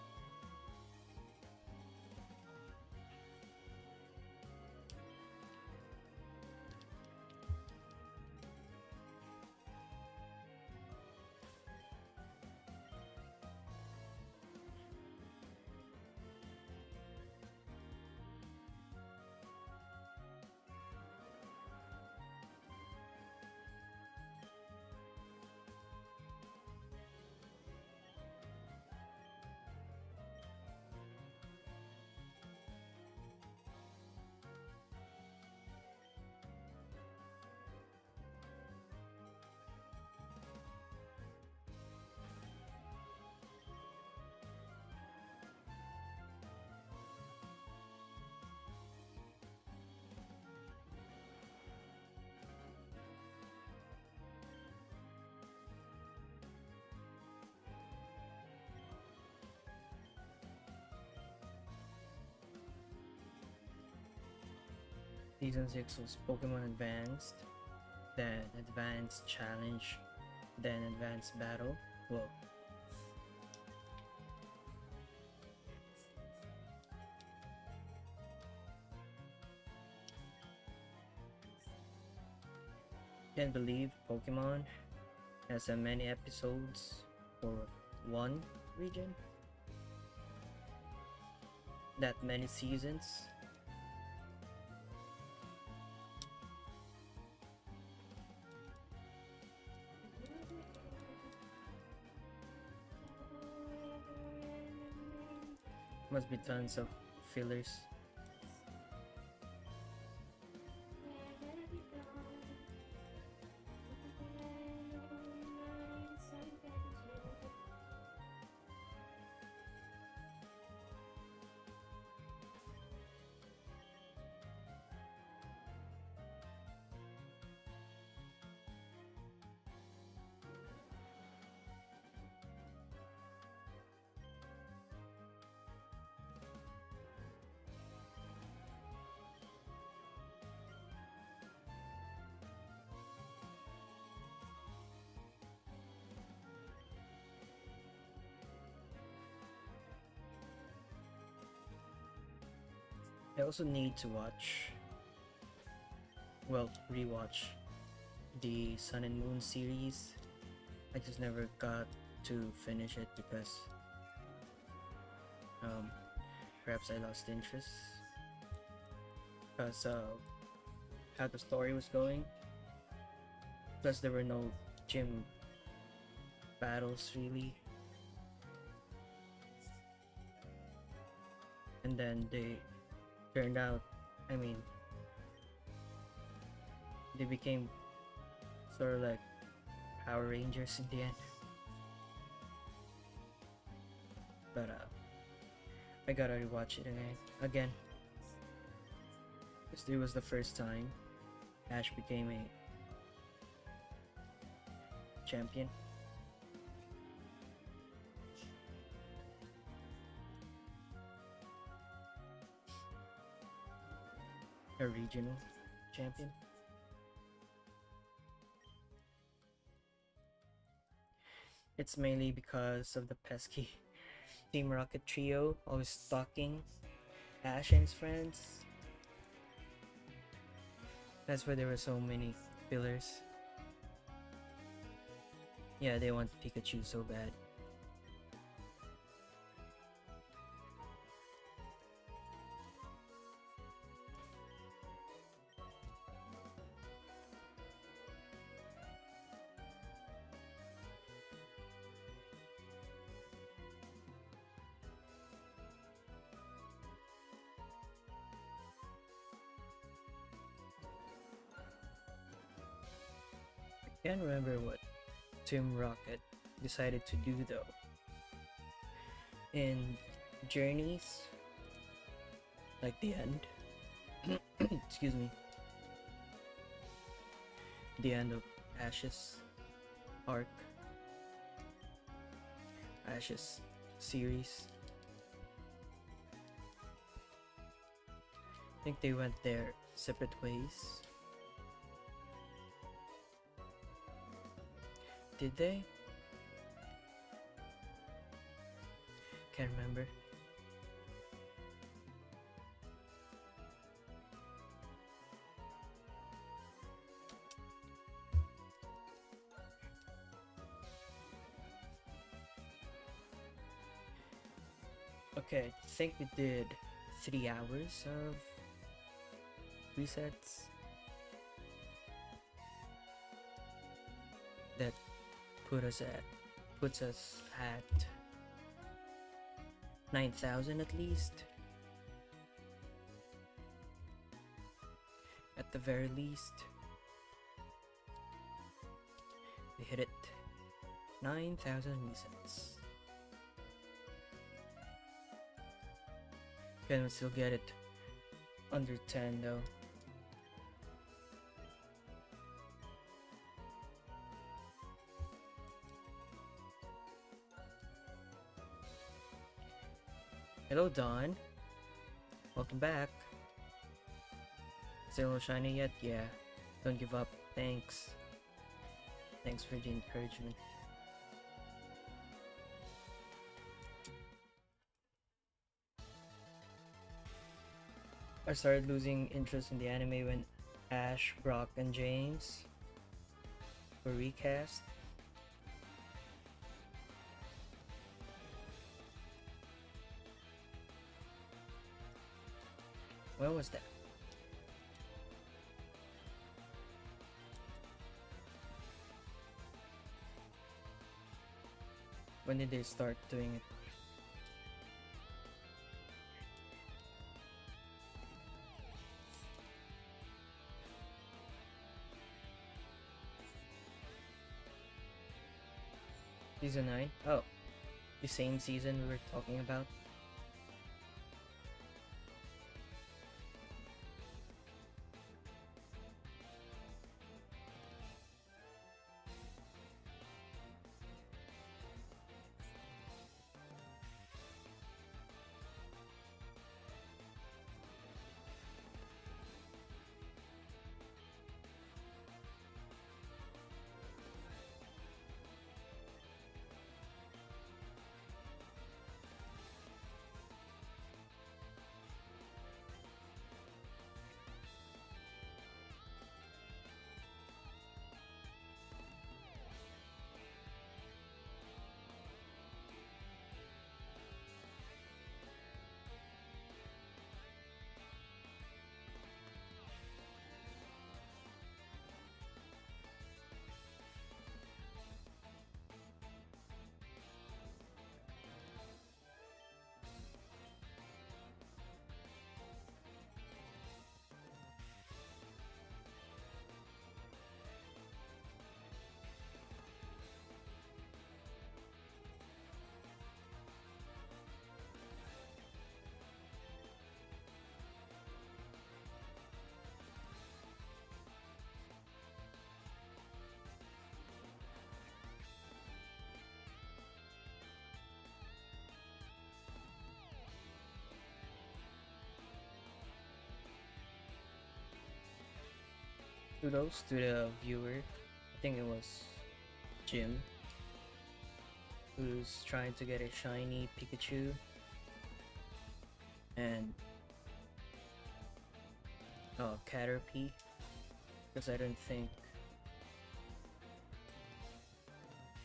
Season 6 was Pokemon Advanced, then Advanced Challenge, then Advanced Battle. Whoa. Can't believe Pokemon has so many episodes for one region. That many seasons. Must be tons of fillers. I also need to rewatch the Sun and Moon series. I just never got to finish it because perhaps I lost interest because of how the story was going. Plus there were no gym battles really. And then they turned out, I mean, they became sort of like Power Rangers in the end. But I gotta rewatch it again. Because it was the first time Ash became a champion. A regional champion. It's mainly because of the pesky Team Rocket trio always stalking Ash and his friends. That's why there were so many fillers. Yeah, they want Pikachu so bad. Can't remember what Team Rocket decided to do though. In Journeys, like the end, excuse me, the end of Ash's arc, Ash's series. I think they went their separate ways. Did they? Can't remember. Okay, I think we did 3 hours of resets. That puts us at 9,000 at least. At the very least, we hit it. 9,000 resets. Can we still get it under 10 though? Hello Don, welcome back. Still no shiny yet? Yeah. Don't give up. Thanks. Thanks for the encouragement. I started losing interest in the anime when Ash, Brock, and James were recast. When was that? When did they start doing it? Season 9? Oh, the same season we were talking about. Kudos to the viewer. I think it was Jim, who's trying to get a shiny Pikachu, and Caterpie, because I don't think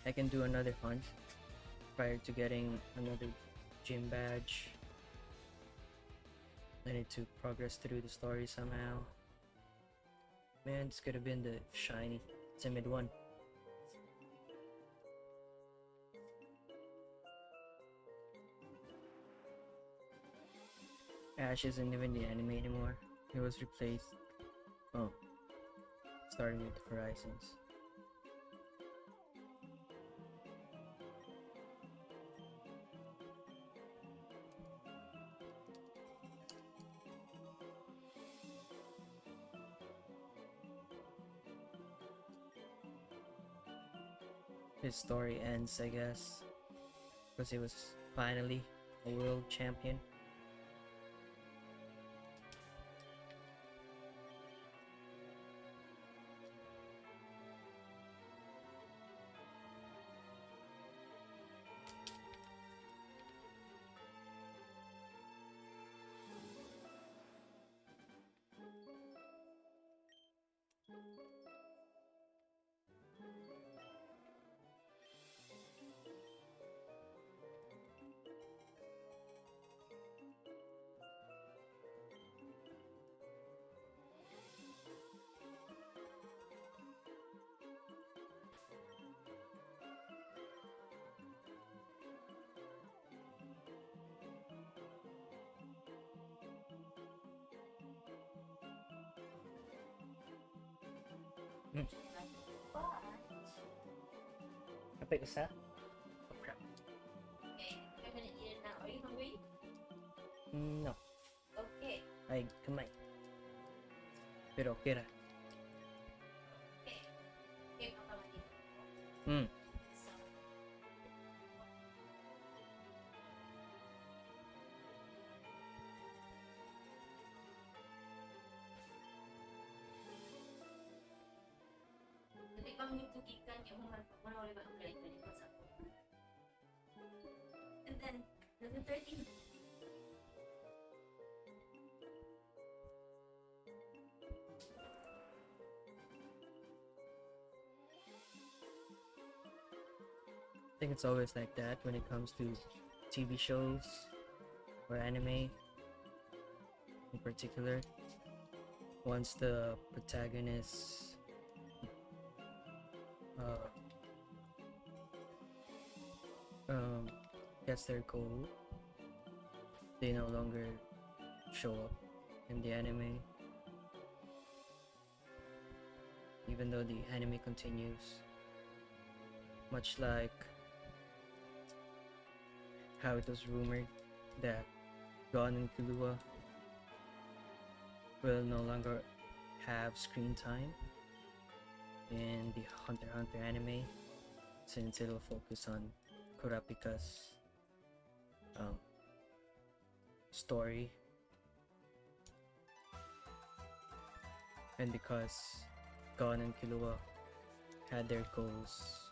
I can do another hunt prior to getting another gym badge. I need to progress through the story somehow. Man, this could have been the shiny timid one. Ash isn't even the anime anymore. It was replaced. Oh, starting with Horizons. His story ends, I guess, because he was finally a world champion. Mm. But, Apa isa? Oh, crap. okay, I'm gonna eat it now. Are you hungry? No. Okay. Ay, kamay. Pero okay ra. Okay. Okay, makakamali. Mm. So, dali kami nagtugikan yung manawali ba ang galit sa ako. And then, level 13. I think it's always like that when it comes to TV shows or anime in particular. Once the protagonist uh, gets their goal, they no longer show up in the anime, even though the anime continues. Much like how it was rumored that Gon and Killua will no longer have screen time in the Hunter x Hunter anime, since it'll focus on Kurapika's story, and because Gon and Killua had their goals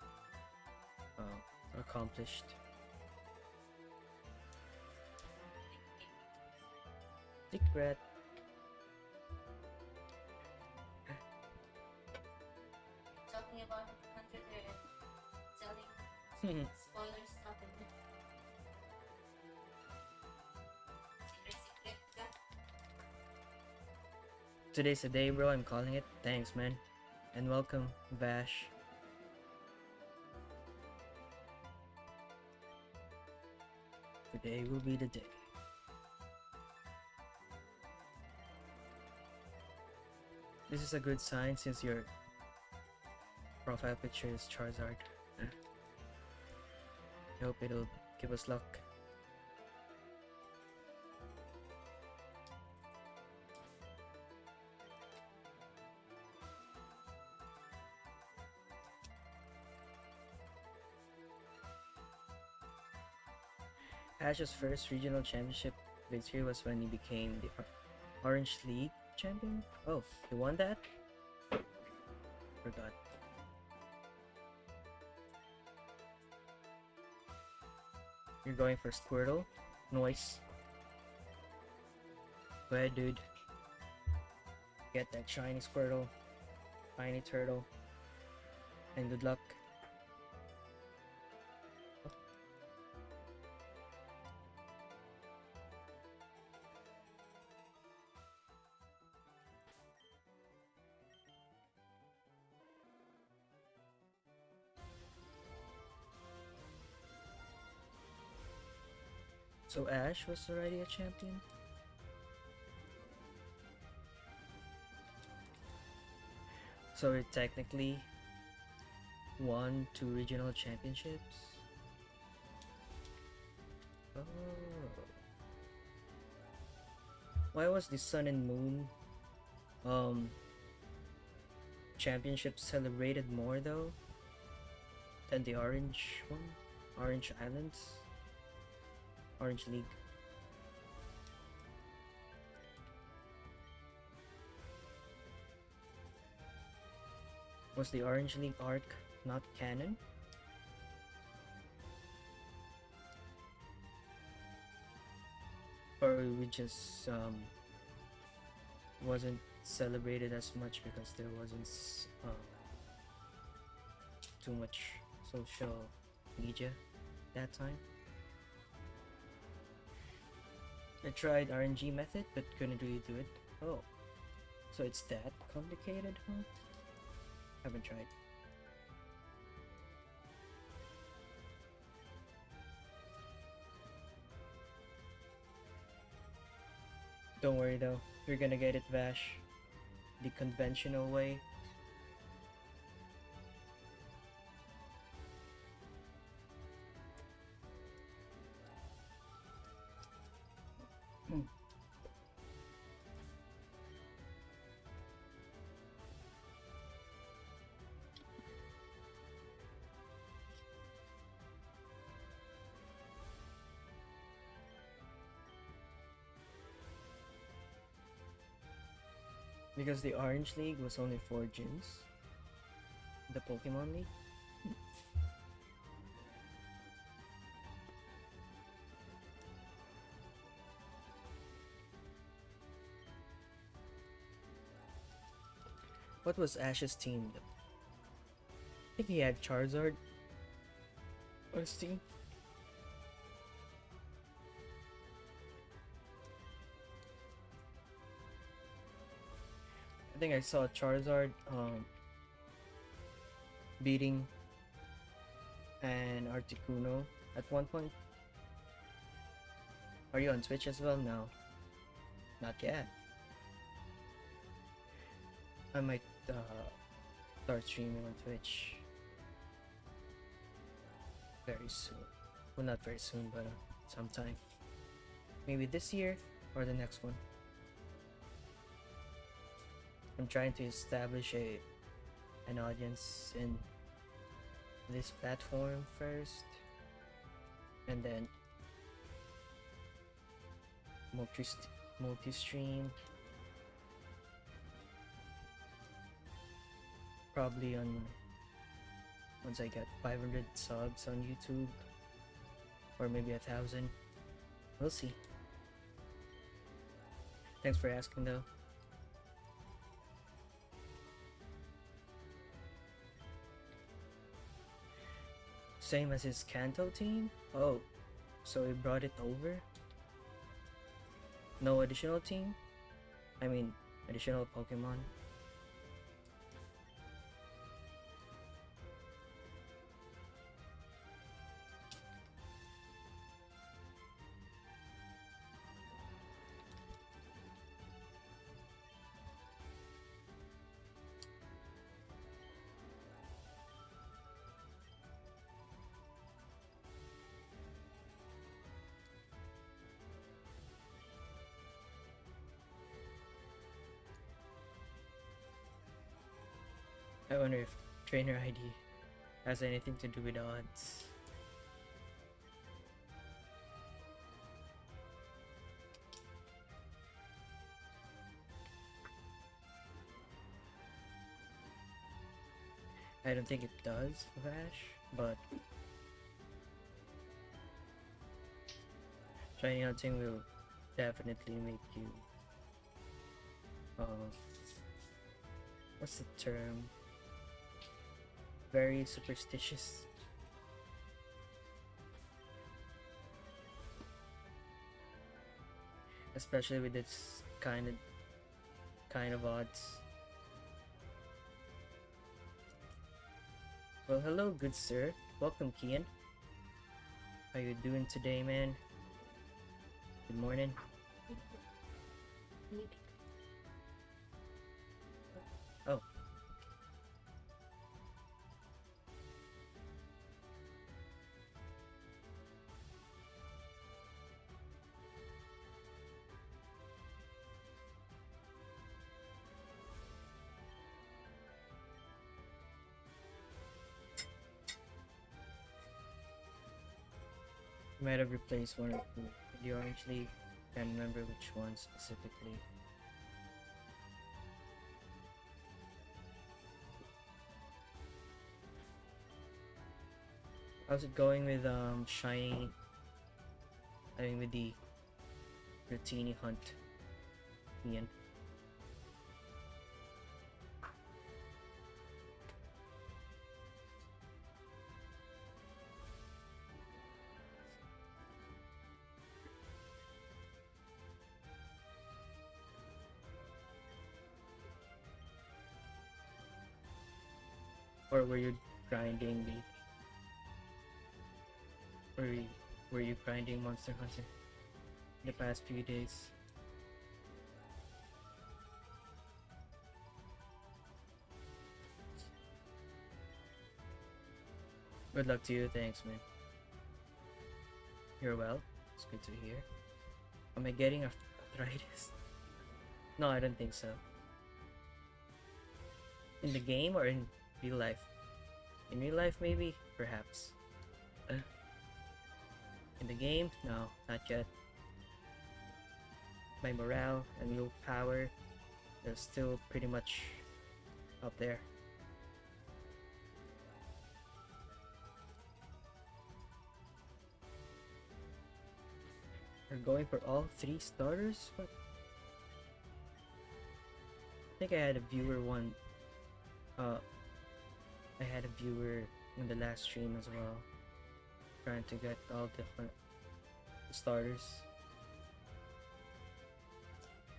accomplished. Secret. Talking about Hunter, they're selling spoiler stuff and secret ka. Today's the day, bro. I'm calling it. Thanks, man. And welcome, Vash. Today will be the day. This is a good sign since your profile picture is Charizard. I hope it'll give us luck. Ash's first regional championship victory was when he became the Orange League champion. Oh, he won that? Forgot. You're going for Squirtle? Noise. Go ahead, dude. Get that shiny Squirtle, shiny turtle, and good luck. So Ash was already a champion? So it technically won 2 regional championships? Oh. Why was the Sun and Moon championship celebrated more though than the Orange one? Orange Islands? Orange League. Was the Orange League arc not canon? Or we just wasn't celebrated as much because there wasn't too much social media that time. I tried RNG method but couldn't really do it. Oh, so it's that complicated, huh? Haven't tried. Don't worry though, you're gonna get it, Vash. The conventional way. Because the Orange League was only 4 gyms. The Pokemon League. What was Ash's team though? I think he had Charizard on his team. I think I saw Charizard beating an Articuno at one point. Are you on Twitch as well? No. Not yet. I might start streaming on Twitch very soon. Well, not very soon, but sometime. Maybe this year or the next one. I'm trying to establish an audience in this platform first, and then multi-stream, probably on once I get 500 subs on YouTube, or maybe 1,000. We'll see. Thanks for asking though. Same as his Kanto team? Oh, so he brought it over? No additional team? I mean, additional Pokemon? I wonder if trainer ID has anything to do with odds. I don't think it does, Vash, but training hunting will definitely make you what's the term? Very superstitious. Especially with this kind of odds. Well, hello, good sir. Welcome, Kian. How you doing today, man? Good morning. Oh. Might have replaced one or two in the Orange League. Can't remember which one specifically. How's it going with shiny? I mean with the Rotini hunt, Ian. Or were you grinding the were you, were you grinding Monster Hunter the past few days? Good luck to you, thanks man. You're well? It's good to hear. Am I getting arthritis? No, I don't think so. In the game or in real life? In real life, maybe? Perhaps. In the game? No, not yet. My morale and willpower is still pretty much up there. We're going for all 3 starters? What? I think I had a viewer I had a viewer in the last stream as well, trying to get all different starters,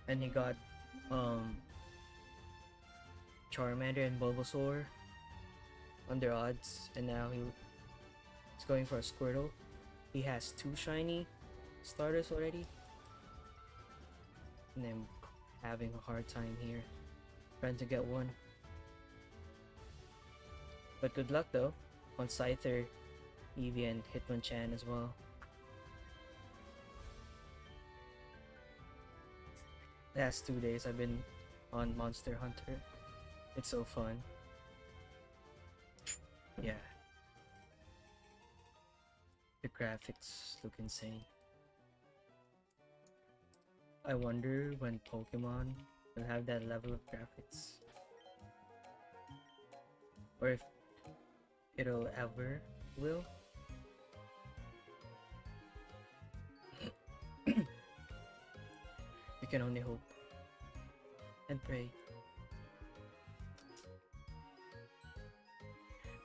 and he got Charmander and Bulbasaur on their odds, and now he's going for a Squirtle. He has 2 shiny starters already, and I'm having a hard time here trying to get one. But good luck though on Scyther, Eevee, and Hitmonchan as well. Last 2 days I've been on Monster Hunter. It's so fun. Yeah. The graphics look insane. I wonder when Pokemon will have that level of graphics. Or if it'll ever will. We can only hope and pray.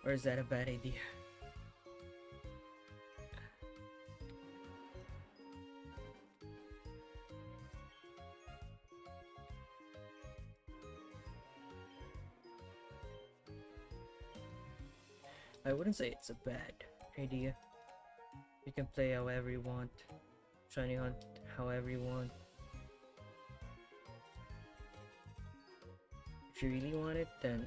Or is that a bad idea? I wouldn't say it's a bad idea. You can play however you want, shiny hunt however you want. If you really want it, then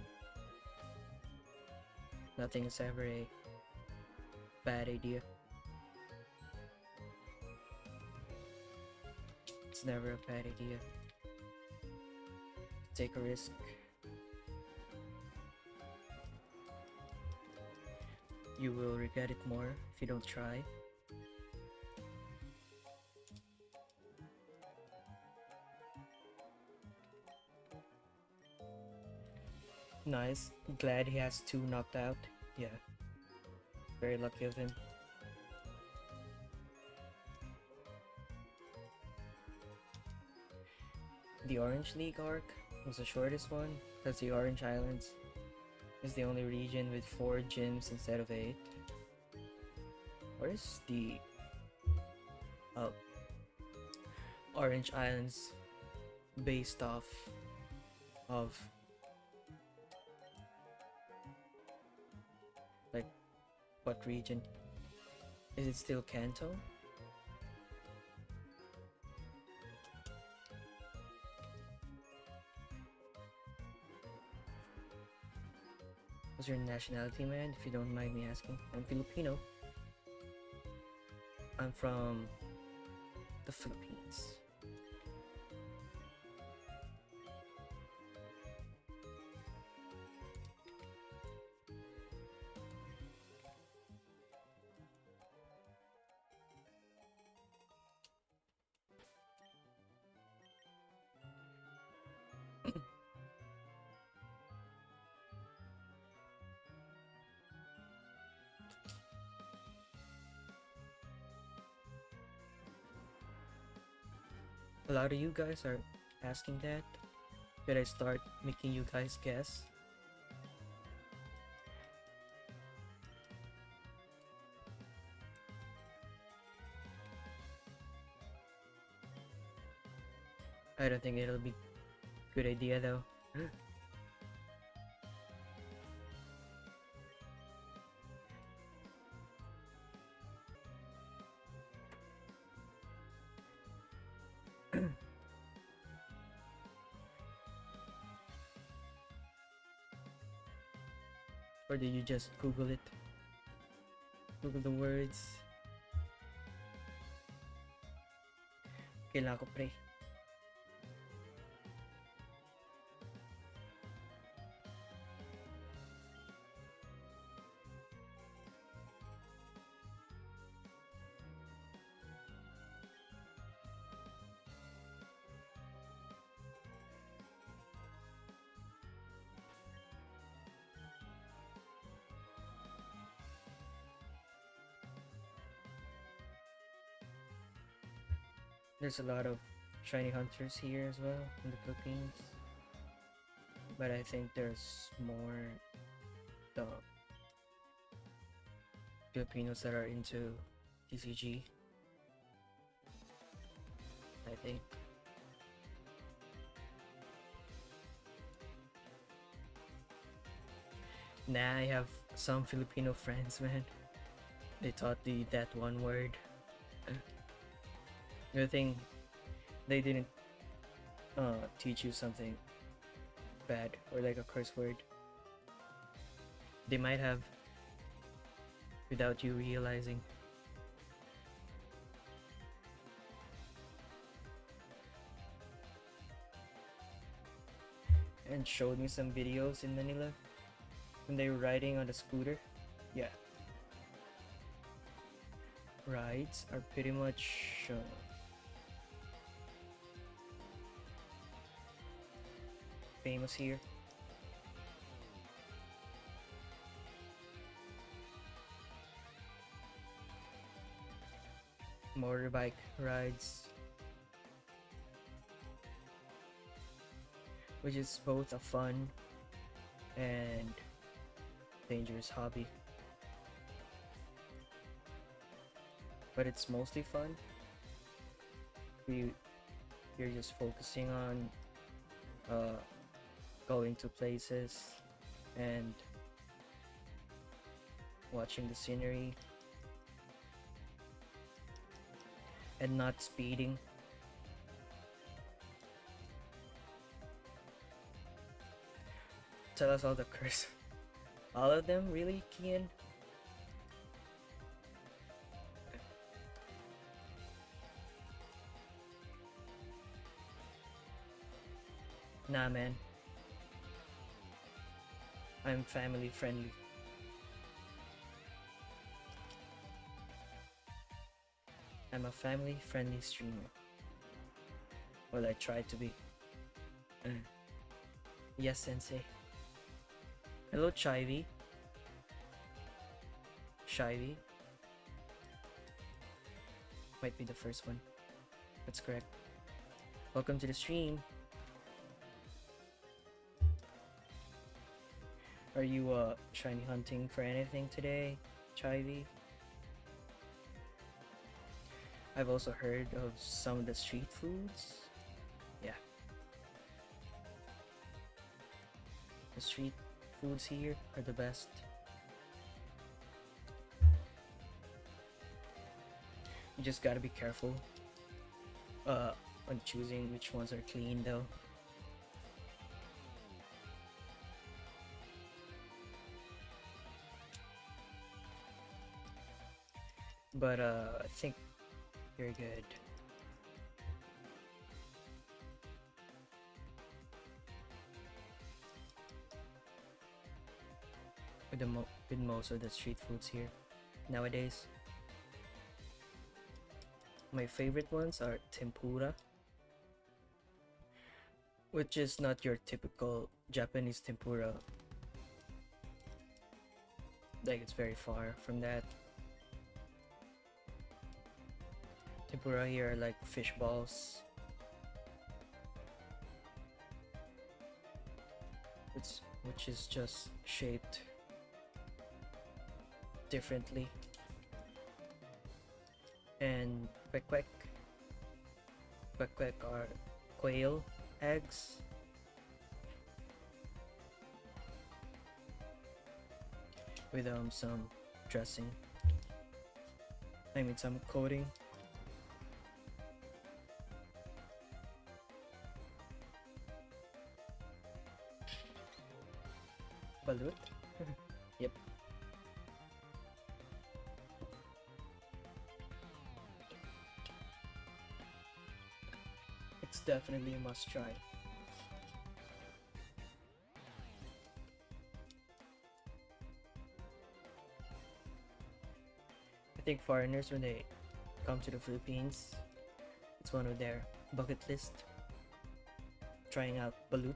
nothing is ever a bad idea. It's never a bad idea. Take a risk. You will regret it more if you don't try. Nice. Glad he has 2 knocked out. Yeah. Very lucky of him. The Orange League arc was the shortest one because the Orange Islands is the only region with 4 gyms instead of 8. Or is the Orange Islands based off of like what region? Is it still Kanto? What's your nationality, man? If you don't mind me asking. I'm Filipino. I'm from the Philippines. A lot of you guys are asking that. Should I start making you guys guess? I don't think it'll be a good idea though. Or did you just Google it? Google the words. Kailangan ko pre. There's a lot of shiny hunters here as well in the Philippines. But I think there's more the Filipinos that are into TCG. I think. Nah, I have some Filipino friends, man. They taught me that one word. Good thing they didn't teach you something bad or like a curse word. They might have without you realizing. And showed me some videos in Manila when they were riding on a scooter. Yeah. Rides are pretty much famous here. Motorbike rides, which is both a fun and dangerous hobby. But it's mostly fun. You're just focusing on going to places and watching the scenery and not speeding. Tell us all the curse. All of them, really, Kian? Nah, man. I'm family friendly. I'm a family friendly streamer. Well, I try to be. Yes, Sensei. Hello, Chivy. Shivy. Might be the first one. That's correct. Welcome to the stream. Are you shiny hunting for anything today, Chivy? I've also heard of some of the street foods. Yeah. The street foods here are the best. You just gotta be careful on choosing which ones are clean though. But I think you're good. With most of the street foods here nowadays. My favorite ones are tempura, which is not your typical Japanese tempura. Like, it's very far from that. Tempura here are like fish balls. Which is just shaped differently. And kwek kwek are quail eggs. With some dressing. I mean some coating. Balut. Yep. It's definitely a must try. I think foreigners, when they come to the Philippines, it's one of their bucket list, trying out balut.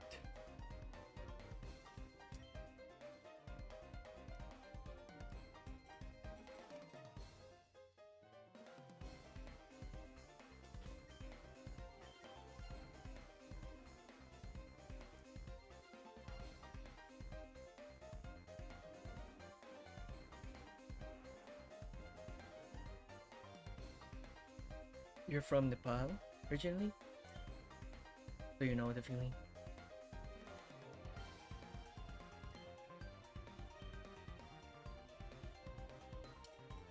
You're from Nepal originally, so you know the feeling.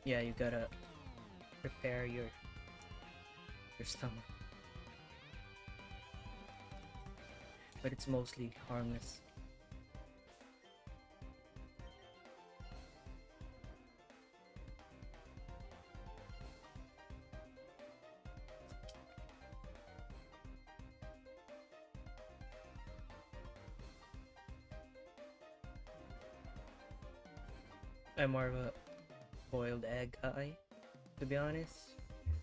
Yeah, you gotta prepare your stomach, but it's mostly harmless. I'm more of a boiled egg guy, to be honest,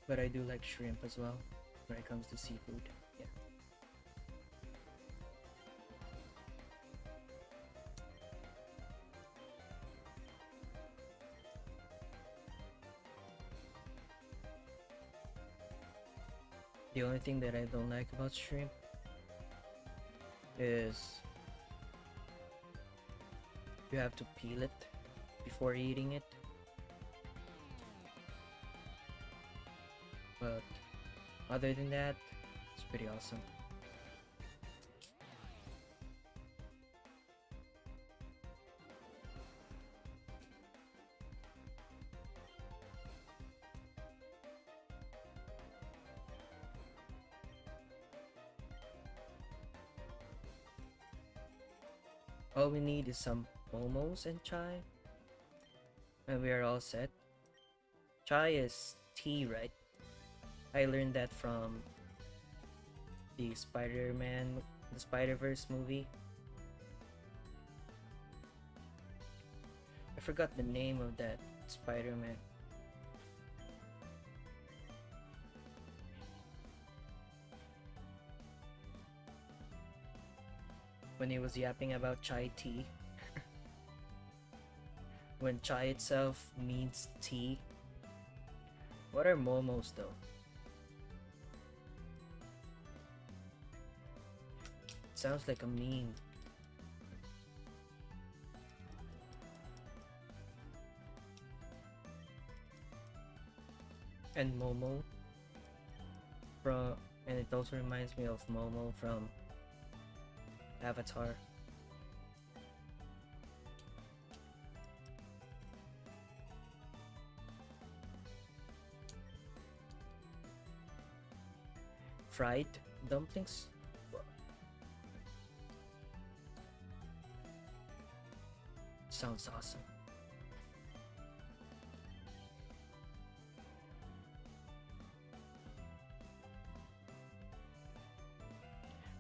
but I do like shrimp as well when it comes to seafood. Yeah. The only thing that I don't like about shrimp is you have to peel it before eating it. But other than that, it's pretty awesome. All we need is some momos and chai, and we are all set. Chai is tea, right? I learned that from the Spider-Man, the Spider-Verse movie. I forgot the name of that Spider-Man. When he was yapping about chai tea. When chai itself means tea. What are momos though? Sounds like a meme. And Momo from, and it also reminds me of Momo from Avatar. Fried dumplings? Sounds awesome.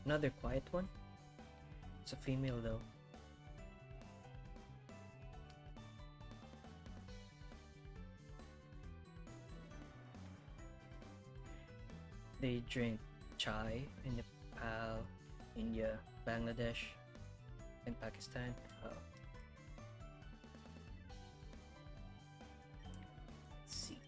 Another quiet one? It's a female though. They drink chai in Nepal, India, Bangladesh, and Pakistan. Let's see.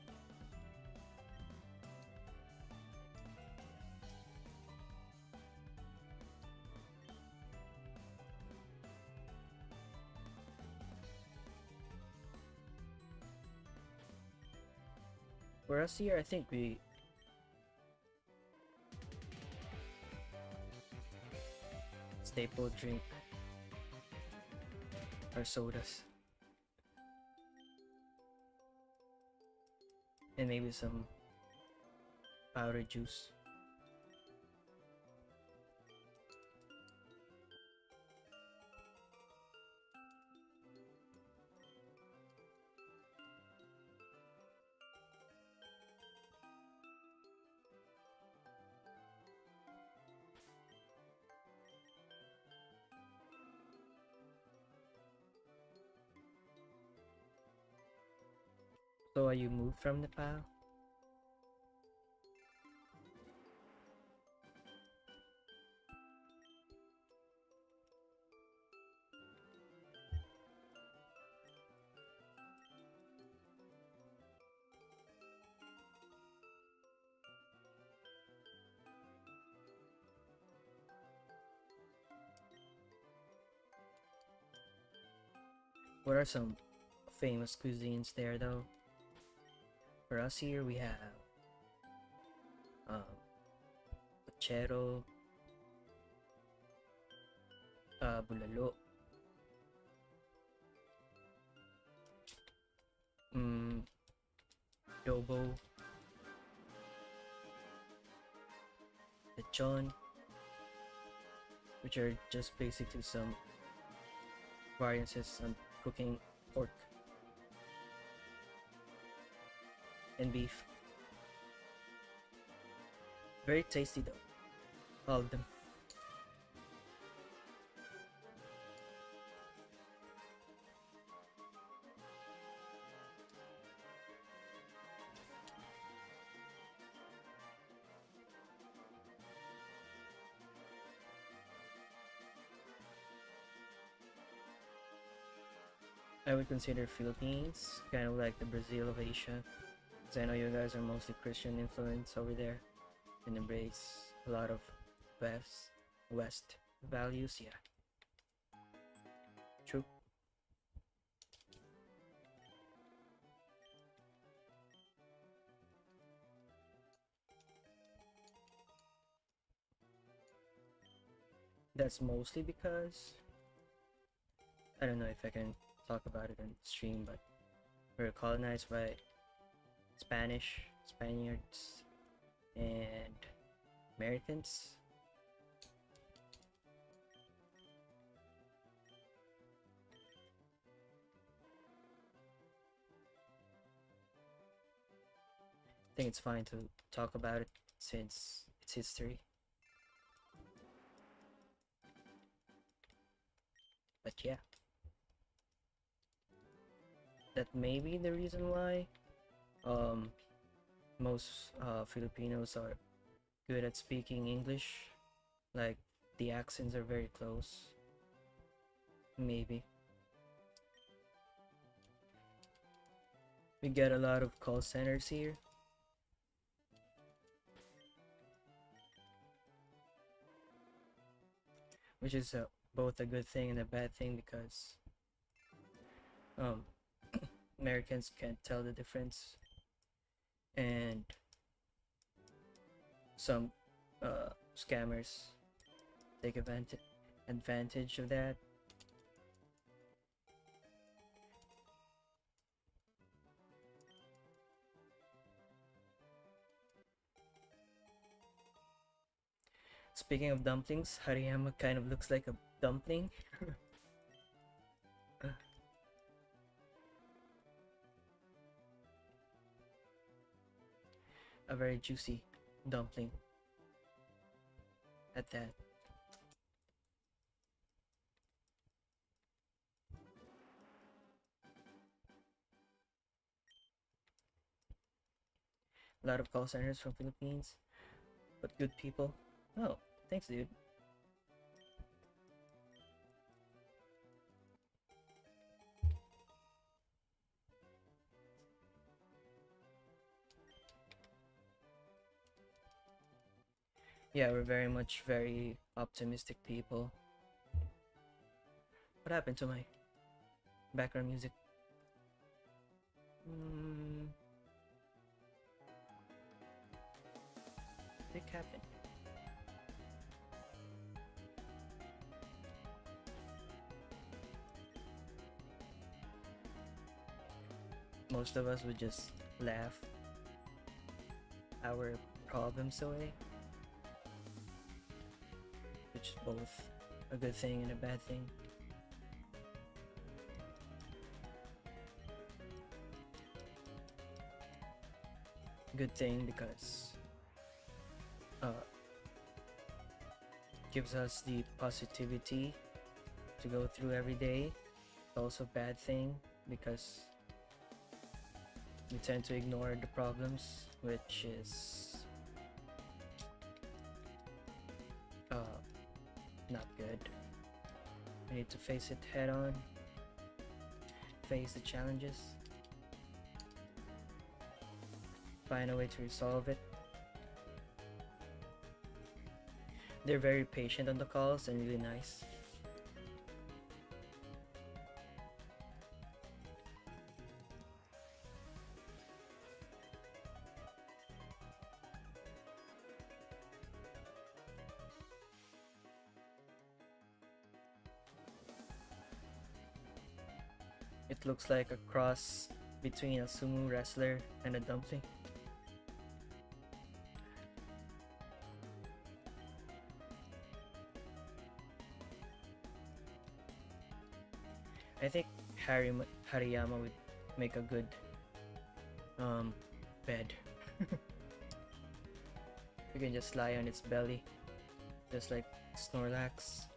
For us here, I think we staple drink our sodas and maybe some powdered juice. So are you moved from Nepal? What are some famous cuisines there though? For us here we have um, puchero, bulalo, mm, adobo, lechon, which are just basically some variances on cooking pork and beef. Very tasty though, all of them. I would consider Philippines kind of like the Brazil of Asia, because I know you guys are mostly Christian influence over there and embrace a lot of West values. Yeah, true. That's mostly because I don't know if I can talk about it on stream, but we were colonized by Spaniards, and Americans. I think it's fine to talk about it since it's history. But yeah, that may be the reason why um, most Filipinos are good at speaking English. Like the accents are very close. Maybe. We get a lot of call centers here, which is both a good thing and a bad thing because um, Americans can't tell the difference, and some scammers take advantage of that. Speaking of dumplings, Hariyama kind of looks like a dumpling. A very juicy dumpling at that. A lot of call centers from Philippines, but good people. Oh, thanks, dude. Yeah, we're very much very optimistic people. What happened to my background music? Hmm, what happened? Most of us would just laugh our problems away, which is both a good thing and a bad thing. Good thing because uh, gives us the positivity to go through every day. Also bad thing because we tend to ignore the problems, which is not good. We need to face it head on, face the challenges, find a way to resolve it. They're very patient on the calls and really nice. It looks like a cross between a sumo wrestler and a dumpling. I think Hariyama would make a good bed. You can just lie on its belly, just like Snorlax.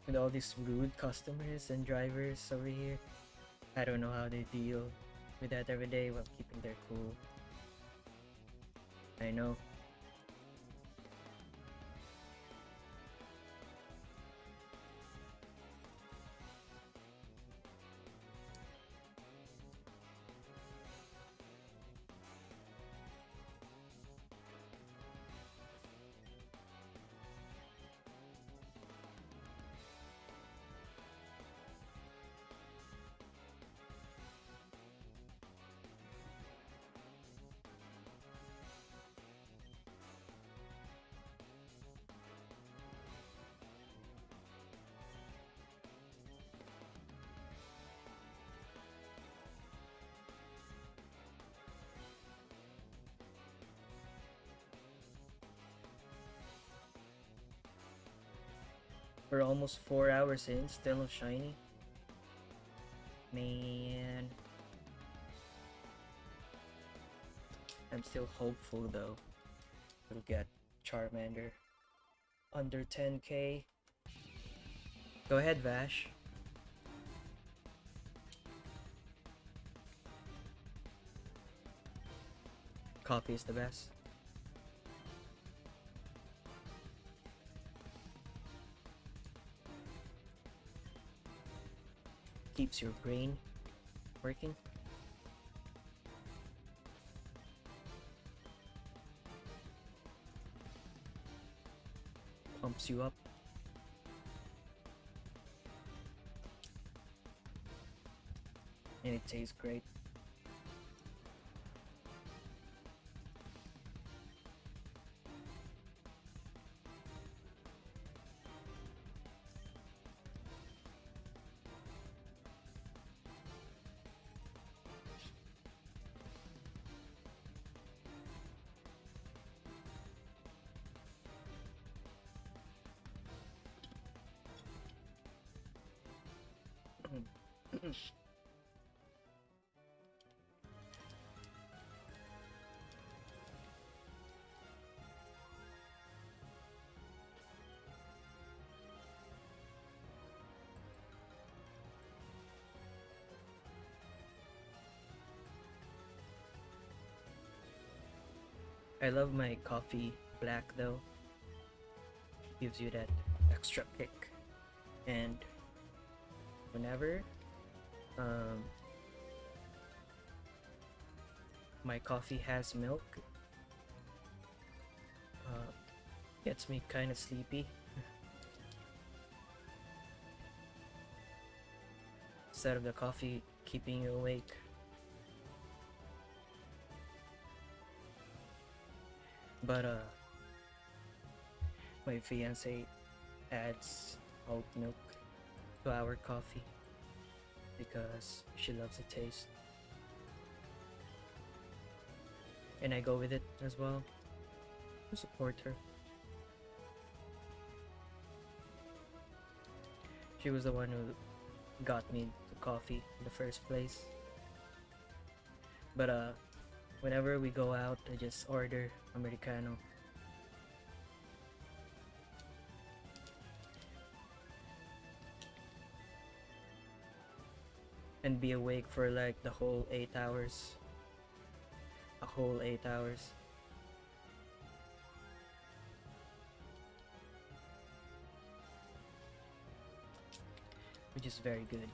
With all these rude customers and drivers over here, I don't know how they deal with that every day while keeping their cool. I know. We're almost 4 hours in, still no shiny. Man. I'm still hopeful though. We'll get Charmander under 10k. Go ahead, Vash. Coffee is the best. Keeps your brain working. Pumps you up. And it tastes great. I love my coffee black though. Gives you that extra kick. And whenever my coffee has milk, gets me kind of sleepy. Instead of the coffee keeping you awake. But my fiance adds oat milk to our coffee because she loves the taste. And I go with it as well to support her. She was the one who got me to coffee in the first place. But whenever we go out, I just order Americano. And be awake for like the whole 8 hours. A whole 8 hours. Which is very good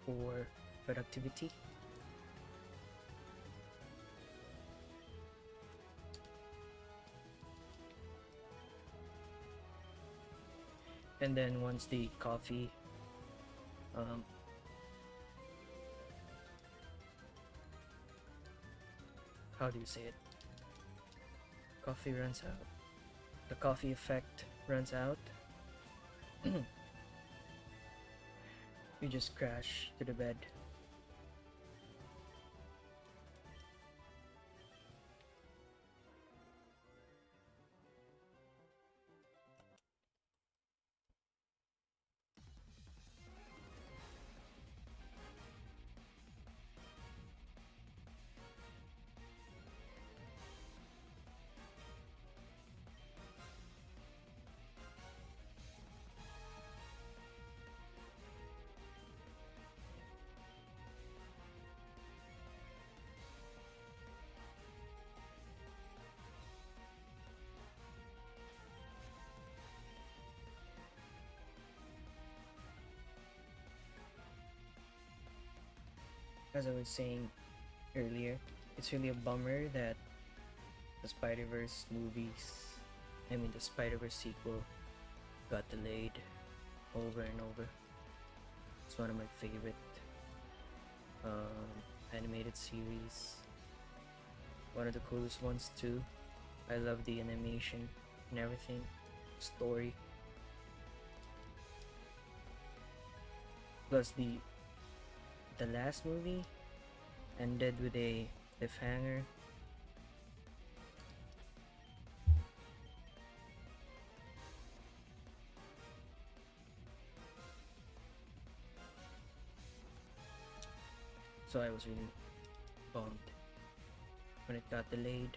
for productivity. And then once the coffee how do you say it? Coffee runs out. The coffee effect runs out. You just crash to the bed. As I was saying earlier, it's really a bummer that the Spider-Verse movies, the Spider-Verse sequel got delayed over and over. It's one of my favorite animated series. One of the coolest ones too. I love the animation and everything, story. Plus the last movie ended with a cliffhanger. So I was really bummed when it got delayed.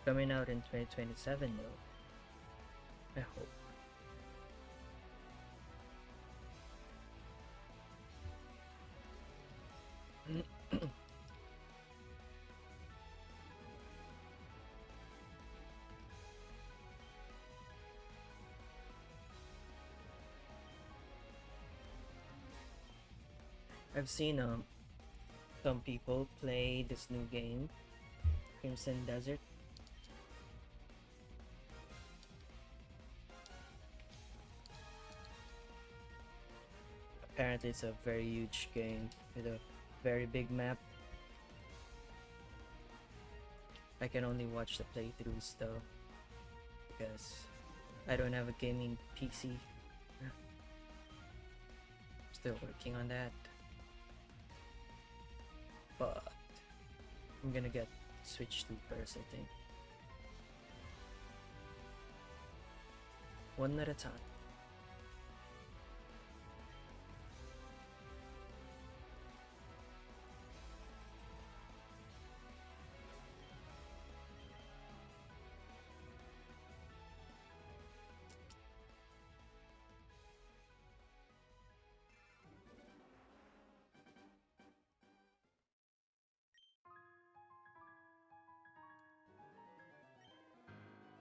Coming out in 2027 though. I hope. I've seen some people play this new game, Crimson Desert. Apparently it's a very huge game with a very big map. I can only watch the playthroughs though, because I don't have a gaming PC. Still working on that. But I'm gonna get Switch 2 first, I think. One at a time.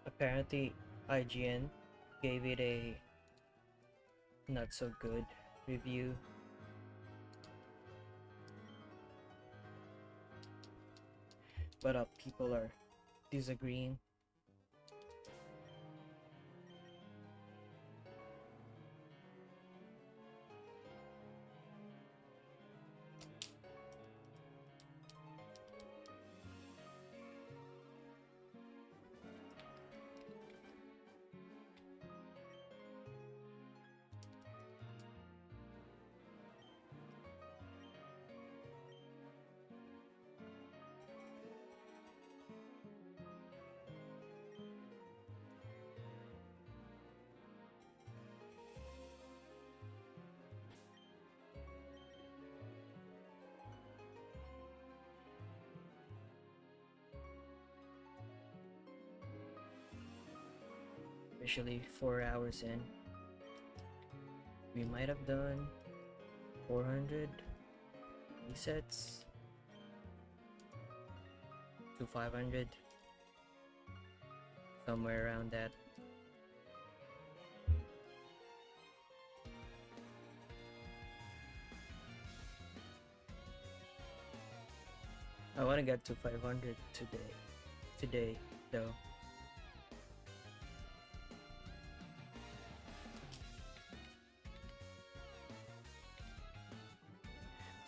Apparently, IGN gave it a not so good review. But people are disagreeing. Officially 4 hours in. We might have done 400 resets to 500, somewhere around that. I want to get to 500 today though.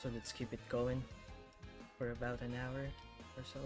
So let's keep it going for about an hour or so.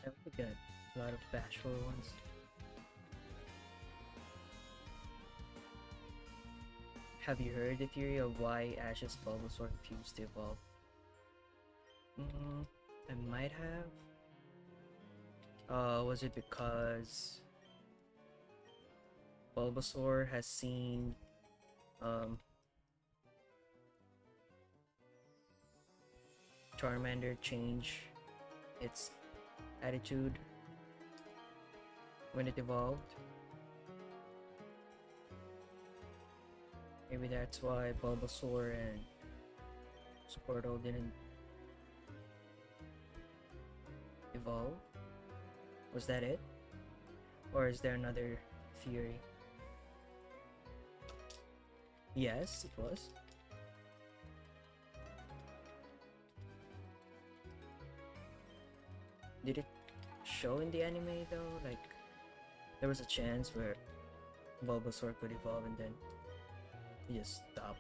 I would get a lot of bashful ones. Have you heard the theory of why Ash's Bulbasaur refused to evolve? I might have. Was it because Bulbasaur has seen Charmander change its attitude when it evolved? Maybe that's why Bulbasaur and Squirtle didn't evolve? Was that it? Or is there another theory? Yes, it was. Did it show in the anime though? Like, there was a chance where Bulbasaur could evolve and then he just stopped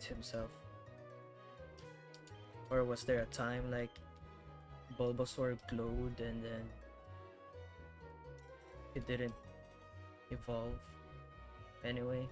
himself. Or was there a time like Bulbasaur glowed and then it didn't evolve anyway?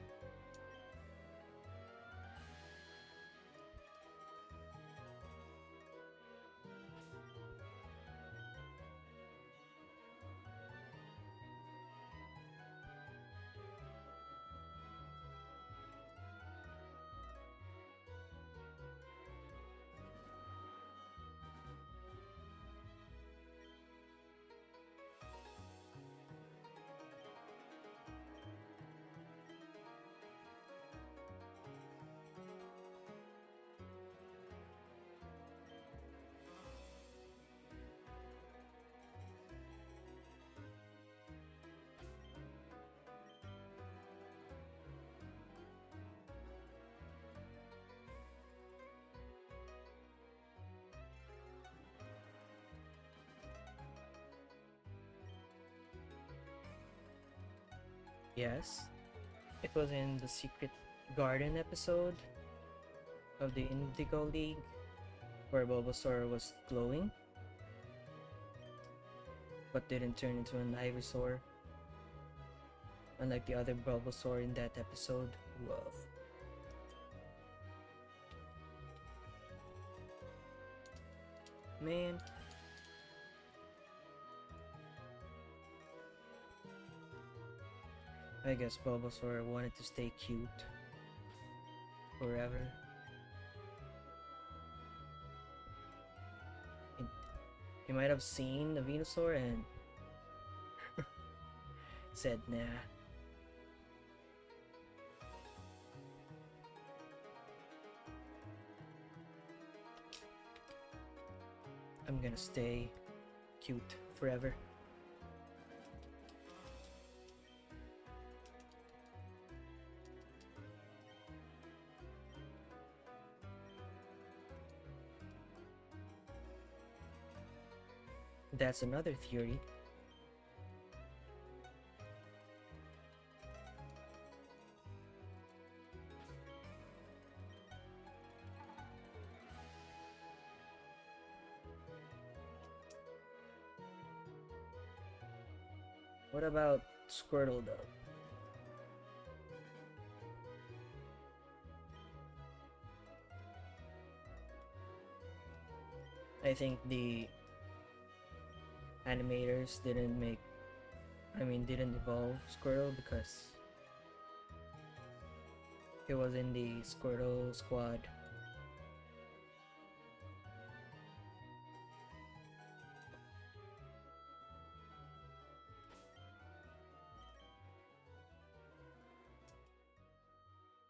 Yes, it was in the Secret Garden episode of the Indigo League where Bulbasaur was glowing but didn't turn into an Ivysaur, unlike the other Bulbasaur in that episode. Whoa. Man. I guess Bulbasaur wanted to stay cute forever. He might have seen the Venusaur and said, nah. I'm gonna stay cute forever. That's another theory. What about Squirtle though? I think the animators didn't evolve Squirtle because he was in the Squirtle squad.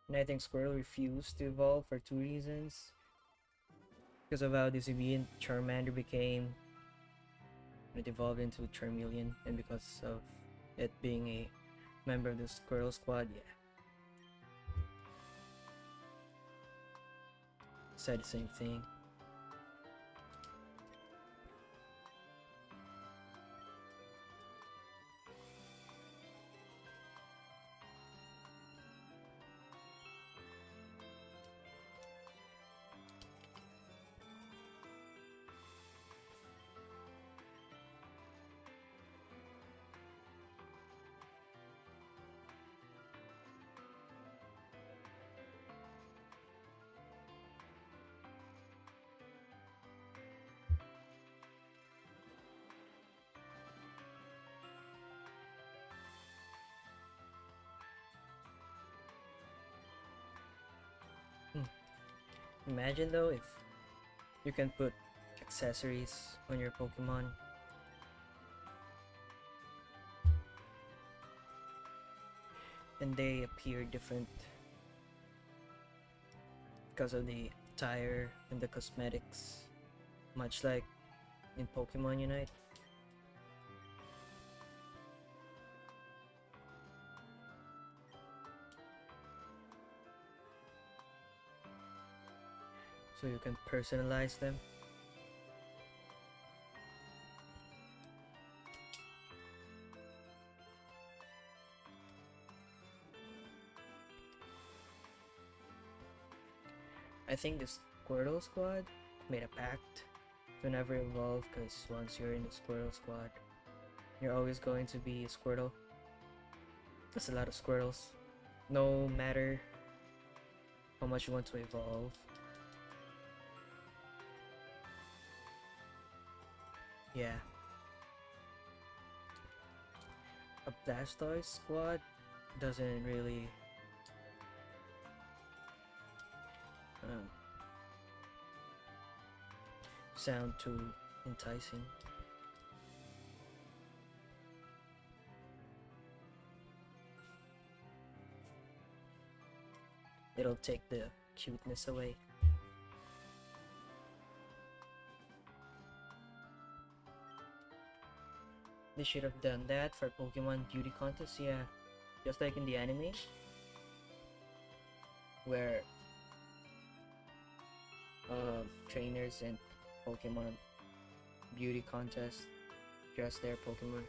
And I think Squirtle refused to evolve for two reasons. Because of how disobedient Charmander became when it evolved into Charmeleon, and because of it being a member of the Squirtle squad, yeah. Said the same thing. Imagine though if you can put accessories on your Pokemon. And they appear different because of the attire and the cosmetics, much like in Pokemon Unite. So you can personalize them. I think the Squirtle squad made a pact to never evolve, because once you're in the Squirtle squad, you're always going to be a Squirtle. That's a lot of Squirtles. No matter how much you want to evolve. Yeah. A Blastoise squad doesn't really sound too enticing. It'll take the cuteness away. They should have done that for Pokemon beauty contests, yeah. Just like in the anime, where trainers and Pokemon beauty contests dress their Pokemon.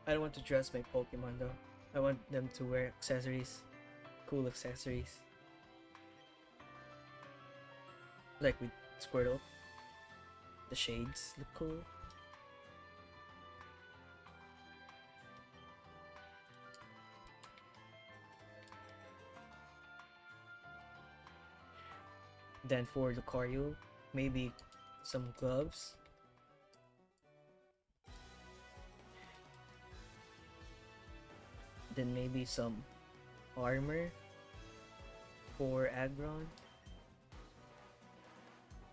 I don't want to dress my Pokemon though. I want them to wear accessories, cool accessories. Like with Squirtle, the shades look cool. Then for Lucario, maybe some gloves. Then maybe some armor for Aggron.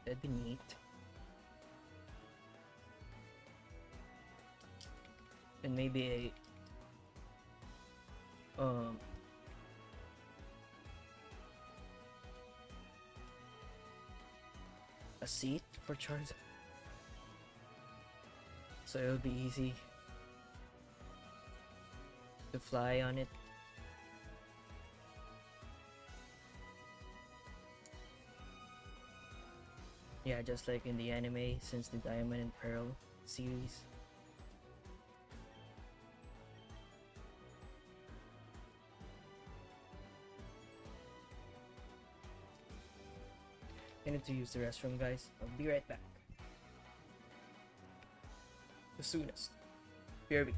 That'd be neat. And maybe a seat for Charizard. So it'll be easy to fly on it. Yeah, just like in the anime since the Diamond and Pearl series. I need to use the restroom, guys. I'll be right back. The soonest. BRB.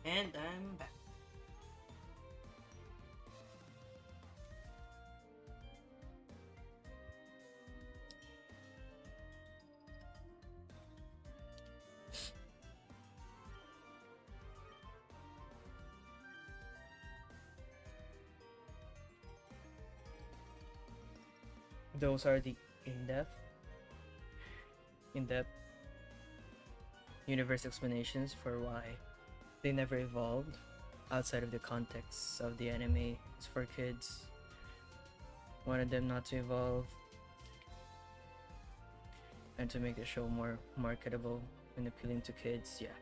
And I'm back. Those are the in-depth, in-depth universe explanations for why they never evolved outside of the context of the anime. It's for kids. Wanted them not to evolve and to make the show more marketable and appealing to kids. Yeah,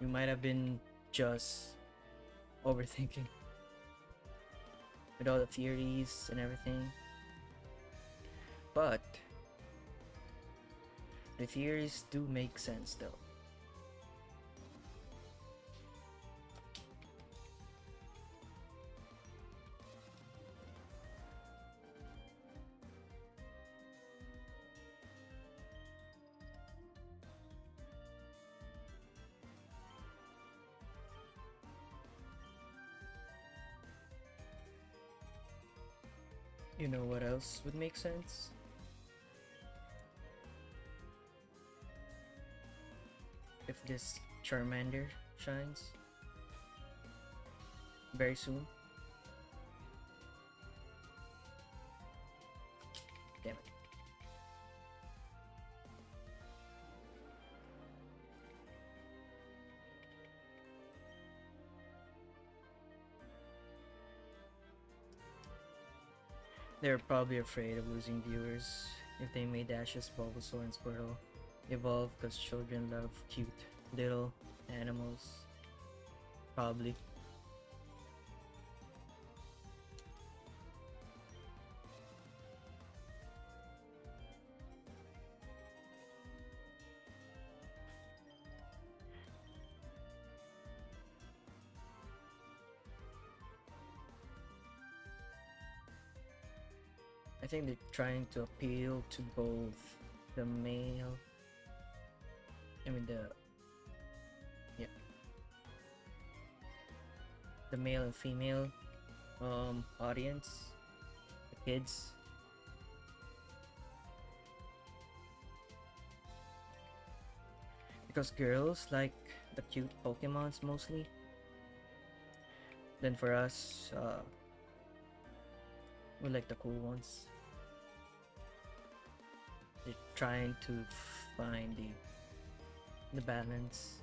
you might have been just overthinking with all the theories and everything, but the theories do make sense though. You know what else would make sense? If this Charmander shines very soon. Damn it. They're probably afraid of losing viewers if they made Ash's, Bulbasaur, and Squirtle evolve because children love cute little animals. Probably. I think they're trying to appeal to both the male, yeah, the male and female audience, the kids. Because girls like the cute Pokemons mostly. Then for us, we like the cool ones. They're trying to find the balance.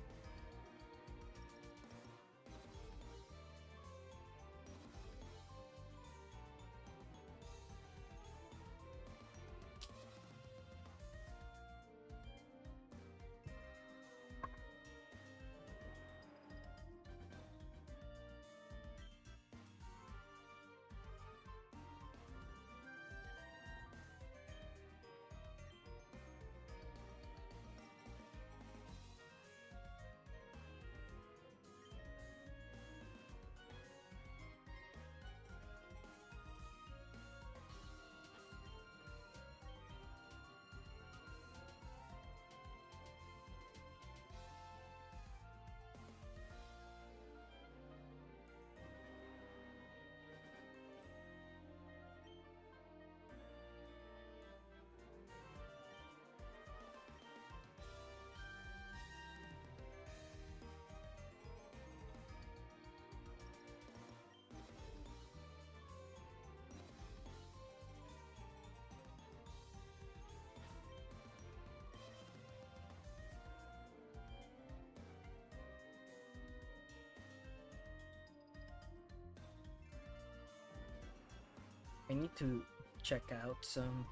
I need to check out some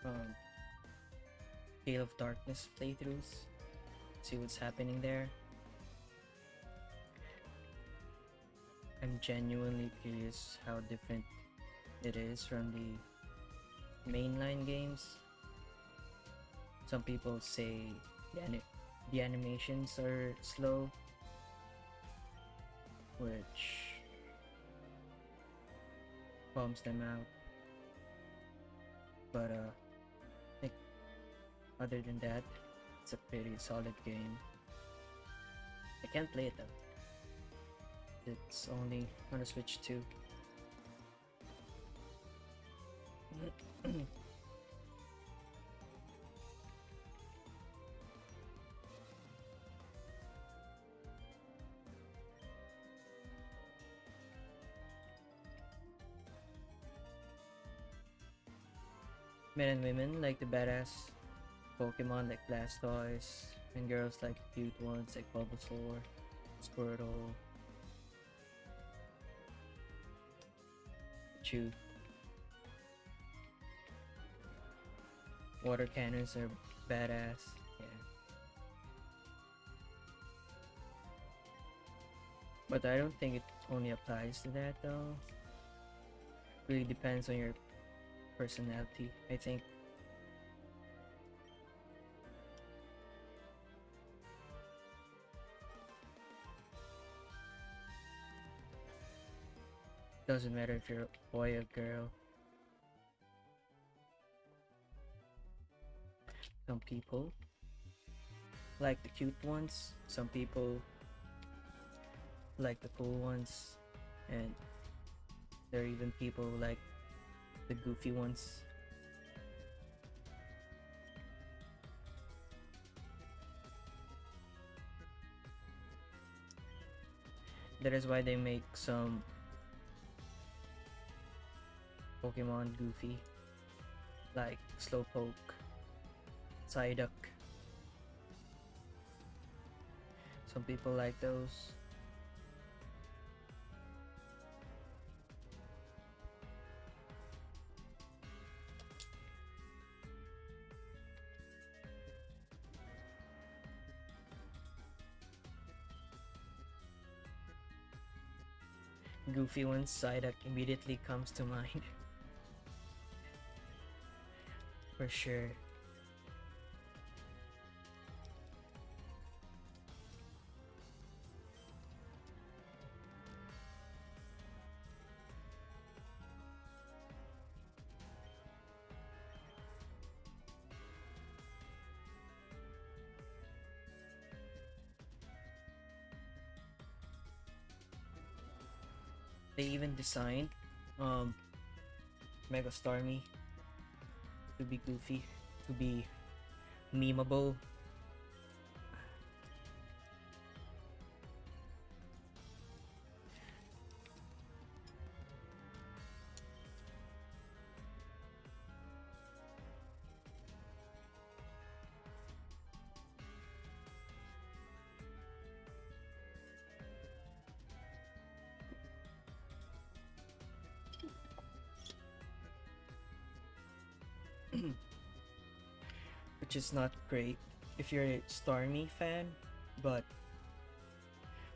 um, Gale of Darkness playthroughs, see what's happening there. I'm genuinely curious how different it is from the mainline games. Some people say the animations are slow, which bums them out. But I think other than that, it's a pretty solid game. I can't play it though. It's only on the Switch 2. Men and women like the badass Pokemon like Blastoise, and girls like the cute ones like Bulbasaur, Squirtle, Chew. Water cannons are badass. Yeah. But I don't think it only applies to that though. Really depends on your personality, I think. Doesn't matter if you're a boy or girl. Some people like the cute ones, some people like the cool ones, and there are even people who like the goofy ones. That is why they make some Pokemon goofy, like Slowpoke, Psyduck. Some people like those. Goofy ones, Psyduck immediately comes to mind. For sure. They even designed um Mega Starmie to be goofy, to be memeable. Which is not great if you're a Starmie fan, but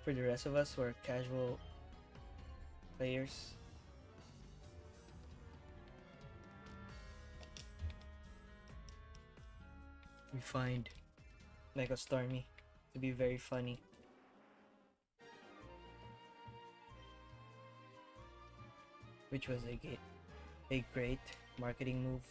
for the rest of us who are casual players, we find Mega Starmie to be very funny. Which was a great marketing move.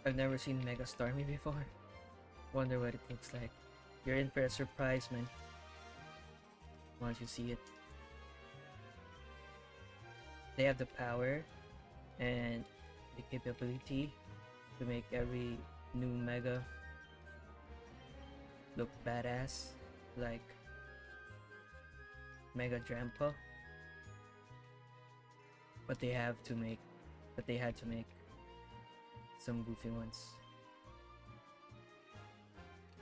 I've never seen Mega Starmie before. Wonder what it looks like. You're in for a surprise, man. Once you see it. They have the power and the capability to make every new Mega look badass, like Mega Drampa. But they had to make some goofy ones.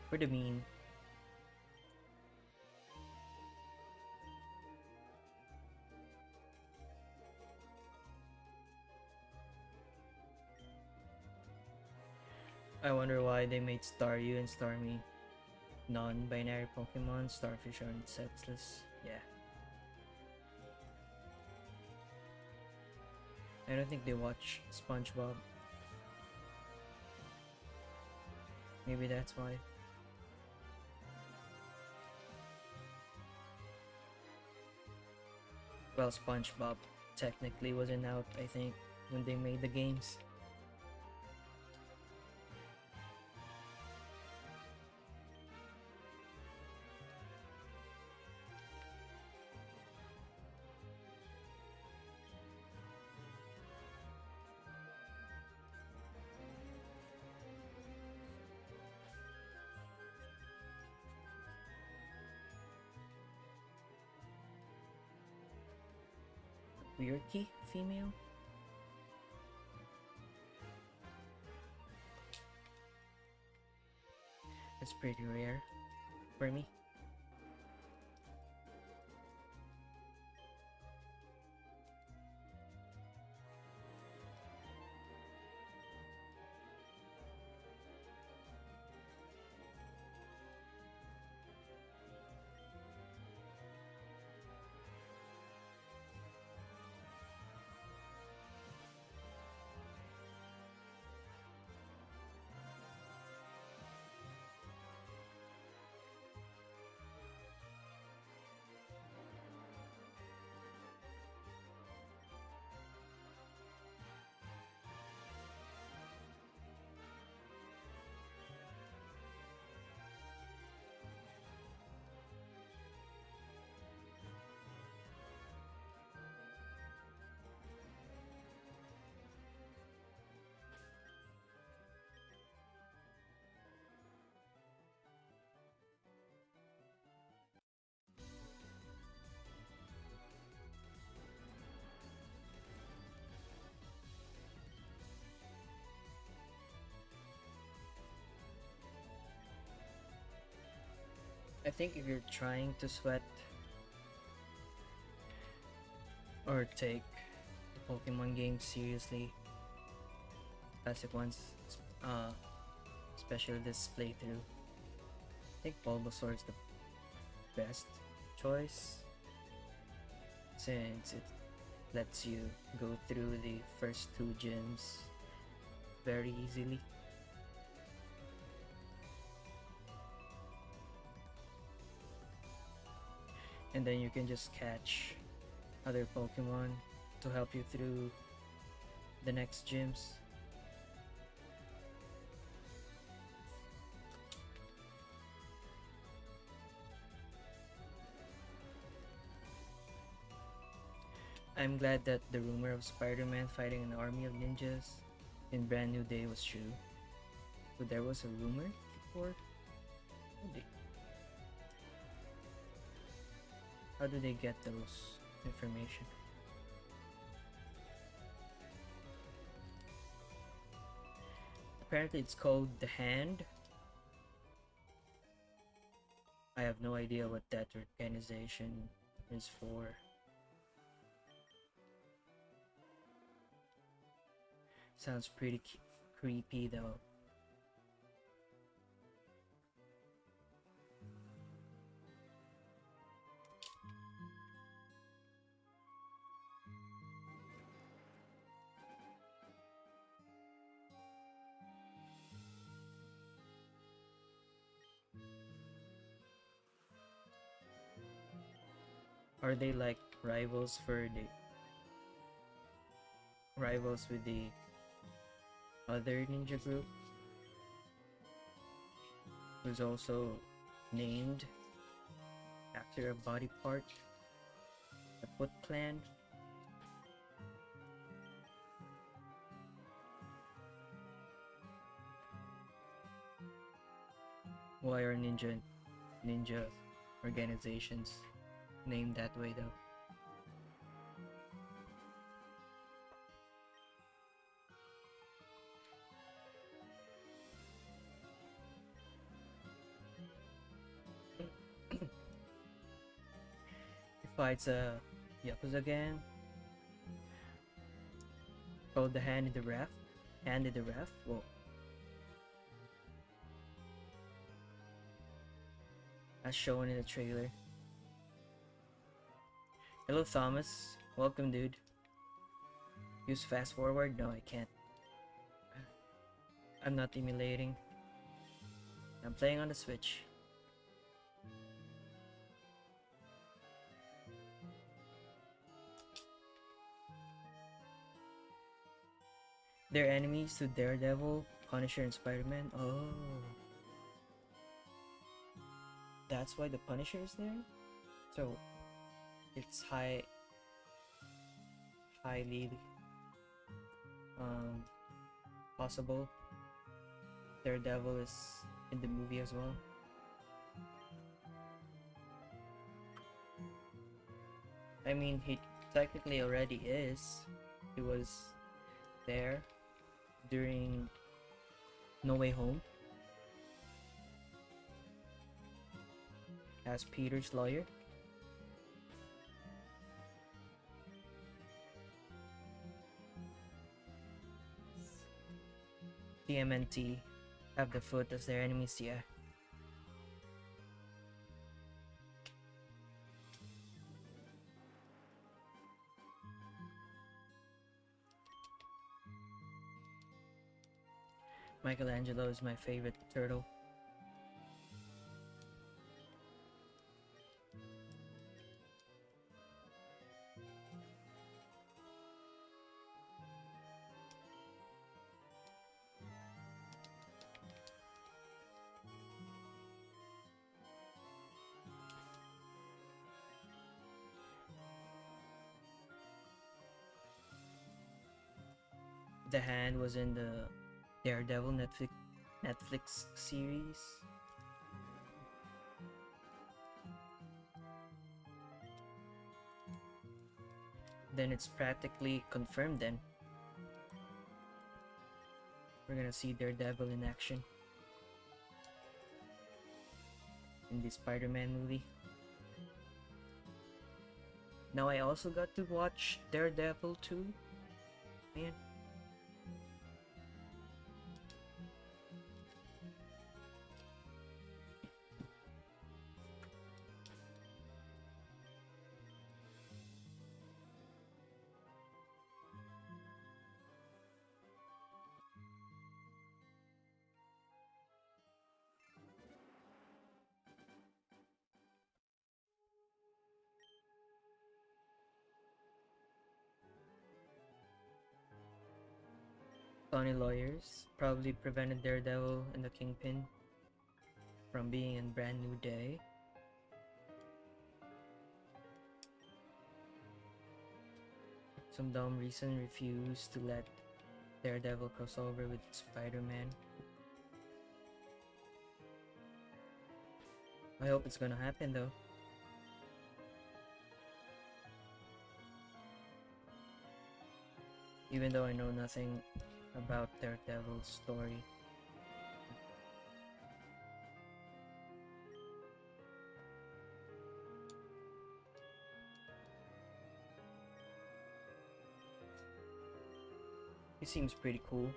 For the meme. I wonder why they made Staryu and Starmie non-binary Pokemon. Starfish aren't sexless. Yeah. I don't think they watch SpongeBob. Maybe that's why. Well, SpongeBob technically wasn't out, I think, when they made the games. Weirkey female? That's pretty rare for me. I think if you're trying to sweat or take the Pokemon game seriously, classic ones, uh, especially this playthrough, I think Bulbasaur is the best choice since it lets you go through the first two gyms very easily. And then you can just catch other Pokemon to help you through the next gyms. I'm glad that the rumor of Spider-Man fighting an army of ninjas in Brand New Day was true. But there was a rumor before? How do they get those information? Apparently it's called The Hand. I have no idea what that organization is for. Sounds pretty creepy though. Are they like rivals for the rivals with the other ninja group who's also named after a body part, the Foot Clan? Why are ninja organizations named that way though? He fights a Yakuza gang called the Hand in the Raft. Hand in the Raft? Well, as shown in the trailer. Hello Thomas, welcome dude. Use fast forward? No, I can't. I'm not emulating. I'm playing on the Switch. They're enemies to Daredevil, Punisher, and Spider-Man. Oh. That's why the Punisher is there? So, it's highly possible Daredevil is in the movie as well. I mean, he technically already is. He was there during No Way Home as Peter's lawyer. TMNT have the Foot as their enemies, yeah. Michelangelo is my favorite turtle. The Hand was in the Daredevil Netflix series. Then it's practically confirmed then. We're gonna see Daredevil in action in the Spider-Man movie. Now I also got to watch Daredevil 2. Man. Tony lawyers probably prevented Daredevil and the Kingpin from being in Brand New Day. Some dumb reason refused to let Daredevil cross over with Spider-Man. I hope it's gonna happen though. Even though I know nothing about Daredevil's story. He seems pretty cool.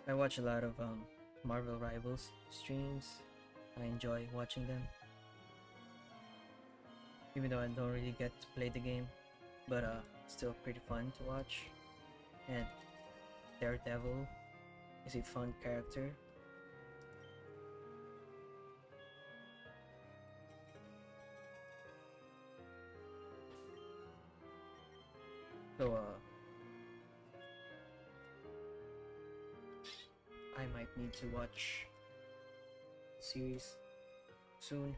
I watch a lot of Marvel Rivals streams. I enjoy watching them. Even though I don't really get to play the game. But still pretty fun to watch. And Daredevil is a fun character. So need to watch the series soon.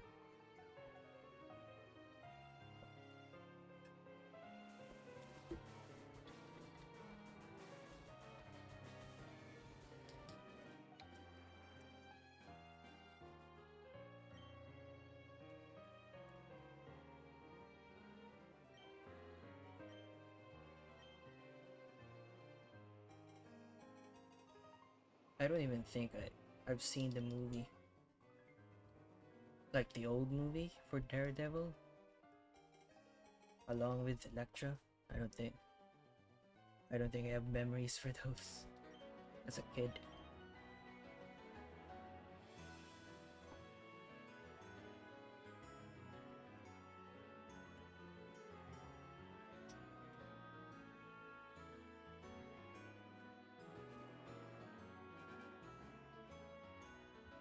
I don't even think I've seen the movie, like the old movie for Daredevil, along with Elektra. I don't think I have memories for those as a kid.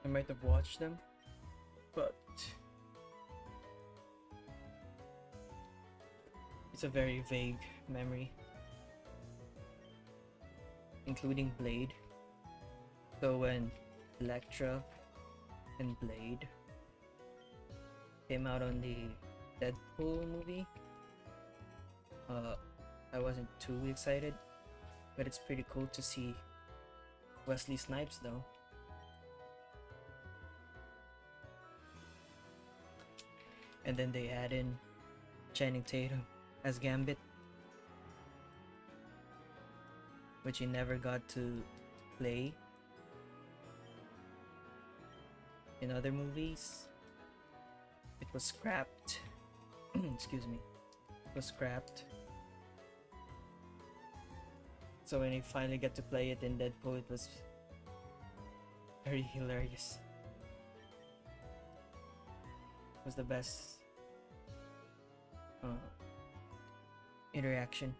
I might have watched them, but it's a very vague memory, including Blade. So when Elektra and Blade came out on the Deadpool movie, I wasn't too excited, but it's pretty cool to see Wesley Snipes though. And then they add in Channing Tatum as Gambit, which he never got to play in other movies. It was scrapped. Excuse me. It was scrapped. So when he finally got to play it in Deadpool, it was very hilarious. It was the best interaction.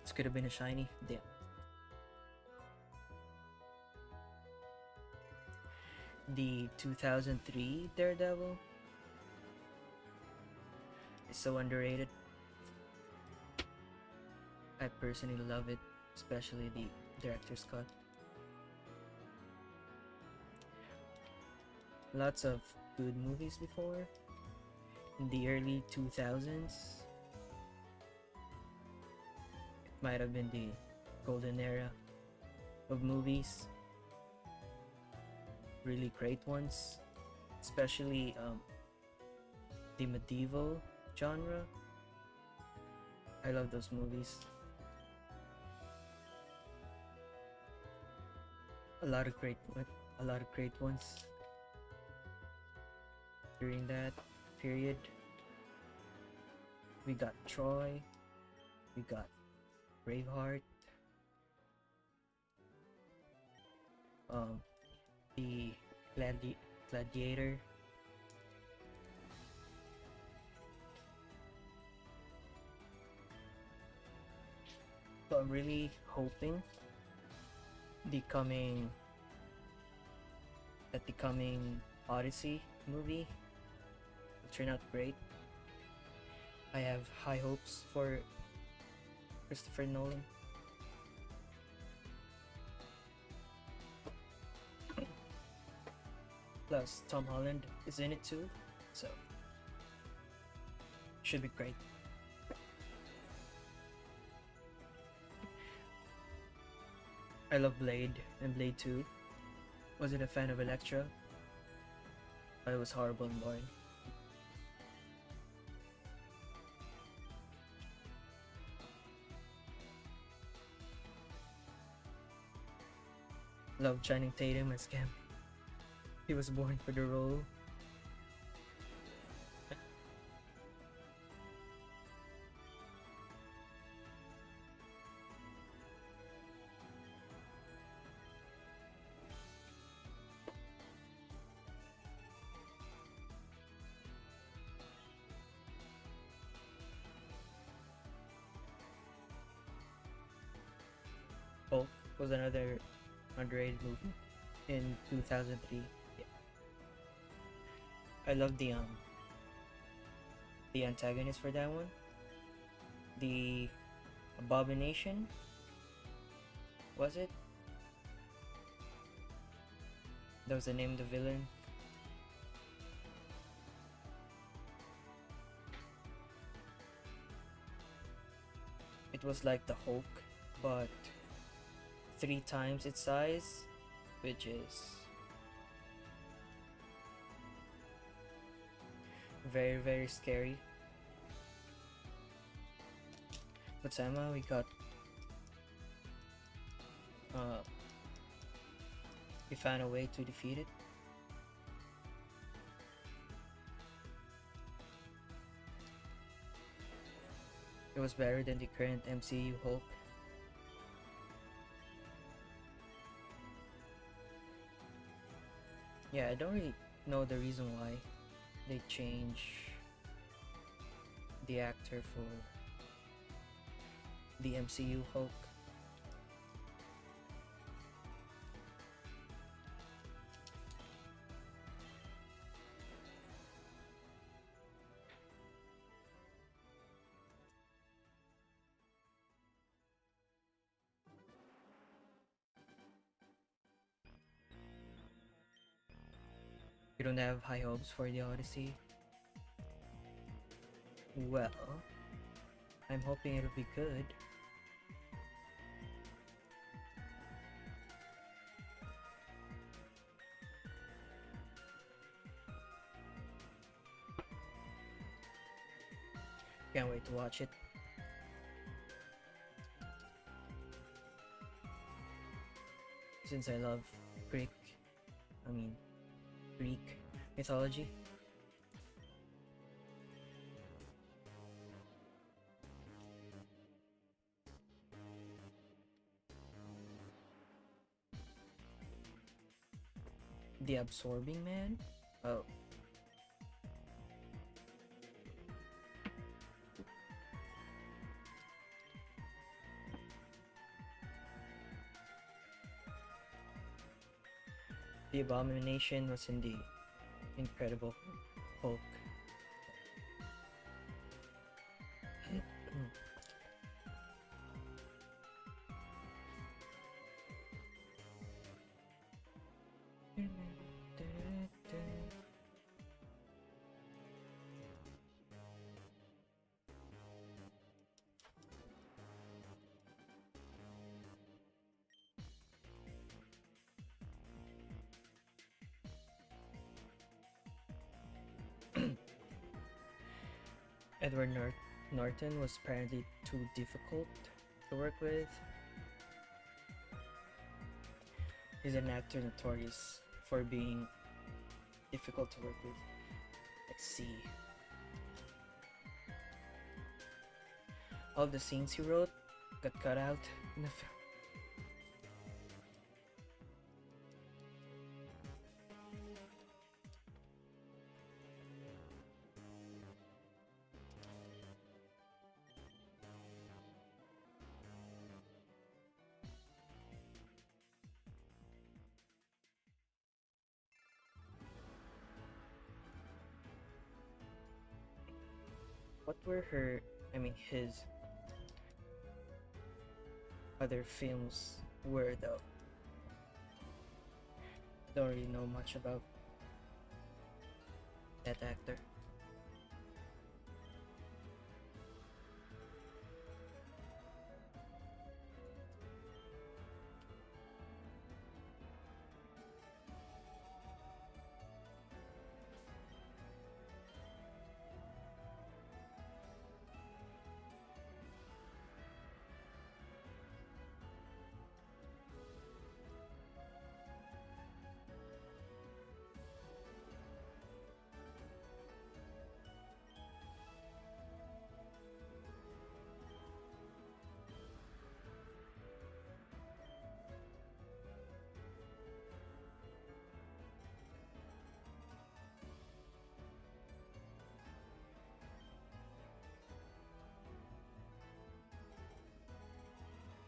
This could have been a shiny. Damn. The 2003 Daredevil is so underrated. I personally love it, especially the director's cut. Lots of good movies before. In the early 2000s, it might have been the golden era of movies. Really great ones, especially the medieval genre. I love those movies. A lot of great ones during that period. We got Troy, we got Braveheart, the Gladiator. So I'm really hoping the coming Odyssey movie will turn out great. I have high hopes for Christopher Nolan. Plus Tom Holland is in it too, so should be great. I love Blade and Blade 2. Wasn't a fan of Elektra. It was horrible and boring. Love Channing Tatum as Cam. He was born for the role. Hulk was another underrated movie in 2003. Yeah. I love the antagonist for that one. The Abomination. Was it? That was the name of the villain. It was like the Hulk, but 3 times its size, which is very, very scary. But somehow uh, we found a way to defeat it. It was better than the current MCU Hulk. Yeah, I don't really know the reason why they change the actor for the MCU Hulk. You don't have high hopes for the Odyssey? Well, I'm hoping it'll be good. Can't wait to watch it. Since I love Greek, I mean, Greek mythology. The Absorbing Man? Oh. The Abomination was in the Incredible Hulk. Norton was apparently too difficult to work with. He's an actor notorious for being difficult to work with. Let's see. All the scenes he wrote got cut out in the film. What were his other films were though? Don't really know much about that actor.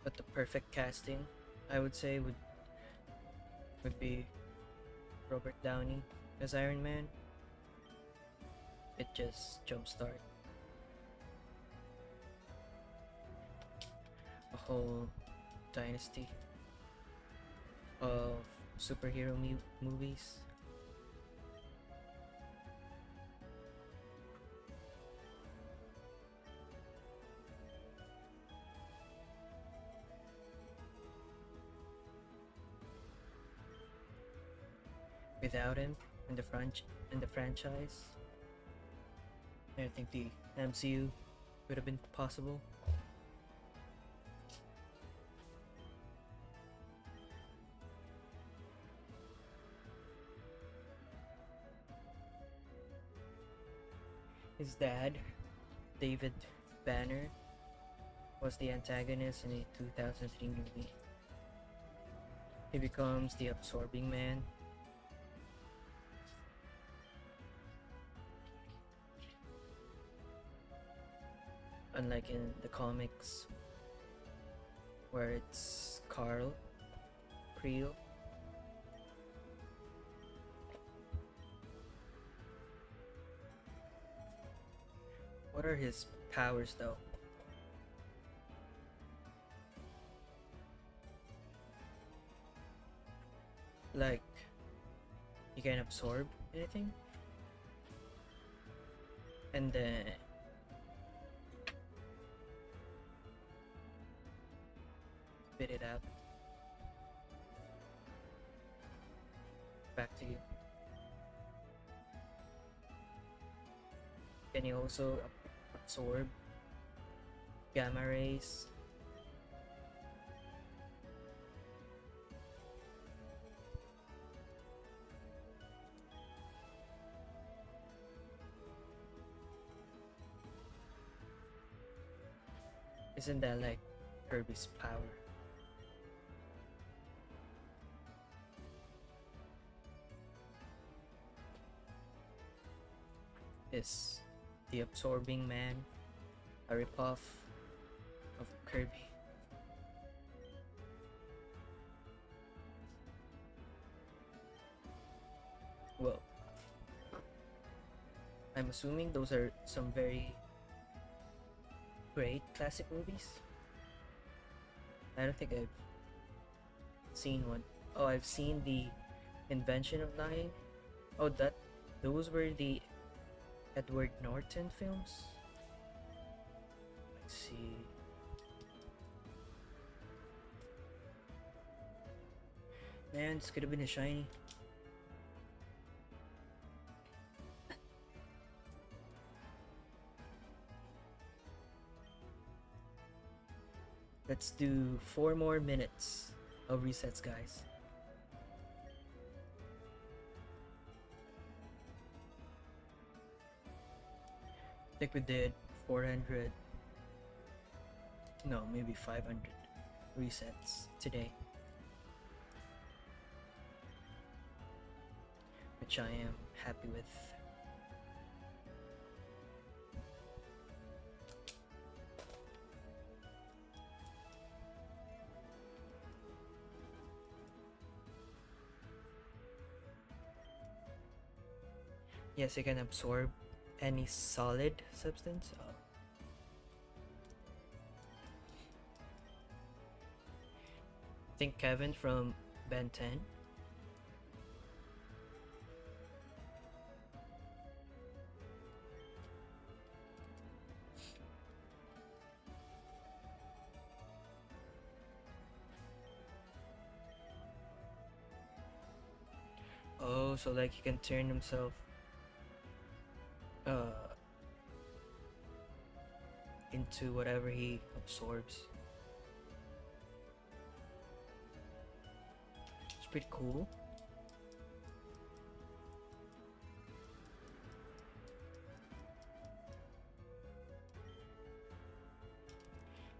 But the perfect casting, I would say, would be Robert Downey as Iron Man. It just jumpstart a whole dynasty. of superhero movies. Without him in the franchise, I don't think the MCU would have been possible. His dad, David Banner, was the antagonist in a 2003 movie. He becomes the absorbing man. Unlike in the comics, where it's Carl Creel. What are his powers though? Like, you can absorb anything? And then spit it out. Back to you. Can you also absorb gamma rays? Isn't that like Kirby's power? Is the absorbing man a ripoff of Kirby? Well, I'm assuming those are some very great classic movies. I don't think I've seen one. Oh, I've seen the Invention of Lying. Oh, those were the Edward Norton films. Let's see. Man, this could have been a shiny. Let's do 4 more minutes of resets, guys. I think we did 400, no, maybe 500 resets today, which I am happy with. Yes, you can absorb any solid substance. Oh. I think Kevin from Ben 10. Oh, so like he can turn himself into whatever he absorbs. It's pretty cool.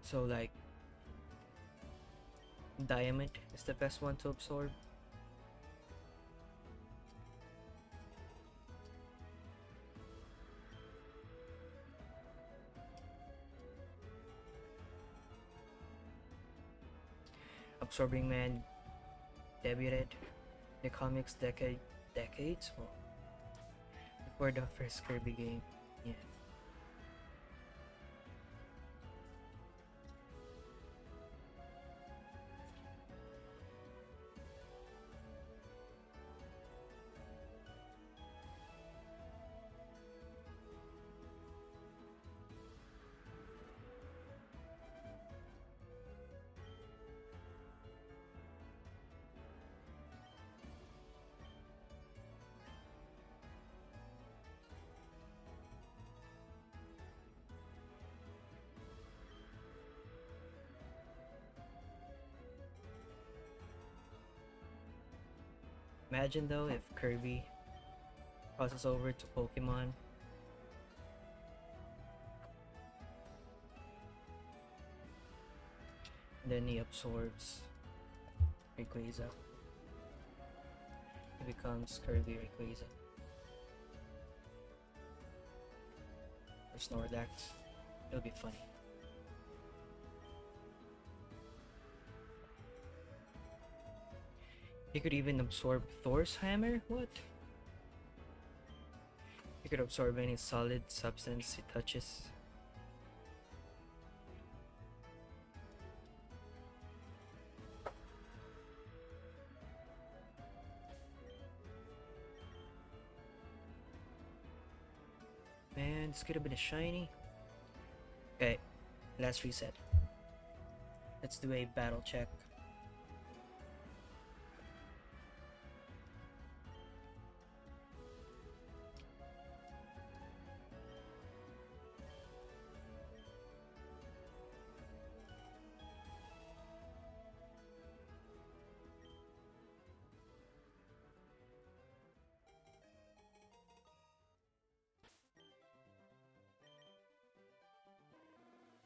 So like diamond is the best one to absorb. Absorbing Man debuted the comics decades well, before the first Kirby game. Yeah. Imagine though if Kirby crosses over to Pokemon, and then he absorbs Rayquaza. He becomes Kirby Rayquaza. Or Snorlax. It'll be funny. He could even absorb Thor's hammer? What? He could absorb any solid substance he touches. Man, this could have been a shiny. Okay, last reset. Let's do a battle check.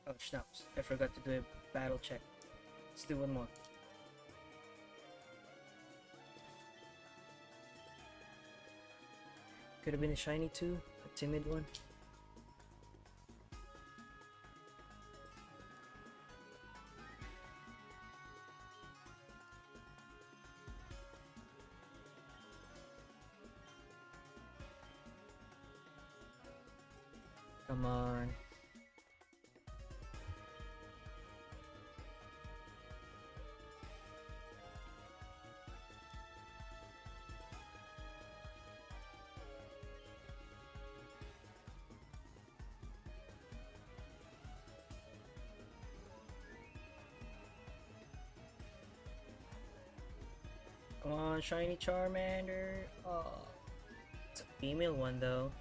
Oh, snaps. I forgot to do a battle check. Let's do one more. Could have been a shiny too, a timid one. Come on. Come on, shiny Charmander. Oh, it's a female one though.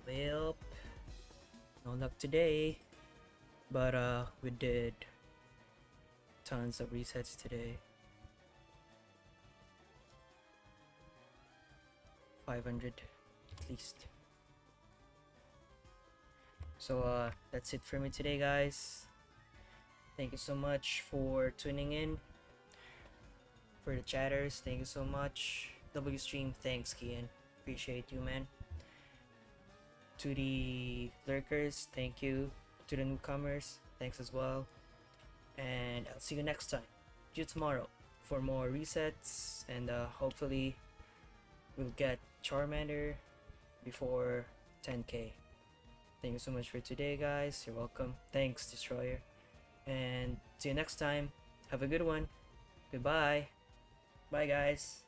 Well, no luck today. But we did tons of resets today. 500 at least. So that's it for me today, guys. Thank you so much for tuning in. For the chatters, thank you so much. Wstream, thanks Kian. Appreciate you, man. To the lurkers, thank you. To the newcomers, thanks as well. And I'll see you next time. See you tomorrow for more resets, and hopefully we'll get Charmander before 10k. Thank you so much for today, guys. You're welcome. Thanks, Destroyer. And see you next time. Have a good one. Goodbye. Bye, guys.